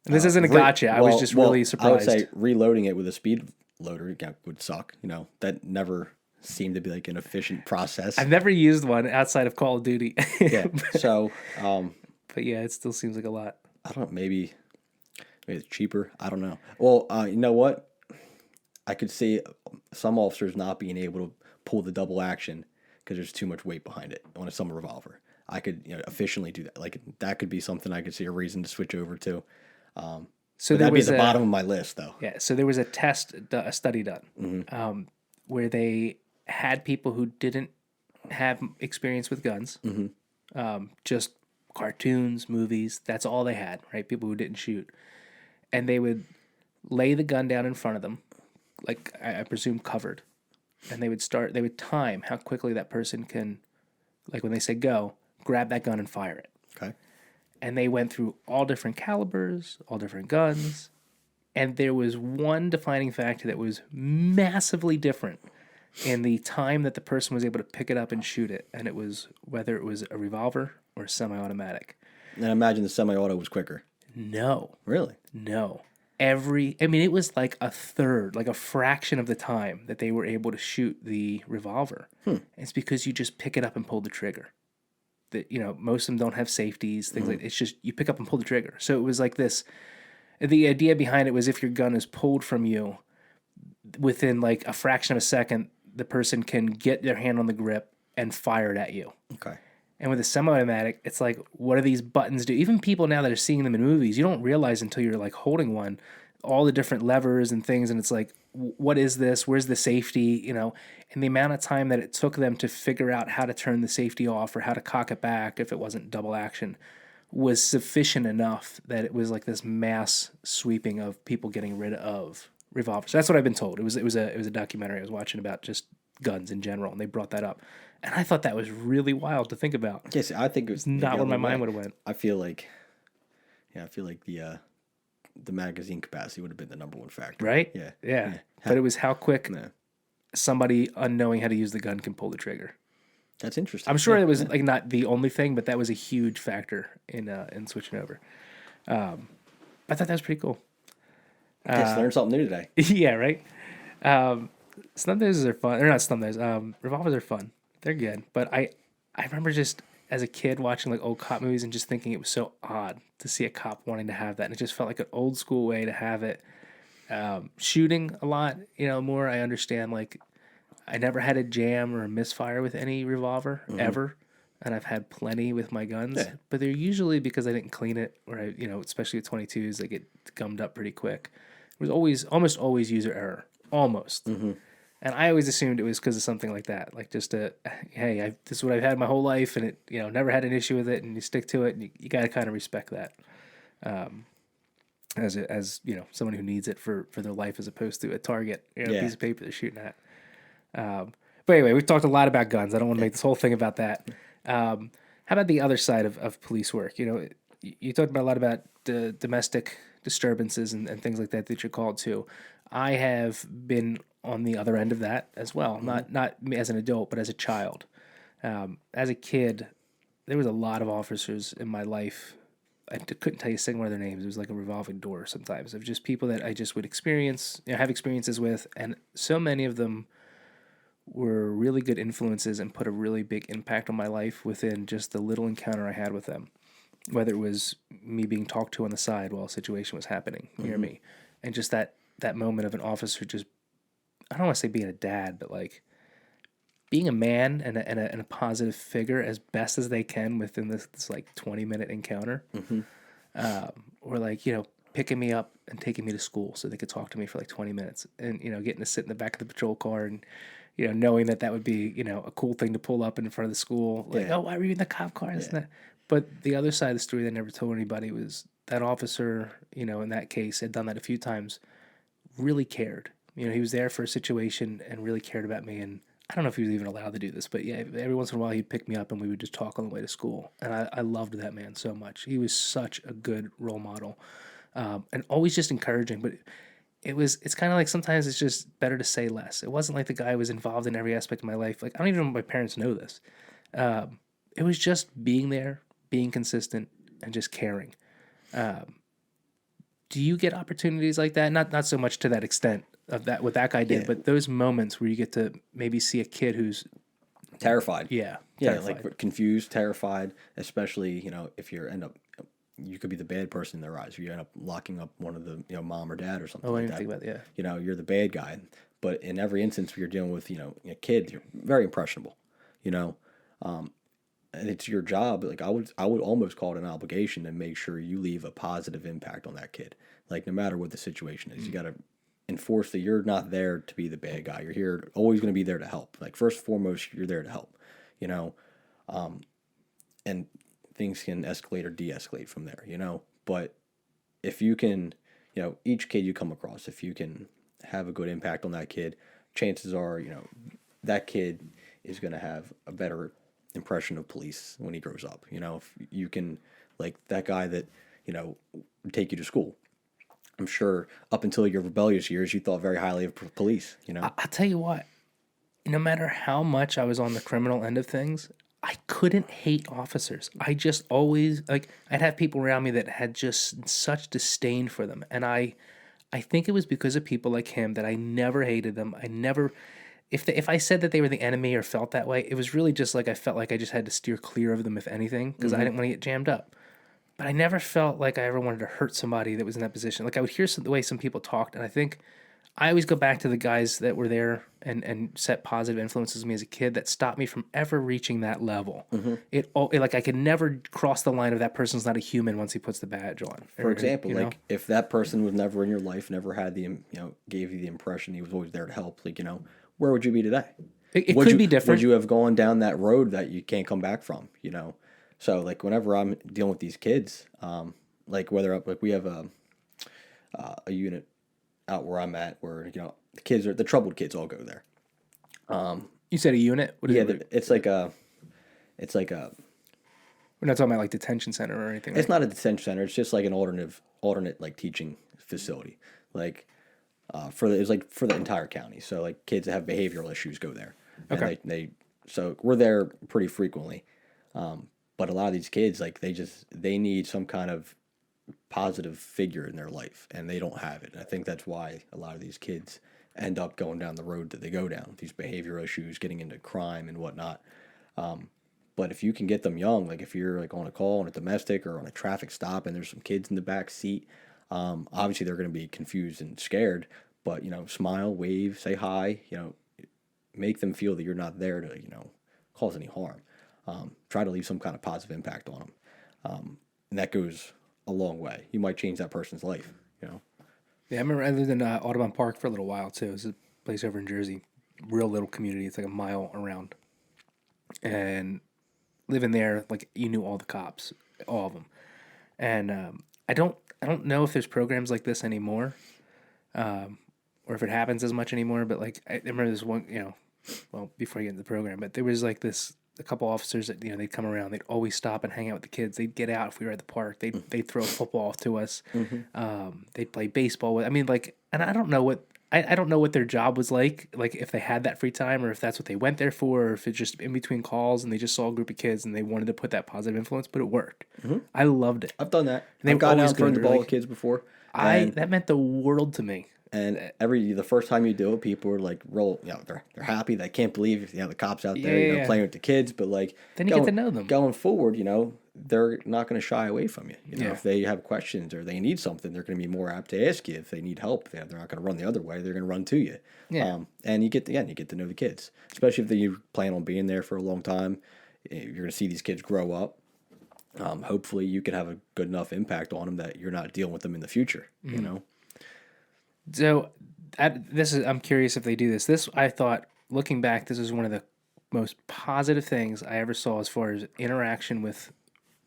[SPEAKER 1] And this isn't a gotcha. I was just really surprised.
[SPEAKER 2] I would say reloading it with a speed loader would suck. That never seemed to be like an efficient process.
[SPEAKER 1] I've never used one outside of Call of Duty.
[SPEAKER 2] Yeah. So,
[SPEAKER 1] but yeah, it still seems like a lot.
[SPEAKER 2] I don't know. Maybe it's cheaper. I don't know. Well, you know what? I could see some officers not being able to pull the double action because there's too much weight behind it on a summer revolver. I could efficiently do that. Like that could be something I could see a reason to switch over to. So that'd be at the bottom of my list, though.
[SPEAKER 1] Yeah. So there was a study done, where they had people who didn't have experience with guns, just cartoons, movies. That's all they had, right? People who didn't shoot, and they would lay the gun down in front of them, like I presume covered, and they would time how quickly that person can, like when they say go, grab that gun and fire it.
[SPEAKER 2] Okay.
[SPEAKER 1] And they went through all different calibers, all different guns, and there was one defining factor that was massively different in the time that the person was able to pick it up and shoot it, and it was whether it was a revolver or semi-automatic.
[SPEAKER 2] And I imagine the semi-auto was quicker.
[SPEAKER 1] No.
[SPEAKER 2] Really?
[SPEAKER 1] No. It was like a third, like a fraction of the time that they were able to shoot the revolver. It's because you just pick it up and pull the trigger. Most of them don't have safeties, things like it's just you pick up and pull the trigger. So it was like this. The idea behind it was if your gun is pulled from you within like a fraction of a second, the person can get their hand on the grip and fire it at you.
[SPEAKER 2] Okay.
[SPEAKER 1] And with a semi-automatic, it's like, what do these buttons do? Even people now that are seeing them in movies, you don't realize until you're like holding one, all the different levers and things. And it's like, what is this? Where's the safety? And the amount of time that it took them to figure out how to turn the safety off or how to cock it back if it wasn't double action was sufficient enough that it was like this mass sweeping of people getting rid of revolvers. So that's what I've been told. It was a documentary I was watching about just guns in general, and they brought that up. And I thought that was really wild to think about.
[SPEAKER 2] Yes, I think it was
[SPEAKER 1] Not where my mind would have went.
[SPEAKER 2] I feel like the magazine capacity would have been the number one factor.
[SPEAKER 1] Right?
[SPEAKER 2] Yeah.
[SPEAKER 1] Yeah. But it was how quick somebody unknowing how to use the gun can pull the trigger.
[SPEAKER 2] That's interesting.
[SPEAKER 1] I'm sure it was like not the only thing, but that was a huge factor in switching over. I thought that was pretty cool.
[SPEAKER 2] Just learned something new today.
[SPEAKER 1] Yeah, right? Snub noses are fun. Or not snub noses. Revolvers are fun. They're good. But I remember just as a kid watching like old cop movies and just thinking it was so odd to see a cop wanting to have that. And it just felt like an old school way to have it. Shooting a lot, more. I understand, like, I never had a jam or a misfire with any revolver ever. And I've had plenty with my guns. Yeah. But they're usually because I didn't clean it, or especially with 22s, they get gummed up pretty quick. It was almost always user error. Almost. Mm-hmm. And I always assumed it was because of something like that. Like just this is what I've had my whole life, and it, never had an issue with it, and you stick to it, and you got to kind of respect that. As someone who needs it for their life as opposed to a target, piece of paper they're shooting at. But anyway, we've talked a lot about guns. I don't want to make this whole thing about that. How about the other side of police work? You talked about a lot about the domestic disturbances and things like that you're called to. I have been on the other end of that as well. Mm-hmm. Not as an adult, but as a child. As a kid, there was a lot of officers in my life. I couldn't tell you a single one of their names. It was like a revolving door sometimes of just people that I just would have experiences with, and so many of them were really good influences and put a really big impact on my life within just the little encounter I had with them. Whether it was me being talked to on the side while a situation was happening near me, and just that moment of an officer just, I don't want to say being a dad, but like being a man and a positive figure as best as they can within this like 20-minute encounter. Or like, picking me up and taking me to school so they could talk to me for like 20 minutes and, getting to sit in the back of the patrol car and, knowing that would be, a cool thing to pull up in front of the school. Like, oh, why were you in the cop car? Isn't that? But the other side of the story that I never told anybody was that officer, in that case, had done that a few times, really cared. He was there for a situation and really cared about me. And I don't know if he was even allowed to do this, but yeah, every once in a while he'd pick me up and we would just talk on the way to school. And I loved that man so much. He was such a good role model, and always just encouraging. But it's kind of like sometimes it's just better to say less. It wasn't like the guy was involved in every aspect of my life. Like, I don't even know if my parents know this. It was just being there, being consistent, and just caring. Do you get opportunities like that? Not so much to that extent of that what that guy did, but those moments where you get to maybe see a kid who's
[SPEAKER 2] terrified.
[SPEAKER 1] Terrified.
[SPEAKER 2] Like confused, terrified. Especially if you could be the bad person in their eyes. If you end up locking up one of the mom or dad or something.
[SPEAKER 1] Oh, I
[SPEAKER 2] like
[SPEAKER 1] didn't
[SPEAKER 2] that.
[SPEAKER 1] think about that.
[SPEAKER 2] You're the bad guy. But in every instance where you're dealing with a kid, you're very impressionable. And it's your job. Like I would almost call it an obligation to make sure you leave a positive impact on that kid. Like no matter what the situation is, you got to enforce that you're not there to be the bad guy. You're here, always going to be there to help. Like first and foremost, you're there to help. And things can escalate or de-escalate from there. But if you can, each kid you come across, if you can have a good impact on that kid, chances are, that kid is going to have a better impression of police when he grows up. If you can, like that guy that would take you to school, I'm sure up until your rebellious years you thought very highly of police.
[SPEAKER 1] I'll tell you what, no matter how much I was on the criminal end of things, I couldn't hate officers. I just always I'd have people around me that had just such disdain for them, and I think it was because of people like him that I never hated them. I never. If I said that they were the enemy or felt that way, it was really just like I felt like I just had to steer clear of them, if anything, because I didn't want to get jammed up. But I never felt like I ever wanted to hurt somebody that was in that position. Like I would hear the way some people talked, and I think I always go back to the guys that were there and set positive influences on me as a kid that stopped me from ever reaching that level. It like I could never cross the line of that person's not a human once he puts the badge on.
[SPEAKER 2] For example, like if that person was never in your life, never had gave you the impression he was always there to help, where would you be today?
[SPEAKER 1] It could be different.
[SPEAKER 2] Would you have gone down that road that you can't come back from? So whenever I'm dealing with these kids, we have a unit out where I'm at where the kids the troubled kids all go there,
[SPEAKER 1] You said a unit? What is it?
[SPEAKER 2] It's like a.
[SPEAKER 1] We're not talking about like detention center or anything,
[SPEAKER 2] It's
[SPEAKER 1] right?
[SPEAKER 2] not a detention center. It's just like an alternate like teaching facility. Like it's like for the entire county. So like kids that have behavioral issues go there, and
[SPEAKER 1] Okay.
[SPEAKER 2] they so we're there pretty frequently. But a lot of these kids like they need some kind of positive figure in their life, and they don't have it. And I think that's why a lot of these kids end up going down the road that they go down. These behavioral issues, getting into crime and whatnot. But if you can get them young, like if you're like on a call on a domestic or on a traffic stop and there's some kids in the back seat, obviously they're going to be confused and scared. But smile, wave, say hi. Make them feel that you're not there to cause any harm. Try to leave some kind of positive impact on them, and that goes a long way. You might change that person's life.
[SPEAKER 1] Yeah, I remember I lived in Audubon Park for a little while too. It's a place over in Jersey, real little community. It's like a mile around, and living there, like you knew all the cops, all of them. And I don't know if there's programs like this anymore, or if it happens as much anymore. But like I remember this one, well, before I get into the program, but there was like a couple officers that they'd come around. They'd always stop and hang out with the kids. They'd get out if we were at the park. They'd throw a football to us. They'd play baseball with. I mean, like, and I don't know what. I don't know what their job was like if they had that free time or if that's what they went there for, or if it's just in between calls and they just saw a group of kids and they wanted to put that positive influence, but it worked. I loved it.
[SPEAKER 2] I've done that.
[SPEAKER 1] And they
[SPEAKER 2] I've
[SPEAKER 1] were
[SPEAKER 2] gotten out
[SPEAKER 1] always
[SPEAKER 2] and thrown the
[SPEAKER 1] good.
[SPEAKER 2] ball
[SPEAKER 1] Like,
[SPEAKER 2] with kids before.
[SPEAKER 1] that meant the world to me.
[SPEAKER 2] And the first time you do it, people are like, they're happy. They can't believe the cops out there,
[SPEAKER 1] Yeah.
[SPEAKER 2] playing with the kids. But like,
[SPEAKER 1] Then you get to know them.
[SPEAKER 2] Going forward, they're not going to shy away from you.
[SPEAKER 1] Yeah.
[SPEAKER 2] If they have questions or they need something, they're going to be more apt to ask you. If they need help, they're not going to run the other way. They're going to run to you.
[SPEAKER 1] Yeah.
[SPEAKER 2] And you get to know the kids, especially if you plan on being there for a long time. You're going to see these kids grow up. Hopefully, you can have a good enough impact on them that you're not dealing with them in the future.
[SPEAKER 1] So I'm curious if they do this. This, I thought, looking back, this is one of the most positive things I ever saw as far as interaction with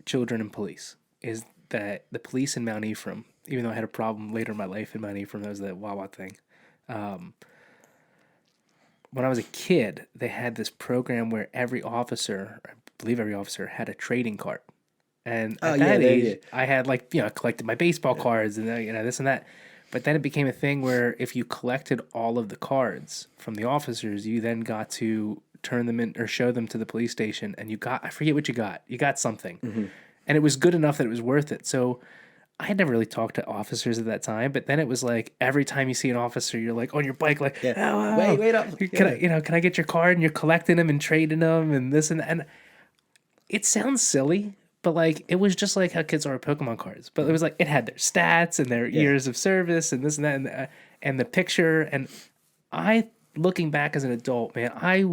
[SPEAKER 1] children and police, is that the police in Mount Ephraim, even though I had a problem later in my life in Mount Ephraim, that was the Wawa thing. When I was a kid, they had this program where every officer, I believe every officer, had a trading card. And at that age, I had collected my baseball cards and this and that. But then it became a thing where if you collected all of the cards from the officers, you then got to turn them in or show them to the police station, and I forget what you got. You got something. And it was good enough that it was worth it. So I had never really talked to officers at that time, but then it was like every time you see an officer, you're like on your bike, like,
[SPEAKER 2] wait up.
[SPEAKER 1] Can I get your card? And you're collecting them and trading them and this and that. And it sounds silly, but like it was just like how kids are with Pokemon cards. But it was like it had their stats and their years of service and this and that and the picture. And looking back as an adult, man, I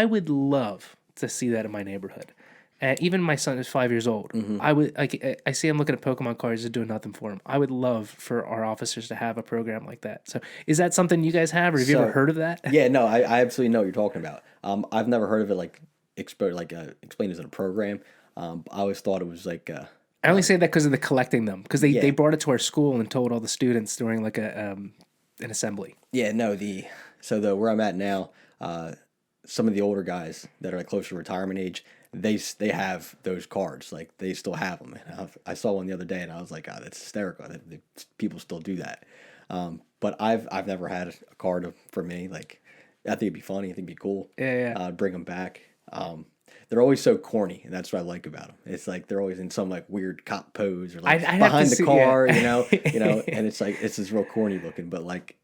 [SPEAKER 1] would love to see that in my neighborhood. Even my son is 5 years old. I see him looking at Pokemon cards and doing nothing for him. I would love for our officers to have a program like that. So is that something you guys have, or have you ever heard of that?
[SPEAKER 2] Yeah, no, I absolutely know what you're talking about. I've never heard of it explained as in a program. I always thought it was like.
[SPEAKER 1] I only say that because of the collecting them, because they brought it to our school and told all the students during like an assembly.
[SPEAKER 2] Yeah, no, where I'm at now, some of the older guys that are like closer to retirement age, they have those cards, like they still have them. And I saw one the other day and I was like, oh, that's hysterical. People still do that. But I've never had a card for me. Like, I think it'd be funny. I think it'd be cool.
[SPEAKER 1] Yeah.
[SPEAKER 2] Bring them back. They're always so corny, and that's what I like about them. It's like they're always in some like weird cop pose or like behind the car, and it's like it's just real corny looking, but like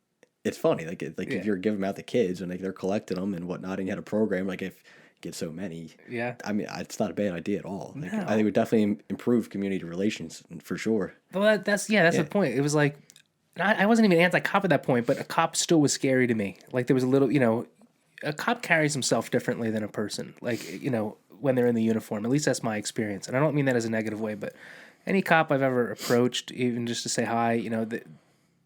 [SPEAKER 2] it's funny. Like if you're giving them out to kids and they're collecting them and whatnot, and you had a program like if you get so many, I mean it's not a bad idea at all. Like, no. I think it would definitely improve community relations for sure.
[SPEAKER 1] Well, that's the point. It was like I wasn't even anti-cop at that point, but a cop still was scary to me. Like there was a little, a cop carries himself differently than a person. Like, when they're in the uniform. At least that's my experience. And I don't mean that as a negative way, but any cop I've ever approached, even just to say hi,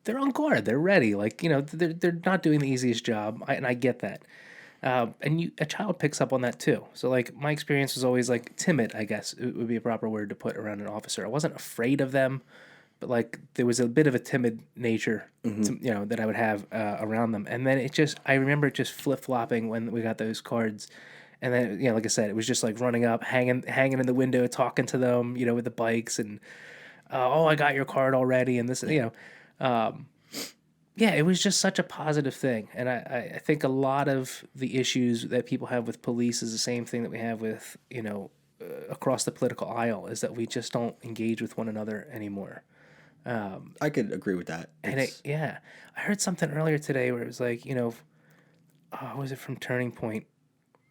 [SPEAKER 1] they're on guard. They're ready. Like, they're not doing the easiest job. And I get that. And a child picks up on that too. So like my experience was always like timid, I guess it would be a proper word to put around an officer. I wasn't afraid of them, but like there was a bit of a timid nature, to, that I would have around them. And then I remember it just flip flopping when we got those cards. And then, like I said, it was just like running up, hanging in the window, talking to them, with the bikes, and oh, I got your card already, and this, yeah, it was just such a positive thing. And I think a lot of the issues that people have with police is the same thing that we have with, across the political aisle, is that we just don't engage with one another anymore.
[SPEAKER 2] I could agree with that.
[SPEAKER 1] Yeah, I heard something earlier today where it was like, was it from Turning Point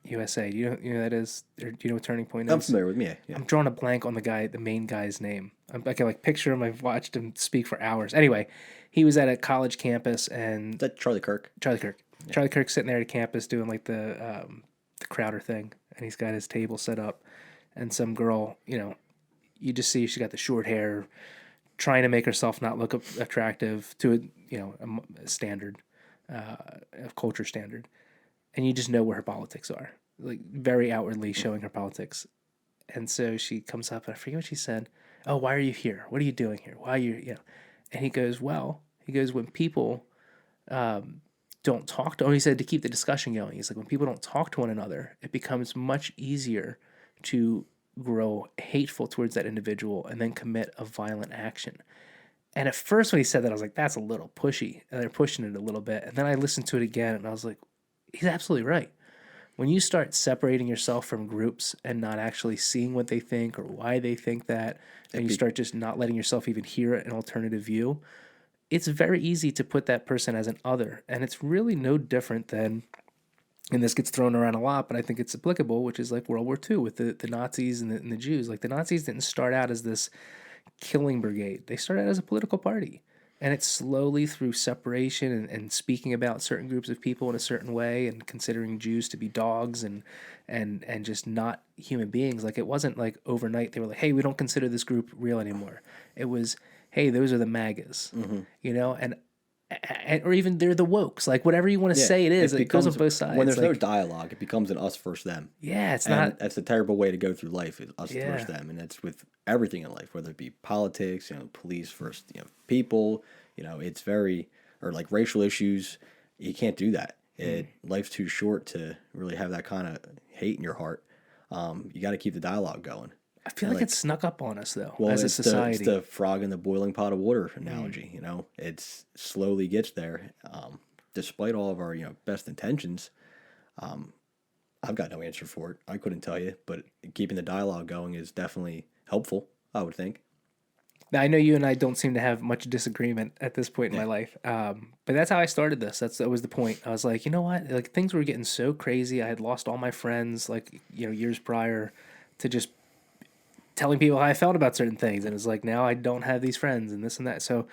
[SPEAKER 1] USA? Do you know who that is? Or do you know what Turning Point is?
[SPEAKER 2] I'm familiar with me. Yeah.
[SPEAKER 1] I'm drawing a blank on the main guy's name. I can like picture him. I've watched him speak for hours. Anyway, he was at a college campus, and
[SPEAKER 2] Is that Charlie Kirk?
[SPEAKER 1] Charlie Kirk. Yeah. Charlie Kirk's sitting there at campus doing like the Crowder thing, and he's got his table set up, and some girl, you just see she's got the short hair, trying to make herself not look attractive to a standard, a culture standard, and you just know where her politics are, like very outwardly showing her politics. And so she comes up, and I forget what she said. Oh, why are you here? What are you doing here? Why are you, And he goes, when people don't talk to, he said to keep the discussion going. He's like, when people don't talk to one another, it becomes much easier to grow hateful towards that individual and then commit a violent action. And at first when he said that, I was like, that's a little pushy. And they're pushing it a little bit. And then I listened to it again, and I was like, he's absolutely right. When you start separating yourself from groups and not actually seeing what they think or why they think that, and you start just not letting yourself even hear an alternative view, it's very easy to put that person as an other. And it's really no different than, and this gets thrown around a lot, but I think it's applicable, which is like World War II with the Nazis and the Jews. Like the Nazis didn't start out as this killing brigade. They started out as a political party. And it's slowly through separation and speaking about certain groups of people in a certain way and considering Jews to be dogs and just not human beings. Like it wasn't like overnight they were like, hey, we don't consider this group real anymore. It was, hey, those are the MAGAs, and or even they're the wokes. Like whatever you want to say it is, it goes on both sides.
[SPEAKER 2] When there's no dialogue, it becomes an us versus them.
[SPEAKER 1] Yeah, it's
[SPEAKER 2] not. That's a terrible way to go through life, is us versus them, and that's with everything in life, whether it be politics, police versus people. It's very, or like racial issues. You can't do that. Life's too short to really have that kind of hate in your heart. You got to keep the dialogue going.
[SPEAKER 1] I feel like it snuck up on us though, as a society.
[SPEAKER 2] It's the frog in the boiling pot of water analogy. It slowly gets there. Despite all of our best intentions, I've got no answer for it. I couldn't tell you, but keeping the dialogue going is definitely helpful, I would think.
[SPEAKER 1] Now, I know you and I don't seem to have much disagreement at this point in my life, but that's how I started this. That was the point. I was like, you know what? Like things were getting so crazy. I had lost all my friends, like years prior, to just telling people how I felt about certain things, and it's like now I don't have these friends and this and that. So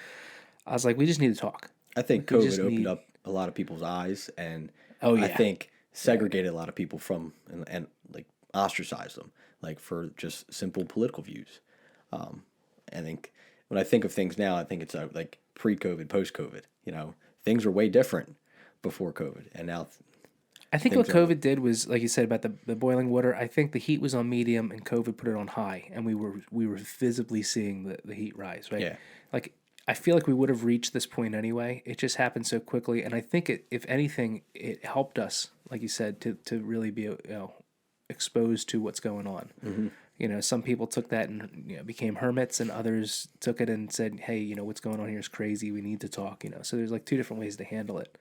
[SPEAKER 1] I was like, we just need to talk.
[SPEAKER 2] I think COVID opened up a lot of people's eyes, and I think segregated a lot of people from and like ostracized them, like for just simple political views. I think when I think of things now, I think it's like pre-COVID, post-COVID. Things were way different before COVID, and now.
[SPEAKER 1] I think what COVID did was, like you said about the boiling water. I think the heat was on medium, and COVID put it on high, and we were visibly seeing the heat rise. Right?
[SPEAKER 2] Yeah.
[SPEAKER 1] Like I feel like we would have reached this point anyway. It just happened so quickly, and I think if anything, it helped us, like you said, to really be exposed to what's going on. Mm-hmm. Some people took that and became hermits, and others took it and said, hey, what's going on here is crazy. We need to talk, So there's like two different ways to handle it.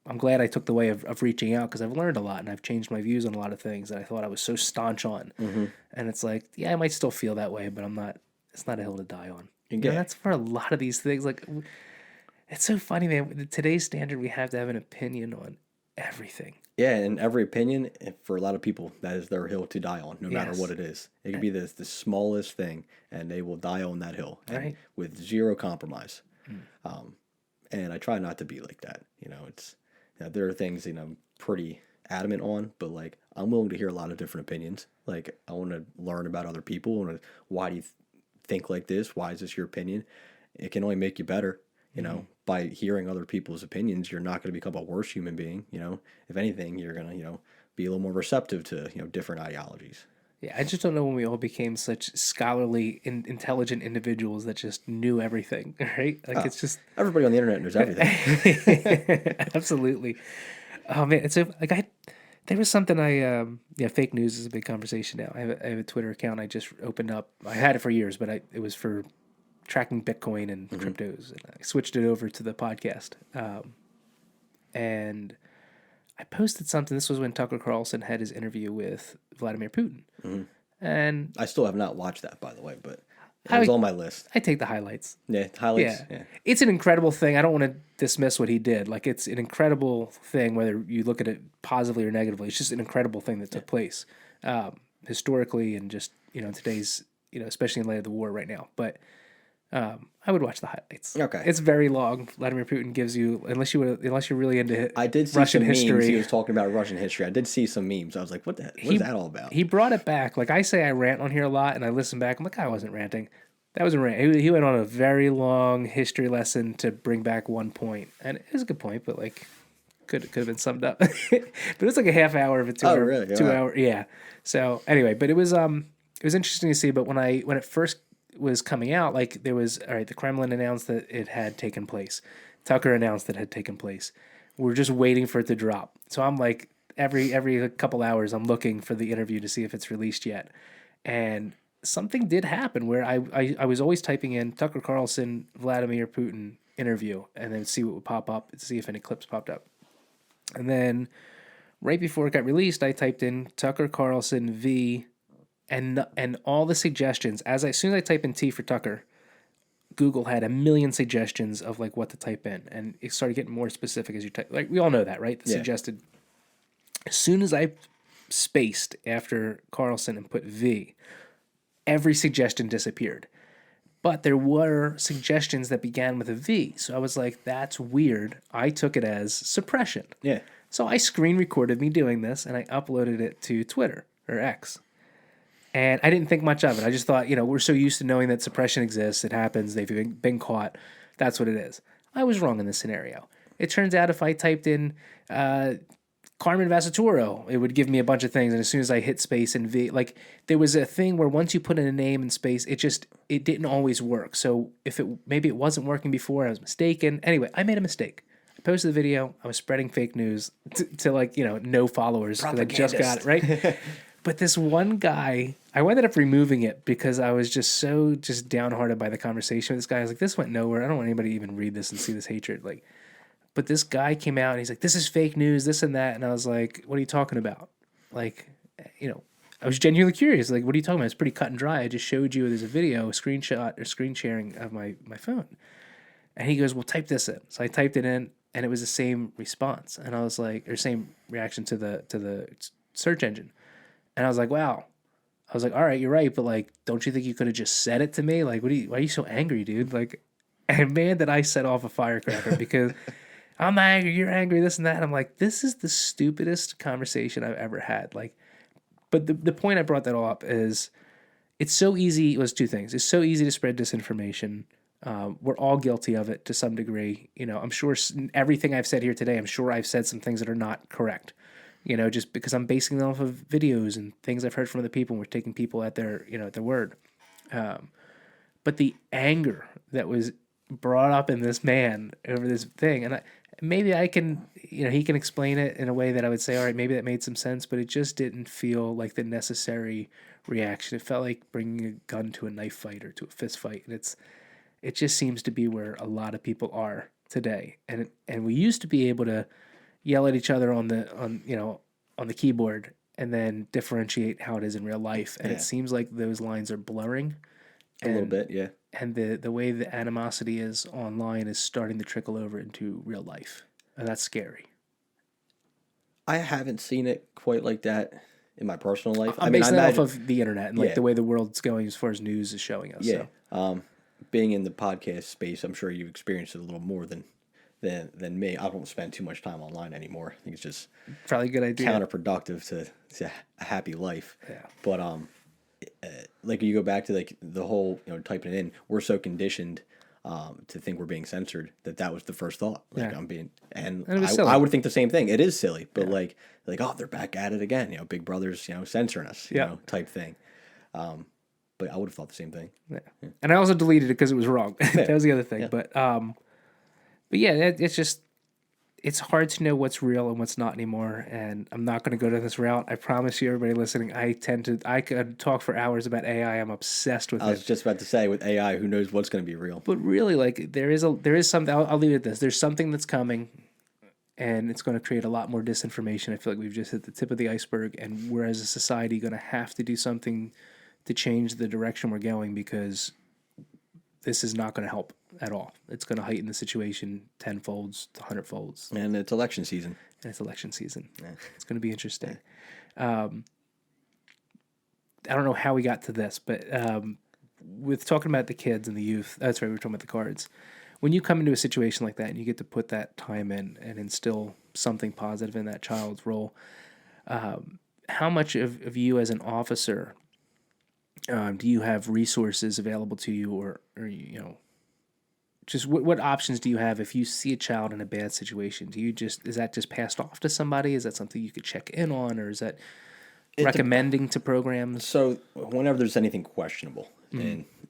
[SPEAKER 1] I'm glad I took the way of reaching out because I've learned a lot and I've changed my views on a lot of things that I thought I was so staunch on. Mm-hmm. And it's like, I might still feel that way, but it's not a hill to die on. That's for a lot of these things. Like, it's so funny, man. With today's standard, we have to have an opinion on everything.
[SPEAKER 2] Yeah, and every opinion, for a lot of people, that is their hill to die on, no matter what it is. It could be the smallest thing, and they will die on that hill, with zero compromise. And I try not to be like that. It's there are things I'm pretty adamant on, but like I'm willing to hear a lot of different opinions. Like I want to learn about other people. Why do you think like this? Why is this your opinion? It can only make you better. By hearing other people's opinions, you're not going to become a worse human being. If anything, you're going to, be a little more receptive to, different ideologies.
[SPEAKER 1] Yeah, I just don't know when we all became such scholarly, intelligent individuals that just knew everything, right? Like it's just
[SPEAKER 2] everybody on the internet knows everything.
[SPEAKER 1] absolutely. Oh man, it's so like there was something yeah, fake news is a big conversation now. I have a Twitter account I just opened up. I had it for years, but it was for tracking Bitcoin and cryptos, and I switched it over to the podcast. And I posted something. This was when Tucker Carlson had his interview with Vladimir Putin. And
[SPEAKER 2] I still have not watched that, by the way, but it was on my list.
[SPEAKER 1] I take the highlights.
[SPEAKER 2] Yeah, highlights. Yeah.
[SPEAKER 1] It's an incredible thing. I don't want to dismiss what he did. Like, it's an incredible thing, whether you look at it positively or negatively. It's just an incredible thing that took place historically and just, in today's, especially in light of the war right now. But I would watch the highlights.
[SPEAKER 2] Okay.
[SPEAKER 1] It's very long. Vladimir Putin gives you, unless you're really into
[SPEAKER 2] I did see
[SPEAKER 1] Russian
[SPEAKER 2] some
[SPEAKER 1] history.
[SPEAKER 2] Memes. He was talking about Russian history. I did see some memes. I was like, what is that all about?
[SPEAKER 1] He brought it back. Like, I say I rant on here a lot, and I listen back. I'm like, I wasn't ranting. That was a rant. He went on a very long history lesson to bring back one point. And it was a good point, but, like, could have been summed up. But it was like a half hour of a 2 hour.
[SPEAKER 2] Really?
[SPEAKER 1] 2 hour. Yeah. So, anyway, but it was interesting to see. But when it first was coming out, like, there was, all right, the Kremlin announced that it had taken place. Tucker announced that it had taken place. We're just waiting for it to drop. So I'm like, every couple hours, I'm looking for the interview to see if it's released yet. And something did happen where I was always typing in Tucker Carlson, Vladimir Putin interview, and then see what would pop up, to see if any clips popped up. And then right before it got released, I typed in Tucker Carlson V, and all the suggestions, as soon as I type in T for Tucker, Google had a million suggestions of like what to type in, and it started getting more specific as you type. Like, we all know that, right? The suggested. As soon as I spaced after Carlson and put V, every suggestion disappeared. But there were suggestions that began with a V, so I was like, "That's weird." I took it as suppression.
[SPEAKER 2] Yeah.
[SPEAKER 1] So I screen recorded me doing this, and I uploaded it to Twitter or X. And I didn't think much of it. I just thought, we're so used to knowing that suppression exists. It happens. They've been caught. That's what it is. I was wrong in this scenario. It turns out if I typed in Carmen Vasaturo, it would give me a bunch of things. And as soon as I hit space and V, like, there was a thing where once you put in a name and space, it didn't always work. So maybe it wasn't working before, I was mistaken. Anyway, I made a mistake. I posted the video. I was spreading fake news to like, no followers because I just got it, right? But this one guy, I ended up removing it because I was just downhearted by the conversation with this guy. I was like, this went nowhere. I don't want anybody to even read this and see this hatred. Like, but this guy came out and he's like, this is fake news, this and that. And I was like, what are you talking about? Like, I was genuinely curious. Like, what are you talking about? It's pretty cut and dry. I just showed you there's a video, a screenshot or screen sharing of my phone. And he goes, well, type this in. So I typed it in and it was the same response. And I was like, or same reaction to the search engine. And I was like, wow. I was like, all right, you're right, but like, don't you think you could have just said it to me? Like, why are you so angry, dude? Like, and man, did I set off a firecracker because I'm not angry, you're angry, this and that. And I'm like, this is the stupidest conversation I've ever had. Like, but the point I brought that all up is it's so easy. It was two things. It's so easy to spread disinformation. We're all guilty of it to some degree. I'm sure everything I've said here today, I'm sure I've said some things that are not correct. Just because I'm basing them off of videos and things I've heard from other people, and we're taking people at their, at their word. But the anger that was brought up in this man over this thing, and maybe I can, he can explain it in a way that I would say, all right, maybe that made some sense, but it just didn't feel like the necessary reaction. It felt like bringing a gun to a knife fight or to a fist fight, and it just seems to be where a lot of people are today. And we used to be able to yell at each other on the keyboard and then differentiate how it is in real life. And it seems like those lines are blurring.
[SPEAKER 2] A little bit, yeah.
[SPEAKER 1] And the way the animosity is online is starting to trickle over into real life. And that's scary. I
[SPEAKER 2] haven't seen it quite like that in my personal life.
[SPEAKER 1] I'm basing that off of the internet and like the way the world's going as far as news is showing us.
[SPEAKER 2] Yeah. So. Being in the podcast space, I'm sure you've experienced it a little more than me. I don't spend too much time online anymore. I think it's just
[SPEAKER 1] probably a good idea.
[SPEAKER 2] Counterproductive to a happy life.
[SPEAKER 1] Yeah.
[SPEAKER 2] But like you go back to like the whole typing it in. We're so conditioned to think we're being censored, that was the first thought. Like,
[SPEAKER 1] Yeah.
[SPEAKER 2] I'm being, and
[SPEAKER 1] And it was silly.
[SPEAKER 2] I would think the same thing. It is silly, but like, oh, they're back at it again. Big Brother's, censoring us, type thing. But I would have thought the same thing.
[SPEAKER 1] Yeah. And I also deleted it because it was wrong. That was the other thing.
[SPEAKER 2] Yeah.
[SPEAKER 1] But yeah, it's just, it's hard to know what's real and what's not anymore. And I'm not going to go down this route. I promise you, everybody listening, I could talk for hours about AI. I'm obsessed with it.
[SPEAKER 2] I was just about to say, with AI, who knows what's going to be real?
[SPEAKER 1] But really, like, there is something, I'll leave it at this. There's something that's coming, and it's going to create a lot more disinformation. I feel like we've just hit the tip of the iceberg, and we're as a society going to have to do something to change the direction we're going, because this is not going to help at all. It's going to heighten the situation tenfolds to 100-folds.
[SPEAKER 2] And it's election season.
[SPEAKER 1] Yeah. It's going to be interesting. I don't know how we got to this, but with talking about the kids and the youth, that's right, we were talking about the cards. When you come into a situation like that and you get to put that time in and instill something positive in that child's role, how much of you as an officer do you have resources available to you, or just what options do you have if you see a child in a bad situation? Is that just passed off to somebody? Is that something you could check in on, or is that recommending to programs?
[SPEAKER 2] So whenever there's anything questionable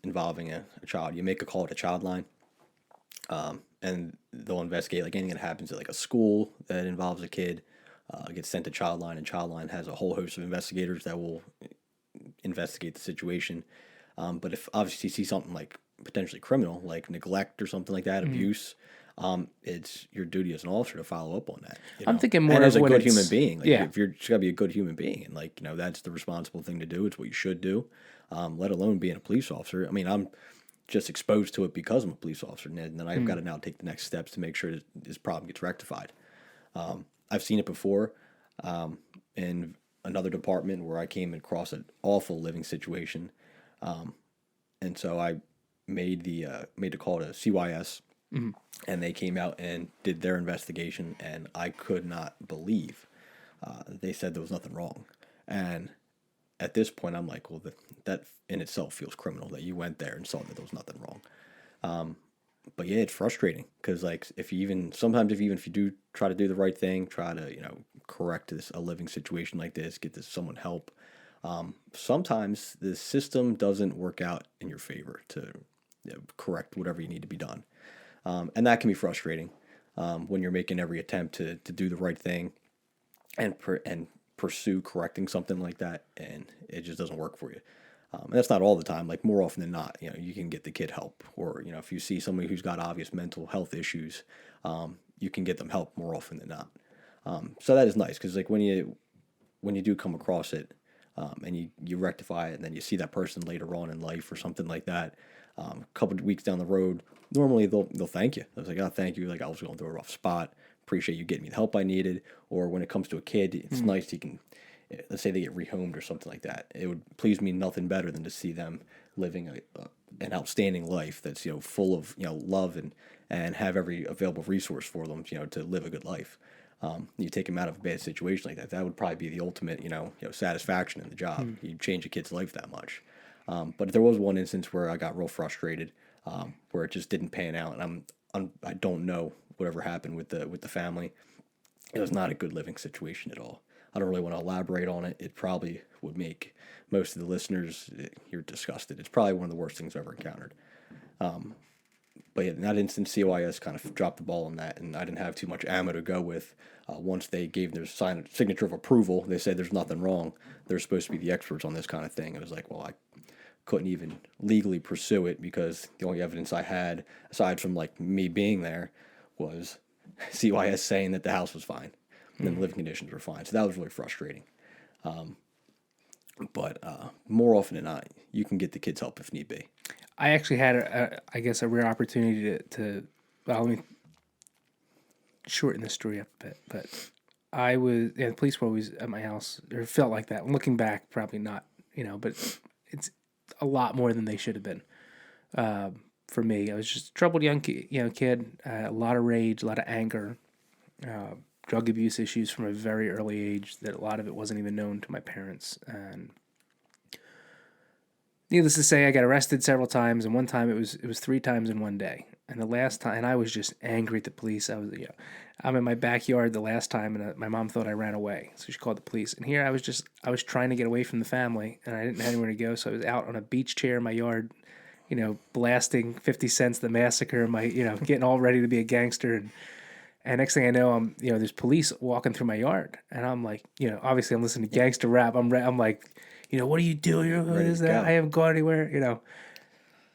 [SPEAKER 2] involving a child, you make a call to Child Line, and they'll investigate like anything that happens at like a school that involves a kid. Gets sent to Child Line, and Child Line has a whole host of investigators that will investigate the situation. But if obviously you see something like potentially criminal, like neglect or something like that, abuse, it's your duty as an officer to follow up on that.
[SPEAKER 1] I'm thinking more
[SPEAKER 2] and as
[SPEAKER 1] of
[SPEAKER 2] a
[SPEAKER 1] when
[SPEAKER 2] good
[SPEAKER 1] it's-
[SPEAKER 2] human being. Like,
[SPEAKER 1] yeah.
[SPEAKER 2] if you're just gotta be a good human being, and like that's the responsible thing to do. It's what you should do. Let alone being a police officer. I mean, I'm just exposed to it because I'm a police officer, and then I've got to now take the next steps to make sure that this problem gets rectified. I've seen it before in another department where I came across an awful living situation, and so I made the call to CYS, and they came out and did their investigation, and I could not believe they said there was nothing wrong. And at this point, I'm like, well, that in itself feels criminal that you went there and saw that there was nothing wrong. But yeah, it's frustrating because like if you do try to do the right thing, try to correct a living situation like this, get someone help. Sometimes the system doesn't work out in your favor to correct whatever you need to be done, and that can be frustrating when you're making every attempt to do the right thing and pursue correcting something like that, and it just doesn't work for you. And that's not all the time. Like more often than not, you can get the kid help, or if you see somebody who's got obvious mental health issues, you can get them help more often than not. So that is nice because like when you do come across it, and you rectify it, and then you see that person later on in life or something like that, a couple of weeks down the road, normally they'll thank you. I was like, oh, thank you. Like I was going through a rough spot. Appreciate you getting me the help I needed. Or when it comes to a kid, it's nice you can. Let's say they get rehomed or something like that. It would please me nothing better than to see them living an outstanding life that's full of love and have every available resource for them to live a good life. You take them out of a bad situation like that. That would probably be the ultimate satisfaction in the job. You change a kid's life that much. But there was one instance where I got real frustrated, where it just didn't pan out, and I don't know whatever happened with the family. It was not a good living situation at all. I don't really want to elaborate on it. It probably would make most of the listeners here disgusted. It's probably one of the worst things I've ever encountered. But yeah, in that instance, COIS kind of dropped the ball on that, and I didn't have too much ammo to go with. Once they gave their signature of approval, they said there's nothing wrong. They're supposed to be the experts on this kind of thing. I was like, well, I couldn't even legally pursue it because the only evidence I had, aside from like me being there, was COIS saying that the house was fine and the living conditions were fine. So that was really frustrating. But more often than not, you can get the kids help if need be.
[SPEAKER 1] I actually had, a rare opportunity to let me shorten the story up a bit, but the police were always at my house, or felt like that. Looking back, probably not, but it's a lot more than they should have been. For me, I was just a troubled young kid, a lot of rage, a lot of anger, drug abuse issues from a very early age that a lot of it wasn't even known to my parents. And needless to say, I got arrested several times, and one time it was 3 times in one day. And the last time, and I was just angry at the police. I'm in my backyard the last time, and my mom thought I ran away, so she called the police. And here I was trying to get away from the family, and I didn't have anywhere to go, so I was out on a beach chair in my yard, blasting 50 Cent's The Massacre, getting all ready to be a gangster. And next thing I know, there's police walking through my yard, and I'm like, obviously I'm listening to gangster rap. I'm like, what are you doing? What is that? I haven't gone anywhere,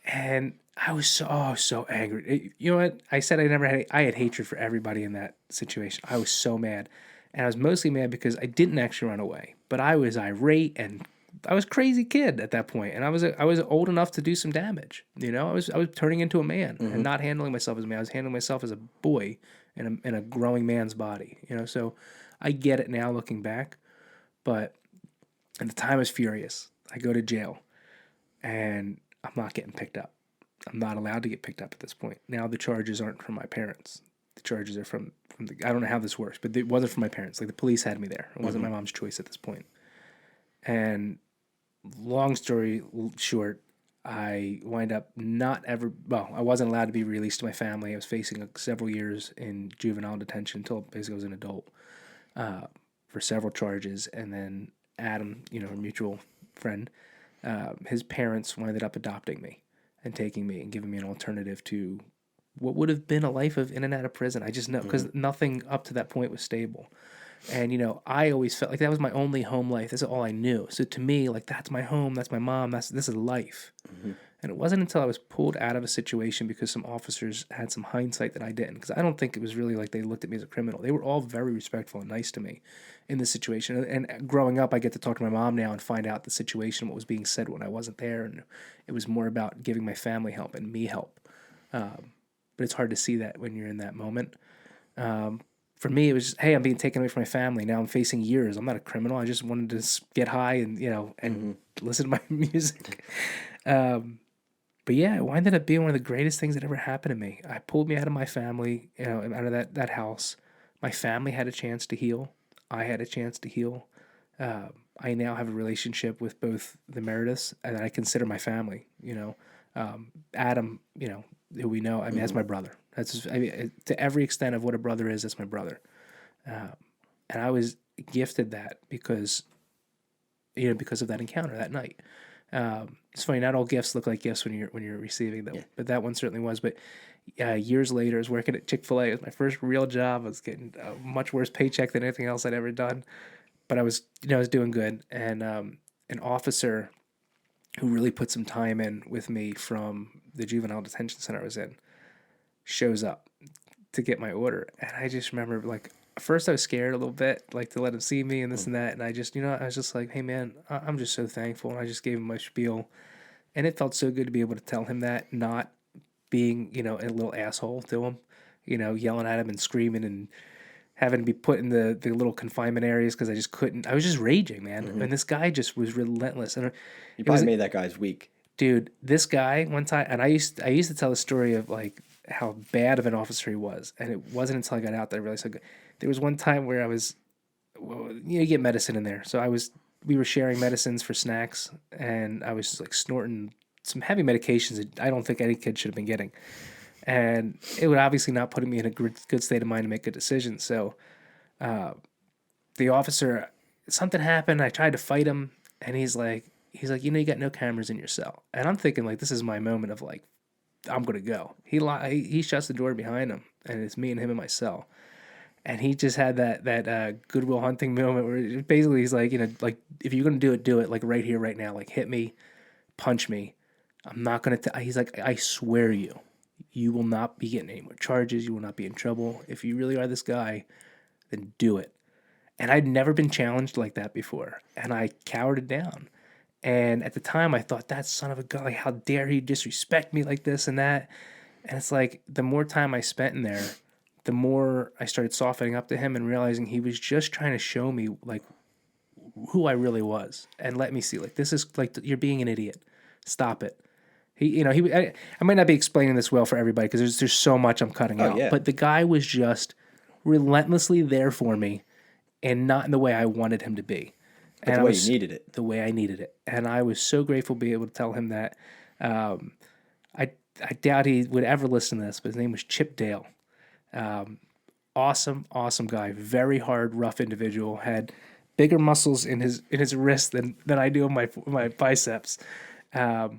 [SPEAKER 1] And I was so angry. You know what? I said I had hatred for everybody in that situation. I was so mad. And I was mostly mad because I didn't actually run away, but I was irate, and I was a crazy kid at that point, and I was old enough to do some damage. I was turning into a man and not handling myself as a man. I was handling myself as a boy in a growing man's body. So I get it now looking back, but at the time I was furious. I go to jail, and I'm not getting picked up. I'm not allowed to get picked up at this point. Now the charges aren't from my parents. The charges are from I don't know how this works, but it wasn't from my parents. Like, the police had me there. It wasn't my mom's choice at this point. And long story short, I wind up I wasn't allowed to be released to my family. I was facing several years in juvenile detention until basically I was an adult for several charges. And then Adam, a mutual friend, his parents ended up adopting me and taking me and giving me an alternative to what would have been a life of in and out of prison. I just know, because nothing up to that point was stable. And, I always felt like that was my only home life. This is all I knew. So to me, like, that's my home, that's my mom, this is life. And it wasn't until I was pulled out of a situation because some officers had some hindsight that I didn't. Because I don't think it was really like they looked at me as a criminal. They were all very respectful and nice to me in this situation. And growing up, I get to talk to my mom now and find out the situation, what was being said when I wasn't there. And it was more about giving my family help and me help. But it's hard to see that when you're in that moment. For me, it was just, hey, I'm being taken away from my family. Now I'm facing years. I'm not a criminal. I just wanted to get high and listen to my music. But yeah, it ended up being one of the greatest things that ever happened to me. I pulled me out of my family, out of that house. My family had a chance to heal. I had a chance to heal. I now have a relationship with both the Merediths, and I consider my family. Adam, who we know, that's my brother. That's to every extent of what a brother is, that's my brother. And I was gifted that because of that encounter that night. It's funny, not all gifts look like gifts when you're receiving them, but that one certainly was. But years later, I was working at Chick-fil-A. It was my first real job. I was getting a much worse paycheck than anything else I'd ever done, but I was doing good. And an officer who really put some time in with me from the juvenile detention center I was in shows up to get my order. And I just remember, like, first I was scared a little bit, like, to let him see me and this and that. And I just, I was just like, hey man, I'm just so thankful. And I just gave him my spiel. And it felt so good to be able to tell him that, not being, a little asshole to him, yelling at him and screaming and having to be put in the little confinement areas because I just couldn't. I was just raging, man. And this guy just was relentless. And
[SPEAKER 2] you probably made that guy's week.
[SPEAKER 1] Dude, this guy one time, and I used to tell the story of, like, how bad of an officer he was. And it wasn't until I got out that I realized how good. There was one time where I was, you get medicine in there. So we were sharing medicines for snacks, and I was, like, snorting some heavy medications that I don't think any kid should have been getting. And it would obviously not put me in a good state of mind to make good decisions. So the officer, something happened. I tried to fight him, and he's like, you got no cameras in your cell. And I'm thinking, like, this is my moment of, like, I'm going to go. He shuts the door behind him, and it's me and him in my cell. And he just had that Goodwill Hunting moment where basically he's like, like, if you're going to do it, like, right here, right now, like, hit me, punch me. I'm not going to, he's like, I swear you will not be getting any more charges. You will not be in trouble. If you really are this guy, then do it. And I'd never been challenged like that before. And I cowered it down. And at the time, I thought, that son of a gun, like, how dare he disrespect me like this and that. And it's like, the more time I spent in there, the more I started softening up to him and realizing he was just trying to show me, like, who I really was and let me see, like, this is, like, you're being an idiot. Stop it. I might not be explaining this well for everybody because there's so much I'm cutting out. Yeah. But the guy was just relentlessly there for me, and not in the way I wanted him to be.
[SPEAKER 2] But the way you needed it.
[SPEAKER 1] The way I needed it. And I was so grateful to be able to tell him that. I doubt he would ever listen to this, but his name was Chip Dale. Awesome guy. Very hard, rough individual. Had bigger muscles in his wrist than I do in my biceps. But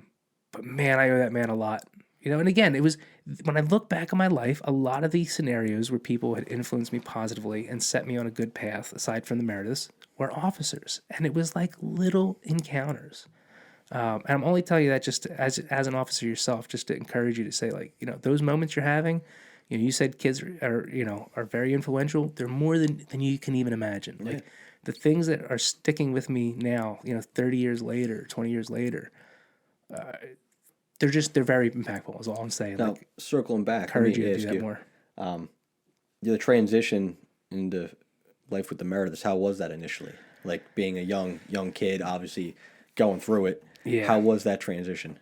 [SPEAKER 1] man, I owe that man a lot. And again, it was when I look back on my life, a lot of these scenarios where people had influenced me positively and set me on a good path, aside from the Merediths, were officers. And it was like little encounters. And I'm only telling you that just as an officer yourself, just to encourage you to say, like, those moments you're having, you said kids are very influential. They're more than you can even imagine. Yeah. Like the things that are sticking with me now, 30 years later, 20 years later, they're very impactful is all I'm saying.
[SPEAKER 2] Now,
[SPEAKER 1] like,
[SPEAKER 2] circling back,
[SPEAKER 1] encourage you to do that more.
[SPEAKER 2] The transition into life with the Merediths, how was that initially? Like being a young kid, obviously going through it. Yeah. How was that transition?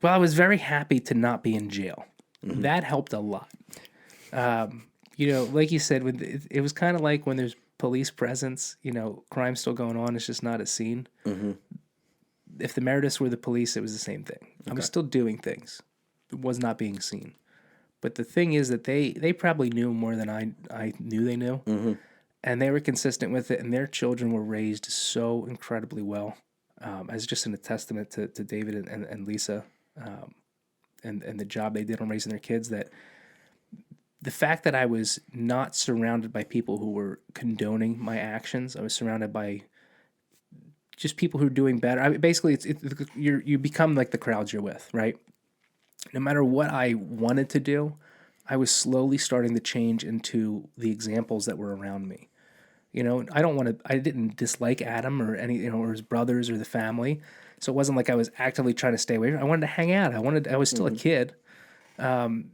[SPEAKER 1] Well, I was very happy to not be in jail. Mm-hmm. That helped a lot. Like you said, it was kind of like when there's police presence, crime's still going on. It's just not as seen. Mm-hmm. If the Merediths were the police, it was the same thing. Okay. I was still doing things. It was not being seen. But the thing is that they probably knew more than I knew they knew. Mm-hmm. And they were consistent with it. And their children were raised so incredibly well. As just a testament to David and Lisa and the job they did on raising their kids, that the fact that I was not surrounded by people who were condoning my actions, I was surrounded by just people who are doing better. Basically, you become like the crowds you're with, right? No matter what I wanted to do, I was slowly starting to change into the examples that were around me. I didn't dislike Adam or or his brothers or the family. So it wasn't like I was actively trying to stay away. I wanted to hang out. I was still a kid.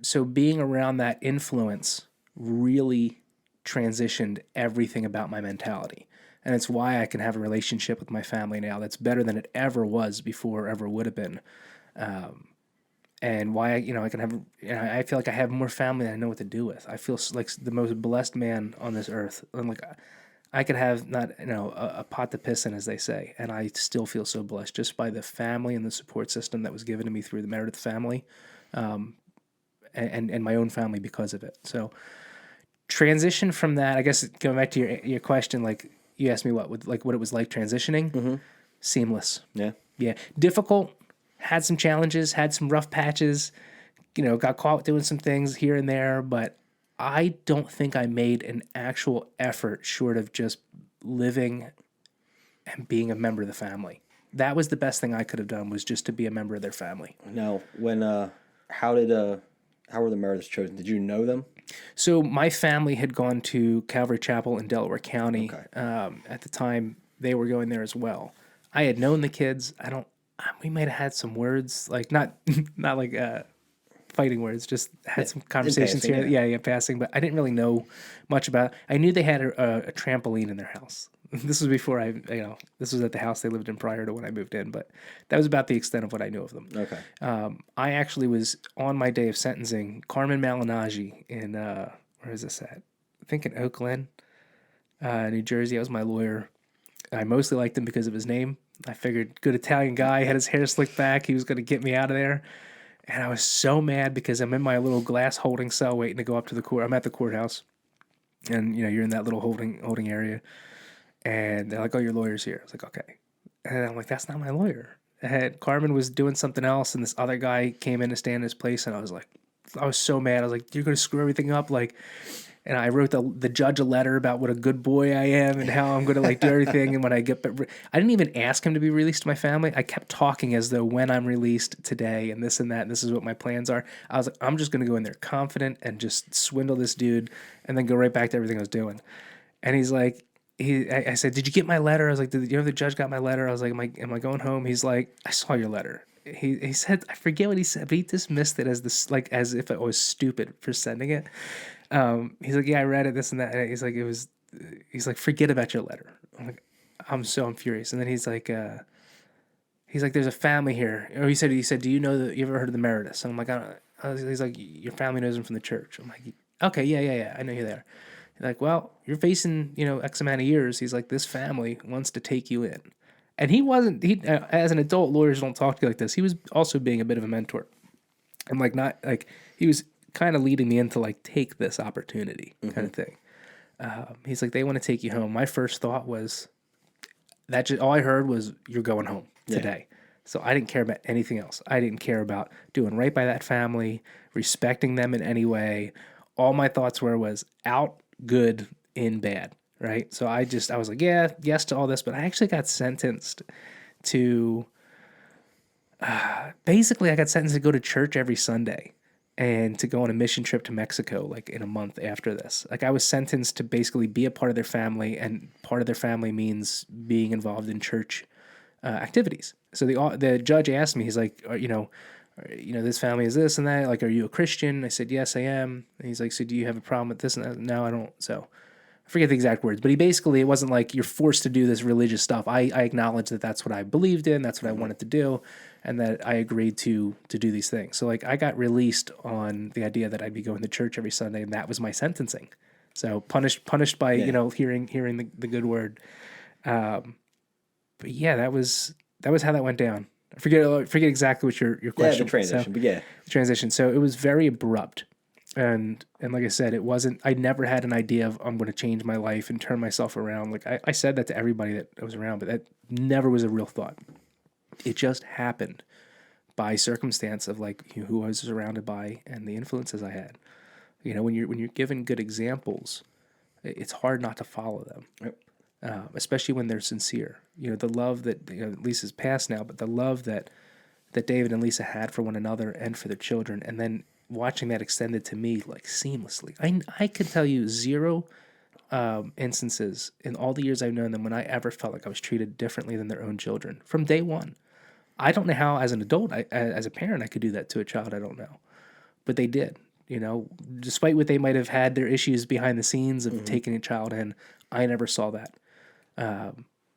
[SPEAKER 1] So being around that influence really transitioned everything about my mentality. And it's why I can have a relationship with my family now that's better than it ever was before or ever would have been. And why I can have, I feel like I have more family than I know what to do with. I feel like the most blessed man on this earth. I'm like, I could have not, a pot to piss in, as they say, and I still feel so blessed just by the family and the support system that was given to me through the Meredith family, and my own family because of it. So transition from that, I guess, going back to your question, like you asked me what it was like transitioning. Mm-hmm. Seamless. Yeah. Difficult. Had some challenges. Had some rough patches. Got caught doing some things here and there, but I don't think I made an actual effort short of just living and being a member of the family. That was the best thing I could have done, was just to be a member of their family.
[SPEAKER 2] Now, how were the Merediths chosen? Did you know them?
[SPEAKER 1] So my family had gone to Calvary Chapel in Delaware County. Okay. At the time, they were going there as well. I had known the kids. We might have had some words, like not like fighting words, just had some conversations passing, here. Yeah, passing. But I didn't really know much about it. I knew they had a trampoline in their house. This was before this was at the house they lived in prior to when I moved in. But that was about the extent of what I knew of them. Okay. I actually was on my day of sentencing, Carmen Malinaggi in, where is this at? I think in Oak Glen, New Jersey. I was my lawyer. I mostly liked him because of his name. I figured good Italian guy, had his hair slicked back. He was going to get me out of there. And I was so mad because I'm in my little glass holding cell waiting to go up to the court. I'm at the courthouse. And, you're in that little holding area. And they're like, oh, your lawyer's here. I was like, okay. And I'm like, that's not my lawyer. And Carmen was doing something else, and this other guy came in to stand in his place. And I was so mad. I was like, you're going to screw everything up? And I wrote the judge a letter about what a good boy I am and how I'm going to do everything. And when I I didn't even ask him to be released to my family. I kept talking as though when I'm released today and this and that, and this is what my plans are. I was like, I'm just going to go in there confident and just swindle this dude and then go right back to everything I was doing. And he's like, I said, did you get my letter? I was like, the judge got my letter? I was like, am I going home? He's like, I saw your letter. He said, I forget what he said, but he dismissed it as this, as if I was stupid for sending it. He's like, yeah, I read it, this and that. And he's like, forget about your letter. I'm like, I'm furious. And then he's like, there's a family here. Or he said, do you know you ever heard of the Merediths? And I'm like, he's like, your family knows him from the church. I'm like, okay, yeah, I know who they are. Like, well, you're facing, X amount of years. He's like, this family wants to take you in. And he wasn't, as an adult, lawyers don't talk to you like this. He was also being a bit of a mentor. And like, not like, he was kind of leading me into like, take this opportunity kind of thing. He's like, they want to take you home. My first thought was that all I heard was, you're going home today. So I didn't care about anything else. I didn't care about doing right by that family, respecting them in any way. All my thoughts was out, good, in, bad, right? So I was like, yeah, yes to all this, but I actually got sentenced to, basically I got sentenced to go to church every Sunday and to go on a mission trip to Mexico, like in a month after this. Like I was sentenced to basically be a part of their family, and part of their family means being involved in church activities. So the judge asked me, he's like, this family is this and that. Like, are you a Christian? I said, yes, I am. And he's like, so do you have a problem with this and that? No, I don't. So I forget the exact words, but it wasn't like you're forced to do this religious stuff. I acknowledged that that's what I believed in. That's what I wanted to do. And that I agreed to do these things. So like I got released on the idea that I'd be going to church every Sunday, and that was my sentencing. So punished by, hearing the good word. But yeah, that was how that went down. I forget exactly what your question.
[SPEAKER 2] Yeah, the transition, but yeah.
[SPEAKER 1] The transition. So it was very abrupt. And like I said, I never had an idea of I'm going to change my life and turn myself around. Like I said that to everybody that was around, but that never was a real thought. It just happened by circumstance of like who I was surrounded by and the influences I had. When you're given good examples, it's hard not to follow them. Yep. Especially when they're sincere. The love that Lisa's passed now, but the love that David and Lisa had for one another and for their children, and then watching that extended to me like seamlessly. I could tell you zero instances in all the years I've known them when I ever felt like I was treated differently than their own children from day one. I don't know how, as an adult, as a parent, I could do that to a child. I don't know, but they did. Despite what they might have had their issues behind the scenes of taking a child in, I never saw that.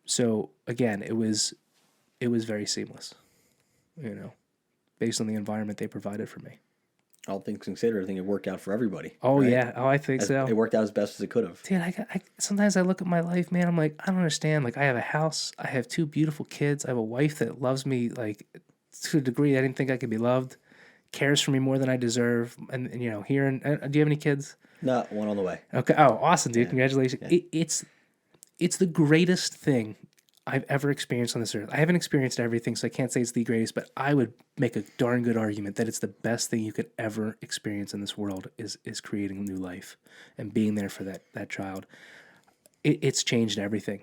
[SPEAKER 1] So again, it was very seamless. Based on the environment they provided for me.
[SPEAKER 2] All things considered, I think it worked out for everybody.
[SPEAKER 1] Oh, right? Yeah. Oh, I think so.
[SPEAKER 2] It worked out as best as it could have.
[SPEAKER 1] Dude, sometimes I look at my life, man, I'm like, I don't understand. Like, I have a house. I have 2 beautiful kids. I have a wife that loves me, like, to a degree I didn't think I could be loved, cares for me more than I deserve. And do you have any kids?
[SPEAKER 2] No, one on the way.
[SPEAKER 1] Okay. Oh, awesome, dude. Yeah. Congratulations.
[SPEAKER 2] Yeah.
[SPEAKER 1] It's the greatest thing I've ever experienced on this earth. I haven't experienced everything, so I can't say it's the greatest, but I would make a darn good argument that it's the best thing you could ever experience in this world is creating new life and being there for that child. It's changed everything.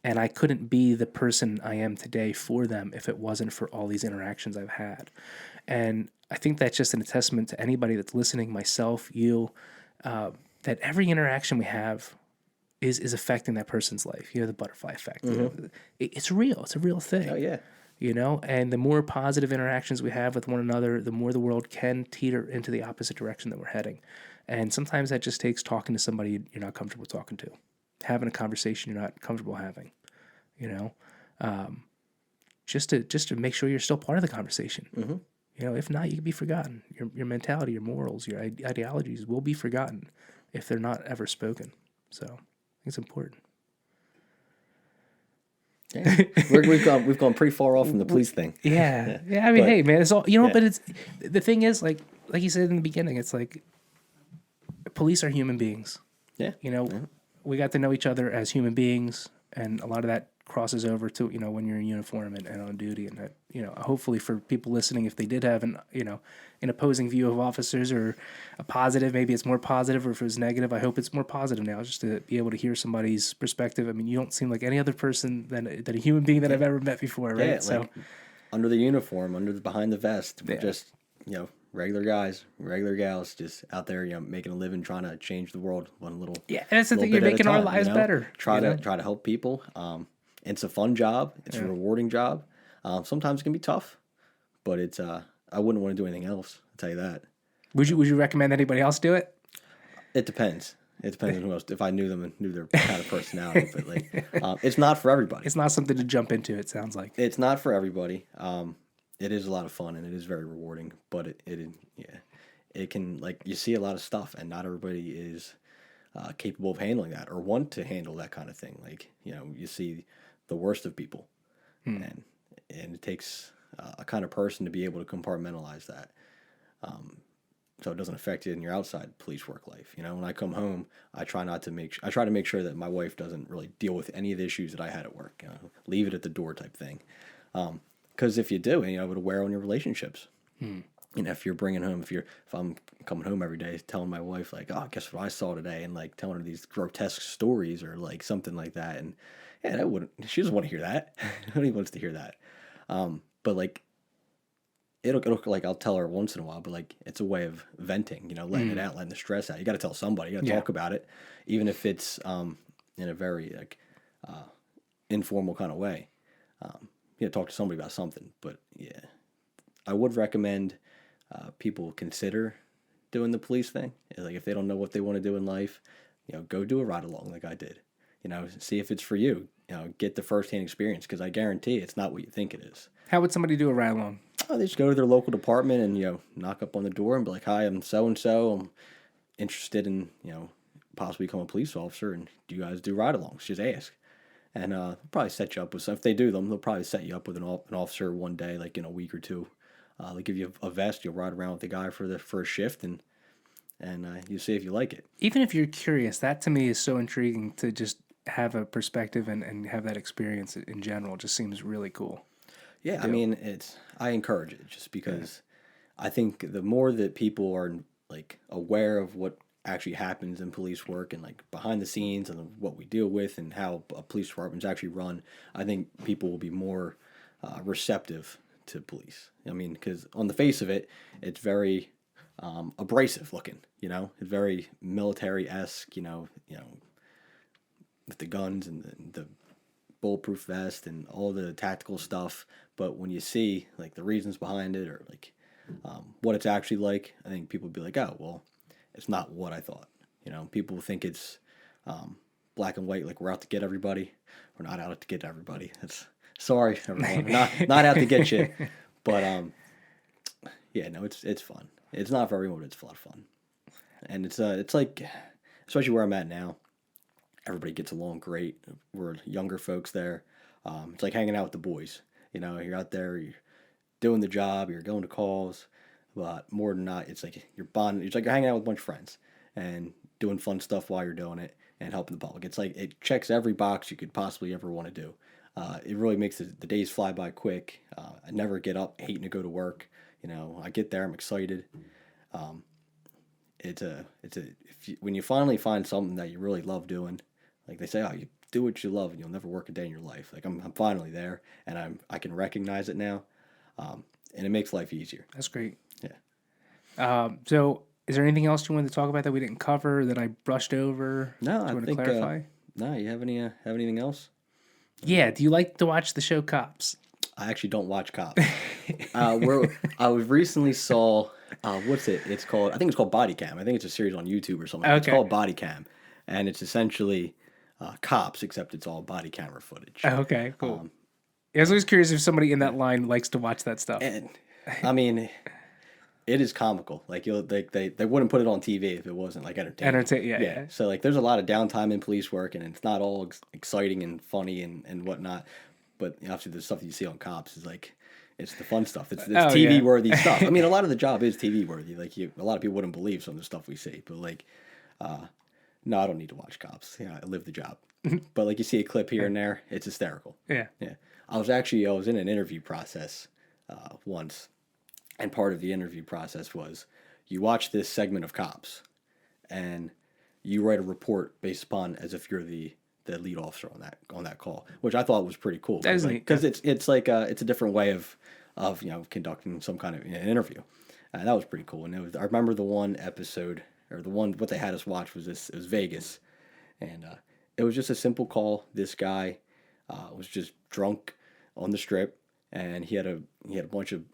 [SPEAKER 1] And I couldn't be the person I am today for them if it wasn't for all these interactions I've had. And I think that's just a testament to anybody that's listening, myself, you, that every interaction we have is affecting that person's life. The butterfly effect. Mm-hmm. It's real. It's a real thing.
[SPEAKER 2] Oh, yeah.
[SPEAKER 1] And the more positive interactions we have with one another, the more the world can teeter into the opposite direction that we're heading. And sometimes that just takes talking to somebody you're not comfortable talking to, having a conversation you're not comfortable having, just to make sure you're still part of the conversation. Mm-hmm. If not, you can be forgotten. Your mentality, your morals, your ideologies will be forgotten if they're not ever spoken. So it's important.
[SPEAKER 2] Yeah. We've gone pretty far off from the police thing.
[SPEAKER 1] Yeah. I mean, hey, man, it's all But it's the thing is, like you said in the beginning, it's like police are human beings.
[SPEAKER 2] Yeah.
[SPEAKER 1] We got to know each other as human beings, and a lot of that crosses over to when you're in uniform and on duty, and that hopefully for people listening, if they did have an opposing view of officers or a positive, maybe it's more positive, or if it was negative, I hope it's more positive now, just to be able to hear somebody's perspective. I mean, you don't seem like any other person than a human being that I've ever met before, right?
[SPEAKER 2] Yeah, so under the uniform, behind the vest, we're just regular guys, regular gals, just out there making a living, trying to change the world one little.
[SPEAKER 1] Yeah, and that's the thing, you're making our lives better.
[SPEAKER 2] Try to help people. It's a fun job. It's a rewarding job. Sometimes it can be tough, but it's I wouldn't want to do anything else. I'll tell you that.
[SPEAKER 1] Would you recommend anybody else do it?
[SPEAKER 2] It depends. It depends on who else. If I knew them and knew their kind of personality, but it's not for everybody.
[SPEAKER 1] It's not something to jump into. It sounds like
[SPEAKER 2] it's not for everybody. It is a lot of fun and it is very rewarding, but it can, like, you see a lot of stuff and not everybody is capable of handling that or want to handle that kind of thing. Like, you see the worst of people, and it takes a kind of person to be able to compartmentalize that. So it doesn't affect you in your outside police work life. When I come home, I try to make sure that my wife doesn't really deal with any of the issues that I had at work. Leave it at the door type thing. Because if you do, it would wear on your relationships. If you're bringing home, if I'm coming home every day telling my wife like, oh, guess what I saw today, and like telling her these grotesque stories or like something like that, and she doesn't want to hear that. Nobody wants to hear that. But like, it'll like I'll tell her once in a while, but like it's a way of venting, letting it out, letting the stress out. You got to tell somebody, you got to talk about it, even if it's in a very like informal kind of way. Talk to somebody about something. But yeah, I would recommend people consider doing the police thing. Like if they don't know what they want to do in life, go do a ride along like I did. See if it's for you. Get the firsthand experience, because I guarantee it's not what you think it is.
[SPEAKER 1] How would somebody do a ride along?
[SPEAKER 2] Oh, they just go to their local department and knock up on the door and be like, "Hi, I'm so and so. I'm interested in possibly become a police officer. And do you guys do ride-alongs?" Just ask, and they'll probably set you up with some. If they do them, they'll probably set you up with an officer one day, like in a week or two. They'll give you a vest. You'll ride around with the guy for a shift, and you see if you like it.
[SPEAKER 1] Even if you're curious, that to me is so intriguing to just have a perspective and have that experience in general. It just seems really cool.
[SPEAKER 2] Yeah, I mean, I encourage it just because I think the more that people are like aware of what actually happens in police work and like behind the scenes and what we deal with and how a police department's actually run, I think people will be more receptive to police. I mean, because on the face of it, it's very abrasive looking. It's very military-esque. With the guns and the bulletproof vest and all the tactical stuff. But when you see like the reasons behind it or like what it's actually like, I think people would be like, oh, well, it's not what I thought. People think it's black and white, like we're out to get everybody. We're not out to get everybody. That's sorry, everyone. not out to get you. But yeah, no, it's fun. It's not for everyone, but it's a lot of fun. And it's like, especially where I'm at now, everybody gets along great. We're younger folks there. It's like hanging out with the boys. You're out there, you're doing the job, you're going to calls, but more than not, it's like you're bonding. It's like you're hanging out with a bunch of friends and doing fun stuff while you're doing it and helping the public. It's like it checks every box you could possibly ever want to do. It really makes the days fly by quick. I never get up hating to go to work. I get there, I'm excited. When you finally find something that you really love doing, like they say, oh, you do what you love and you'll never work a day in your life. Like I'm finally there, and I can recognize it now, and it makes life easier.
[SPEAKER 1] That's great.
[SPEAKER 2] Yeah.
[SPEAKER 1] So is there anything else you wanted to talk about that we didn't cover that I brushed over?
[SPEAKER 2] No,
[SPEAKER 1] I think.
[SPEAKER 2] Clarify? No, you have anything else?
[SPEAKER 1] Yeah. Do you like to watch the show Cops?
[SPEAKER 2] I actually don't watch Cops. I recently saw what's it? It's called. I think it's called Body Cam. I think it's a series on YouTube or something. Okay. It's called Body Cam, and it's essentially Cops, except it's all body camera footage.
[SPEAKER 1] Okay, cool. I was always curious if somebody in that line likes to watch that stuff.
[SPEAKER 2] And I mean, it is comical. Like they wouldn't put it on TV if it wasn't like entertaining.
[SPEAKER 1] Yeah.
[SPEAKER 2] So like, there's a lot of downtime in police work, and it's not all exciting and funny and whatnot. But obviously, the stuff that you see on Cops is like, it's the fun stuff. It's TV worthy stuff. I mean, a lot of the job is TV worthy. Like a lot of people wouldn't believe some of the stuff we see, but like, no, I don't need to watch Cops. I live the job. But like, you see a clip here and there, it's hysterical.
[SPEAKER 1] Yeah.
[SPEAKER 2] I was in an interview process once, and part of the interview process was you watch this segment of Cops, and you write a report based upon as if you're the lead officer on that call, which I thought was pretty cool. Because it's like it's a different way of conducting some kind of interview. That was pretty cool. And I remember the one episode, or what they had us watch was it was Vegas, and it was just a simple call. This guy was just drunk on the strip, and he had a bunch of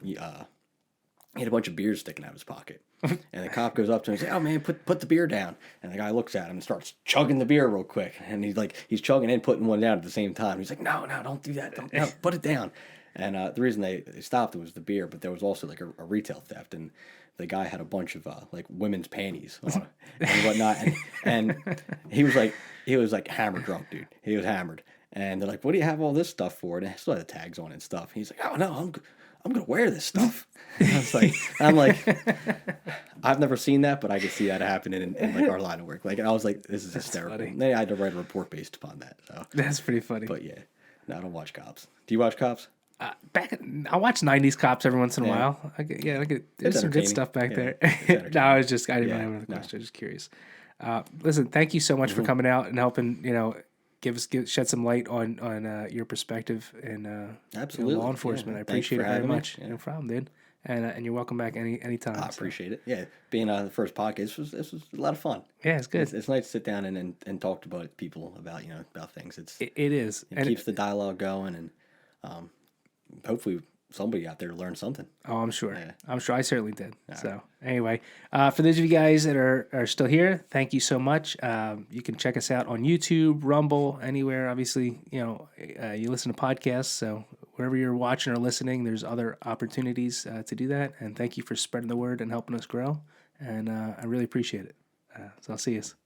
[SPEAKER 2] beers sticking out of his pocket. And the cop goes up to him and says, "Oh man, put the beer down." And the guy looks at him and starts chugging the beer real quick. And he's chugging and putting one down at the same time. He's like, "No, don't do that. Don't put it down." And the reason they stopped it was the beer, but there was also like a retail theft, and the guy had a bunch of like women's panties on and whatnot, and he was like hammered drunk, dude. He was hammered, and they're like, "What do you have all this stuff for?" And it still had the tags on it and stuff. He's like, "Oh no, I'm gonna wear this stuff." And I'm like, I've never seen that, but I could see that happening in like our line of work. Like I was like, this is hysterical.
[SPEAKER 1] funny.
[SPEAKER 2] They had to write a report based upon that. So
[SPEAKER 1] That's pretty funny.
[SPEAKER 2] but yeah, no, I don't watch Cops. Do you watch Cops?
[SPEAKER 1] I watch '90s Cops every once in a while. There's some good stuff back there. No, I didn't really have another question. I was just curious. Listen, thank you so much for coming out and helping. Shed some light on your perspective and
[SPEAKER 2] Absolutely
[SPEAKER 1] law enforcement. I appreciate it very much. No problem, dude. And you're welcome back anytime.
[SPEAKER 2] I appreciate it. Yeah, being on the first podcast, this was a lot of fun.
[SPEAKER 1] Yeah, it's good.
[SPEAKER 2] It's nice to sit down and talk to people about about things.
[SPEAKER 1] It is.
[SPEAKER 2] It keeps the dialogue going, and hopefully somebody out there learned something.
[SPEAKER 1] Oh, I'm sure.
[SPEAKER 2] Yeah.
[SPEAKER 1] I'm sure. I certainly did. So anyway, for those of you guys that are still here, thank you so much. You can check us out on YouTube, Rumble, anywhere. Obviously, you listen to podcasts, so wherever you're watching or listening, there's other opportunities to do that. And thank you for spreading the word and helping us grow. And I really appreciate it. So I'll see you.